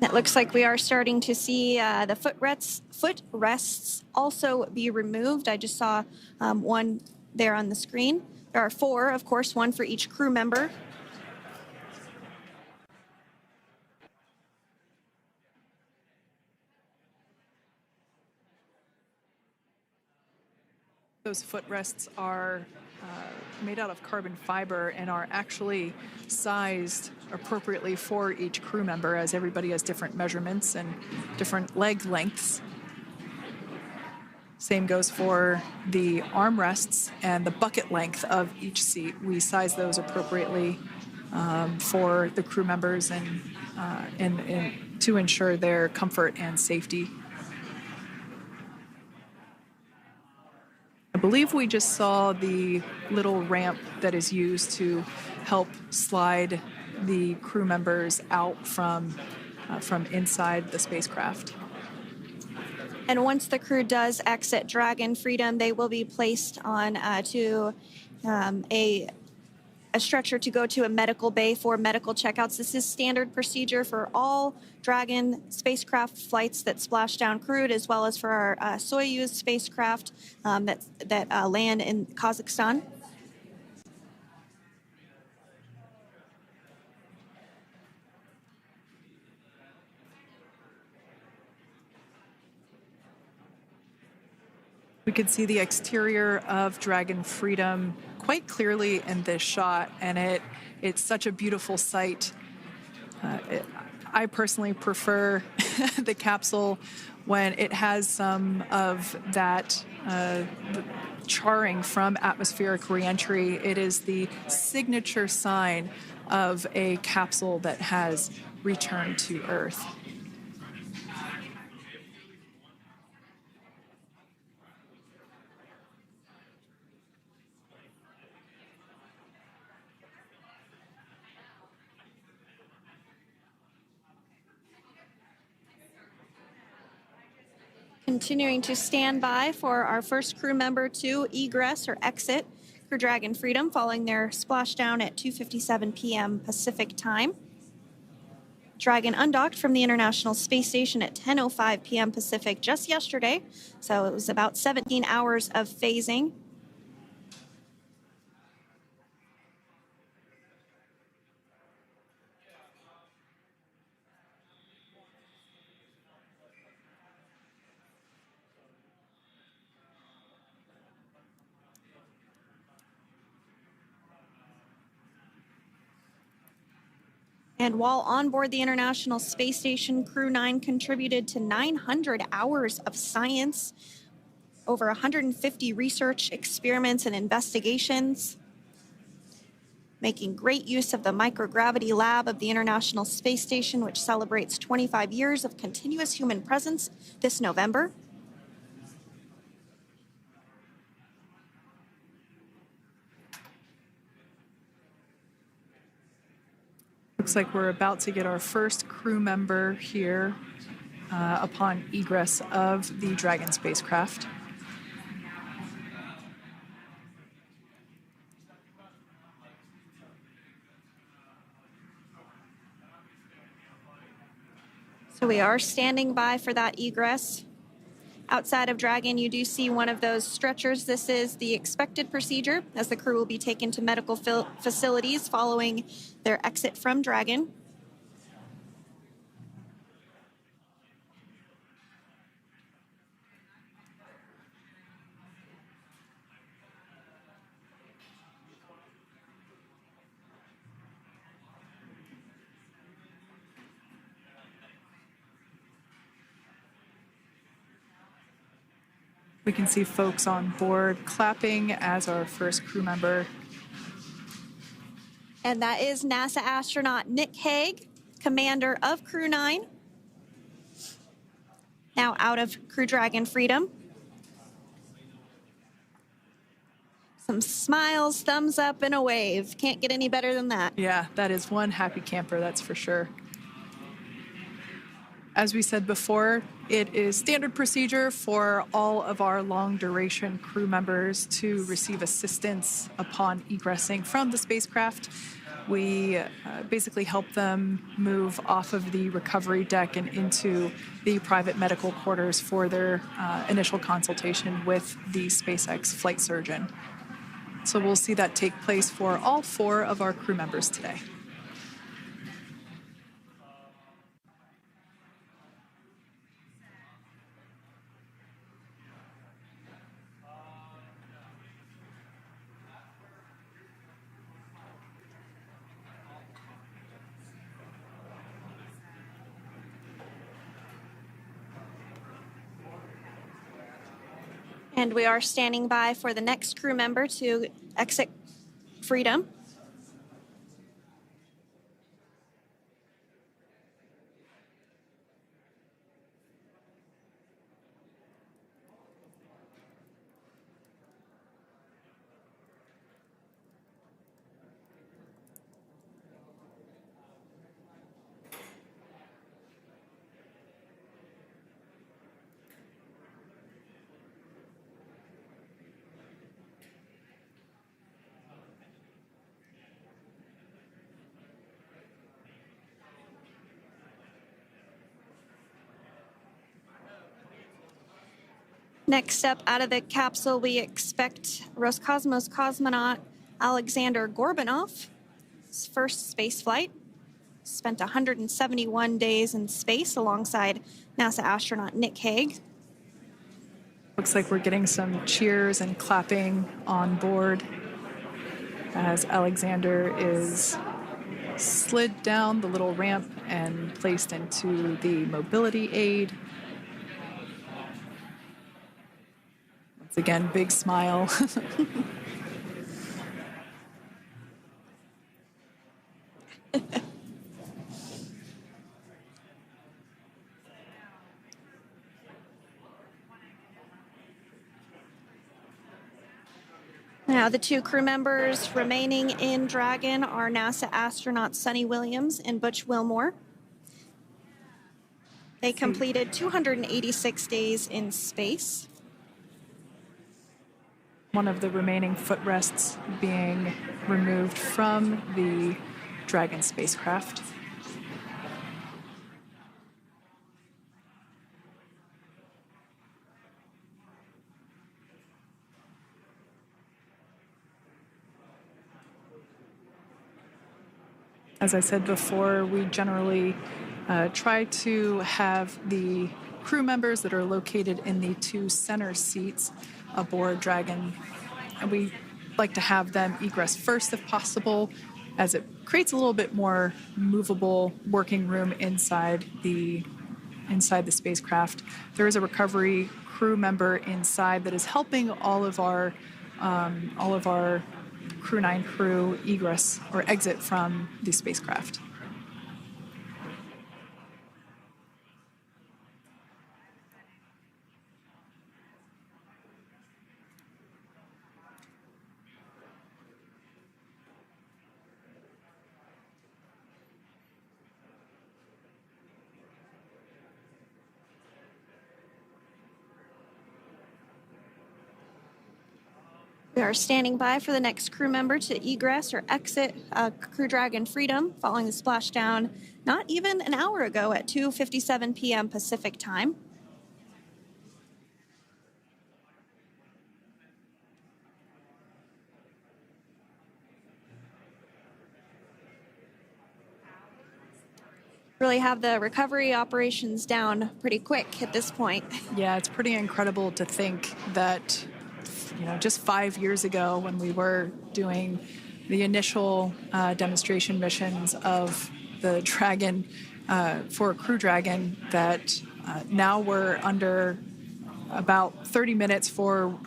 It looks like we are starting to see the footrests also be removed. I just saw one there on the screen. There are 4, of course, 1 for each crew member. Those footrests are made out of carbon fiber and are actually sized appropriately for each crew member, as everybody has different measurements and different leg lengths. Same goes for the armrests and the bucket length of each seat. We size those appropriately for the crew members and to ensure their comfort and safety. I believe we just saw the little ramp that is used to help slide the crew members out from inside the spacecraft. And once the crew does exit Dragon Freedom, they will be placed on to a stretcher to go to a medical bay for medical checkouts. This is standard procedure for all Dragon spacecraft flights that Splashdown crewed, as well as for our Soyuz spacecraft that land in Kazakhstan. We could see the exterior of Dragon Freedom quite clearly in this shot, and it's such a beautiful sight. I personally prefer the capsule when it has some of that charring from atmospheric reentry. It is the signature sign of a capsule that has returned to Earth. Continuing to stand by for our first crew member to egress or exit Crew Dragon Freedom following their splashdown at 2:57 p.m. Pacific time. Dragon undocked from the International Space Station at 10:05 p.m. Pacific just yesterday, so it was about 17 hours of phasing. And while on board the International Space Station, Crew-9 contributed to 900 hours of science, over 150 research experiments and investigations, making great use of the microgravity lab of the International Space Station, which celebrates 25 years of continuous human presence this November. Looks like we're about to get our first crew member here upon egress of the Dragon spacecraft. So we are standing by for that egress. Outside of Dragon, you do see one of those stretchers. This is the expected procedure as the crew will be taken to medical facilities following their exit from Dragon. We can see folks on board clapping as our first crew member. And that is NASA astronaut Nick Hague, commander of Crew-9, now out of Crew Dragon Freedom. Some smiles, thumbs up, and a wave. Can't get any better than that. Yeah, that is one happy camper, that's for sure. As we said before, it is standard procedure for all of our long-duration crew members to receive assistance upon egressing from the spacecraft. We basically help them move off of the recovery deck and into the private medical quarters for their initial consultation with the SpaceX flight surgeon. So we'll see that take place for all 4 of our crew members today. And we are standing by for the next crew member to exit Freedom. Next up out of the capsule, we expect Roscosmos cosmonaut Aleksandr Gorbunov. His first space flight. Spent 171 days in space alongside NASA astronaut Nick Hague. Looks like we're getting some cheers and clapping on board as Aleksandr is slid down the little ramp and placed into the mobility aid. Once again, big smile. Now, the 2 crew members remaining in Dragon are NASA astronauts Suni and Butch Wilmore. They completed 286 days in space. One of the remaining footrests being removed from the Dragon spacecraft. As I said before, we generally try to have the crew members that are located in the two center seats aboard Dragon, and we like to have them egress first if possible, as it creates a little bit more movable working room inside the spacecraft. There is a recovery crew member inside that is helping all of our Crew-9 crew egress or exit from the spacecraft. We are standing by for the next crew member to egress or exit Crew Dragon Freedom following the splashdown not even an hour ago at 2:57 p.m. Pacific time. Really have the recovery operations down pretty quick at this point. Yeah, it's pretty incredible to think that, just 5 years ago when we were doing the initial demonstration missions of the Dragon for Crew Dragon, that now we're under about 30 minutes for,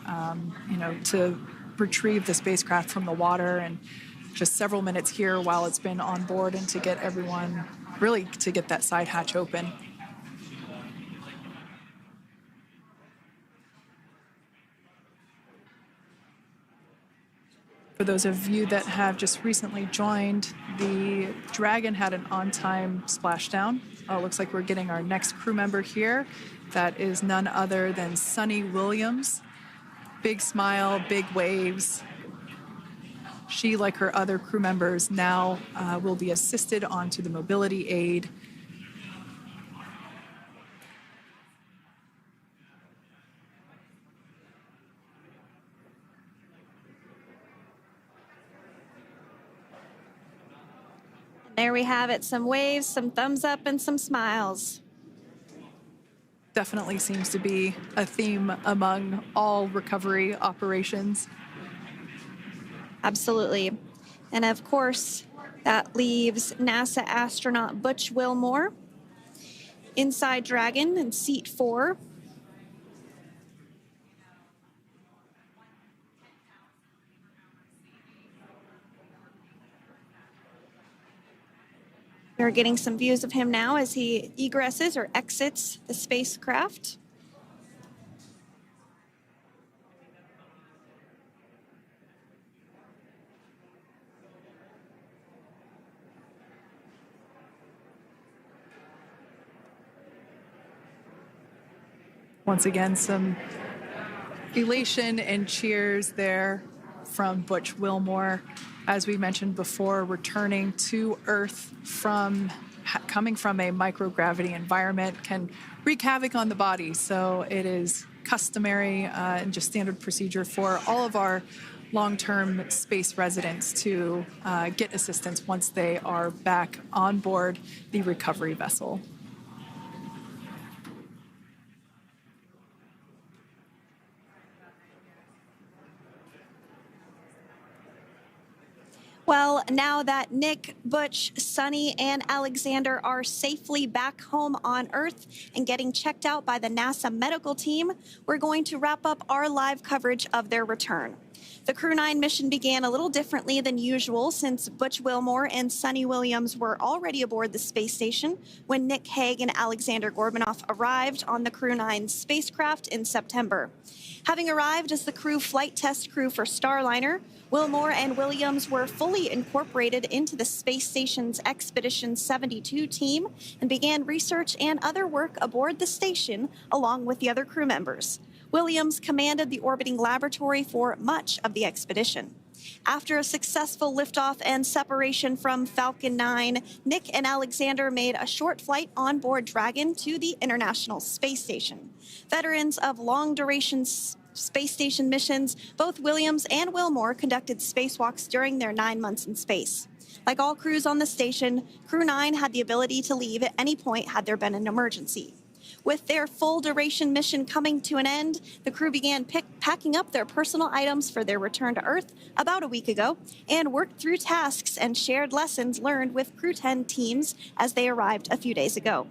to retrieve the spacecraft from the water, and just several minutes here while it's been on board, and to get everyone, really to get that side hatch open. For those of you that have just recently joined, the Dragon had an on-time splashdown. It looks like we're getting our next crew member here. That is none other than Suni Williams. Big smile, big waves. She, like her other crew members, now will be assisted onto the mobility aid. There we have it, some waves, some thumbs up, and some smiles. Definitely seems to be a theme among all recovery operations. Absolutely. And of course, that leaves NASA astronaut Butch Wilmore inside Dragon in seat 4. We're getting some views of him now as he egresses or exits the spacecraft. Once again, some elation and cheers there from Butch Wilmore. As we mentioned before, returning to Earth coming from a microgravity environment can wreak havoc on the body. So it is customary and just standard procedure for all of our long-term space residents to get assistance once they are back on board the recovery vessel. Well, now that Nick, Butch, Suni, and Aleksandr are safely back home on Earth and getting checked out by the NASA medical team, we're going to wrap up our live coverage of their return. The Crew-9 mission began a little differently than usual since Butch Wilmore and Suni Williams were already aboard the space station when Nick Hague and Aleksandr Gorbunov arrived on the Crew-9 spacecraft in September. Having arrived as the crew flight test crew for Starliner, Wilmore and Williams were fully incorporated into the space station's Expedition 72 team and began research and other work aboard the station along with the other crew members. Williams commanded the orbiting laboratory for much of the expedition. After a successful liftoff and separation from Falcon 9, Nick and Aleksandr made a short flight on board Dragon to the International Space Station. Veterans of long-duration space station missions, both Williams and Wilmore conducted spacewalks during their 9 months in space. Like all crews on the station, Crew-9 had the ability to leave at any point had there been an emergency. With their full-duration mission coming to an end, the crew began packing up their personal items for their return to Earth about a week ago and worked through tasks and shared lessons learned with Crew-10 teams as they arrived a few days ago.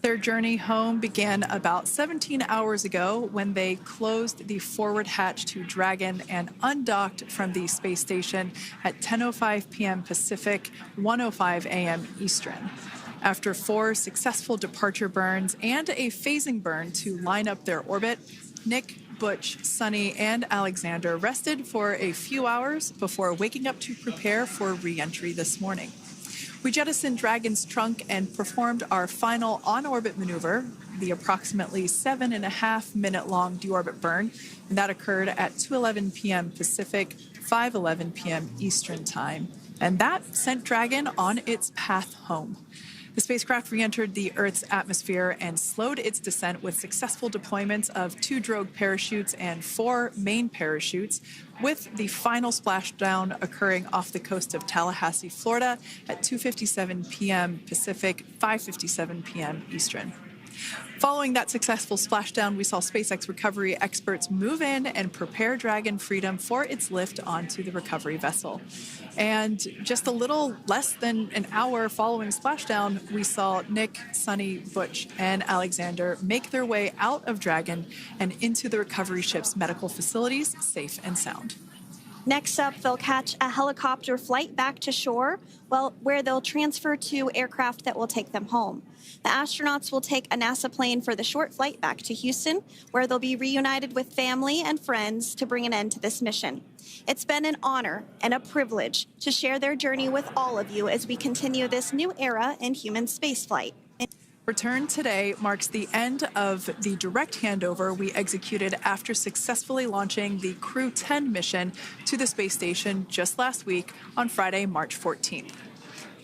Their journey home began about 17 hours ago when they closed the forward hatch to Dragon and undocked from the space station at 10:05 p.m. Pacific, 1:05 a.m. Eastern. After 4 successful departure burns and a phasing burn to line up their orbit, Nick, Butch, Suni, and Aleksandr rested for a few hours before waking up to prepare for re-entry this morning. We jettisoned Dragon's trunk and performed our final on-orbit maneuver, the approximately 7.5-minute-long deorbit burn, and that occurred at 2:11 p.m. Pacific, 5:11 p.m. Eastern Time. And that sent Dragon on its path home. The spacecraft re-entered the Earth's atmosphere and slowed its descent with successful deployments of 2 drogue parachutes and 4 main parachutes, with the final splashdown occurring off the coast of Tallahassee, Florida at 2:57 p.m. Pacific, 5:57 p.m. Eastern. Following that successful splashdown, we saw SpaceX recovery experts move in and prepare Dragon Freedom for its lift onto the recovery vessel. And just a little less than an hour following splashdown, we saw Nick, Suni, Butch, and Aleksandr make their way out of Dragon and into the recovery ship's medical facilities, safe and sound. Next up, they'll catch a helicopter flight back to shore, where they'll transfer to aircraft that will take them home. The astronauts will take a NASA plane for the short flight back to Houston, where they'll be reunited with family and friends to bring an end to this mission. It's been an honor and a privilege to share their journey with all of you as we continue this new era in human spaceflight. Return today marks the end of the direct handover we executed after successfully launching the Crew-10 mission to the space station just last week on Friday, March 14th.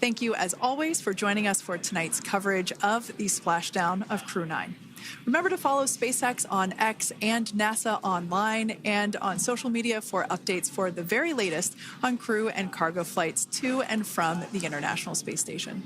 Thank you, as always, for joining us for tonight's coverage of the splashdown of Crew-9. Remember to follow SpaceX on X and NASA online and on social media for updates for the very latest on crew and cargo flights to and from the International Space Station.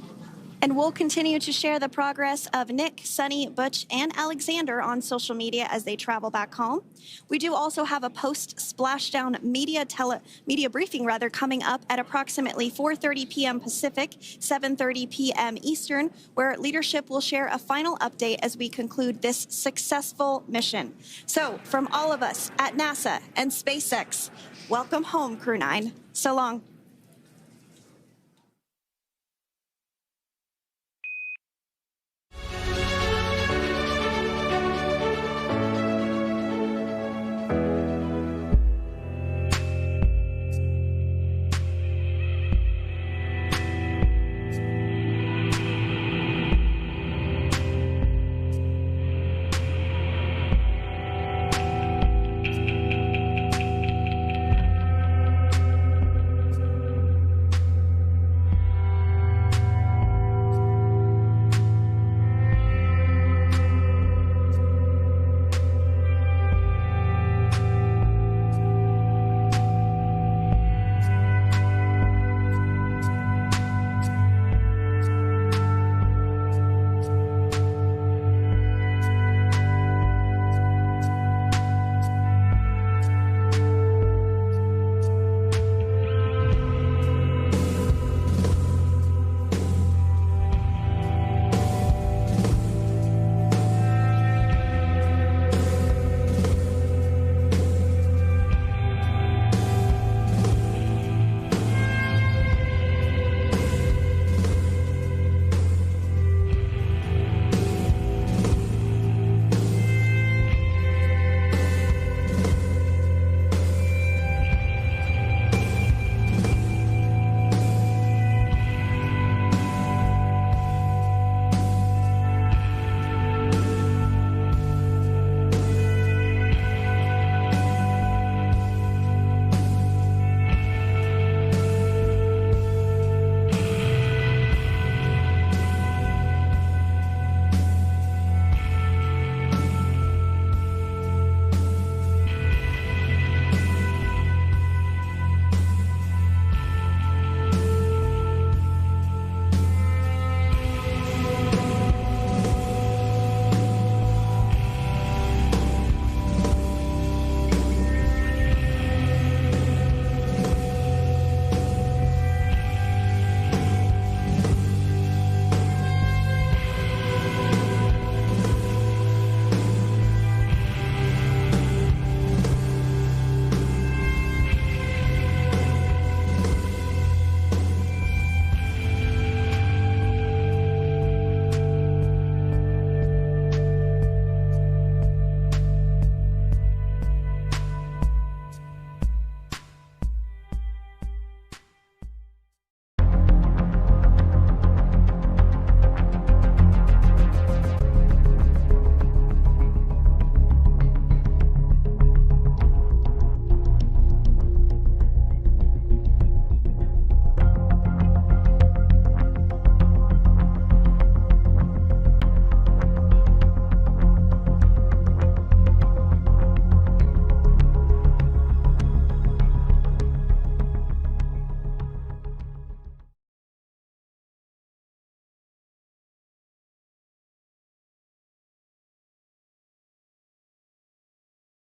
And we'll continue to share the progress of Nick, Suni, Butch, and Aleksandr on social media as they travel back home. We do also have a post-splashdown media briefing coming up at approximately 4:30 p.m. Pacific, 7:30 p.m. Eastern, where leadership will share a final update as we conclude this successful mission. So, from all of us at NASA and SpaceX, welcome home, Crew-9. So long.